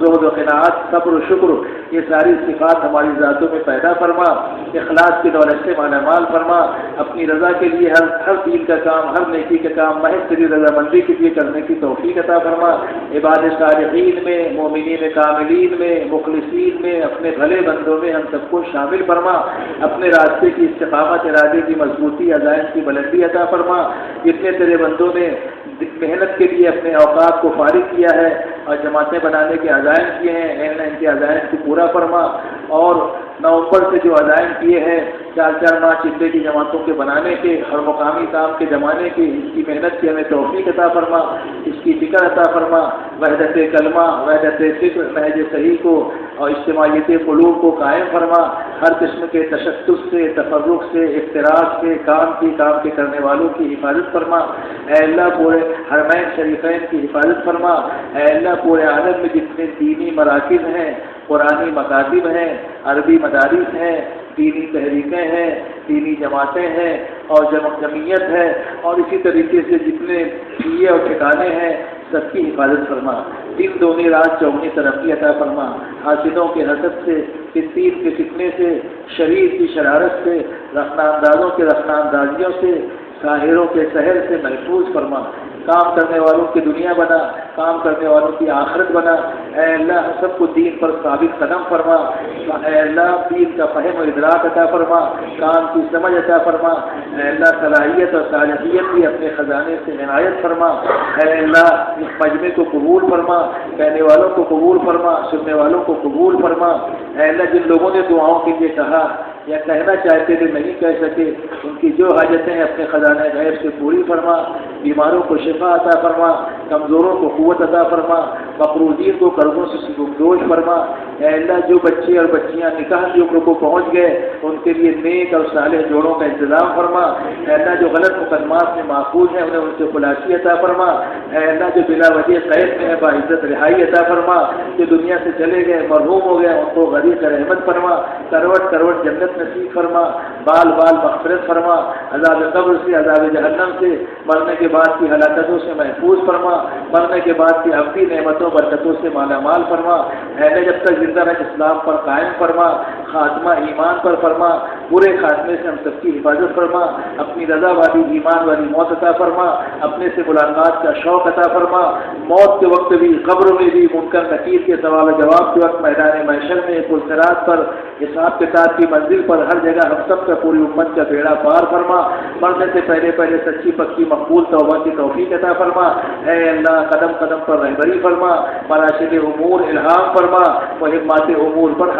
زہد و قناعت، صبر و شکر، یہ ساری صفات ہماری ذاتوں میں پیدا فرما، اخلاص کی دولت سے مالا مال فرما، اپنی رضا کے لیے ہر دین کا کام، ہر نیکی کا کام محض تیری رضامندی کے لیے کرنے کی توفیق عطا فرما، عباد صالحین میں، مومنین کاملین میں، مخلصین میں، اپنے بھلے بندوں میں ہم سب کو شامل فرما، اپنے راستے کی استقامت، ارادے کی مضبوطی، عزائم کی بلندی عطا فرما، جتنے تیرے بندوں نے محنت کے لیے اپنے اوقات کو فارغ کیا ہے اور جماعتیں بنانے کے عزائم کیے ہیں، اے اللہ ان کے عزائم کو پورا فرما، اور نومبر سے جو عزائم کیے ہیں 4 ماہ چندے کی جماعتوں کے بنانے کے، ہر مقامی کام کے جمانے کے، اس کی محنت کی ہمیں توفیق عطا فرما، اس کی فکر عطا فرما، وحدت کلمہ، وحدت فکر، نہج صحیح کو اور اجتماعیت قلوب کو قائم فرما، ہر قسم کے تشدد سے، تفرق سے، افتراق سے، کام کے کرنے والوں کی حفاظت فرما، اے اللہ پورے حرمین شریفین کی حفاظت فرما، اے اللہ پورے عالم میں جتنے دینی مراکز ہیں، قرآنی مکاتب ہیں، عربی مدارس ہیں، دینی تحریکیں ہیں، دینی جماعتیں ہیں اور جمعیت ہے، اور اسی طریقے سے جتنے کیے اور ٹھکانے ہیں سب کی حفاظت فرما، دن دونی رات چوگنی ترقی عطا فرما، حاسدوں کے حسد سے، فتین کے فتنے سے، شریر کی شرارت سے، رخنہ اندازوں کے رخنہ اندازیوں سے، ساحروں کے سحر سے محفوظ فرما، کام کرنے والوں کی دنیا بنا، کام کرنے والوں کی آخرت بنا، اے اللہ ہم سب کو دین پر ثابت قدم فرما، اے اللہ دین کا فہم و ادراک عطا فرما، کام کی سمجھ عطا فرما، اے اللہ صلاحیت اور صالحیت بھی اپنے خزانے سے عنایت فرما، اے اللہ اس مجمع کو قبول فرما، کہنے والوں کو قبول فرما، سننے والوں کو قبول فرما، اے اللہ جن لوگوں نے دعاؤں کے لیے کہا یا کہنا چاہتے تھے نہیں کہہ سکے، ان کی جو حاجتیں اپنے خزانہ غیب سے پوری فرما، بیماروں کو شفا عطا فرما، کمزوروں کو قوت عطا فرما، مقروضین کو قرضوں سے سبکدوش فرما، اے اللہ جو بچے اور بچیاں نکاح کی عمر کو پہنچ گئے ان کے لیے نیک اور صالح جوڑوں کا انتظام فرما، اے اللہ جو غلط مقدمات میں محفوظ ہیں انہیں ان سے خلاصی عطا فرما، اے اللہ جو بلا وجہ قید میں ہے باعزت رہائی عطا فرما، جو دنیا سے چلے گئے مرحوم ہو گئے ان کو غریق رحمت فرما، کروٹ کروٹ جنت نصیب فرما، بال بال مغفرت فرما، عذاب قبر سے، عذاب جہنم سے، مرنے کے بعد کی ہلاکتوں سے محفوظ فرما، مرنے کے بعد کی ابدی نعمتوں برکتوں سے مالا مال فرما، اے اللہ جب تک زندہ رہ اسلام پر قائم فرما، خاتمہ ایمان پر فرما، برے خاتمے سے ہم سب کی حفاظت فرما، اپنی رضا والی ایمان والی موت عطا فرما، اپنے سے ملاقات کا شوق عطا فرما، موت کے وقت بھی، قبر میں بھی، منکر نکیر کے سوال و جواب کے وقت، میدان محشر میں، پلسرات پر، حساب کتاب کی منزل پر، ہر جگہ ہم سب کا پوری امت کا بیڑا پار فرما، مرنے سے پہلے سچی پکی مقبول توبہ کی توفیق عطا فرما، اے اللہ قدم قدم پر رہبری فرما، مراشد امور الہام فرما، مہمات امور پر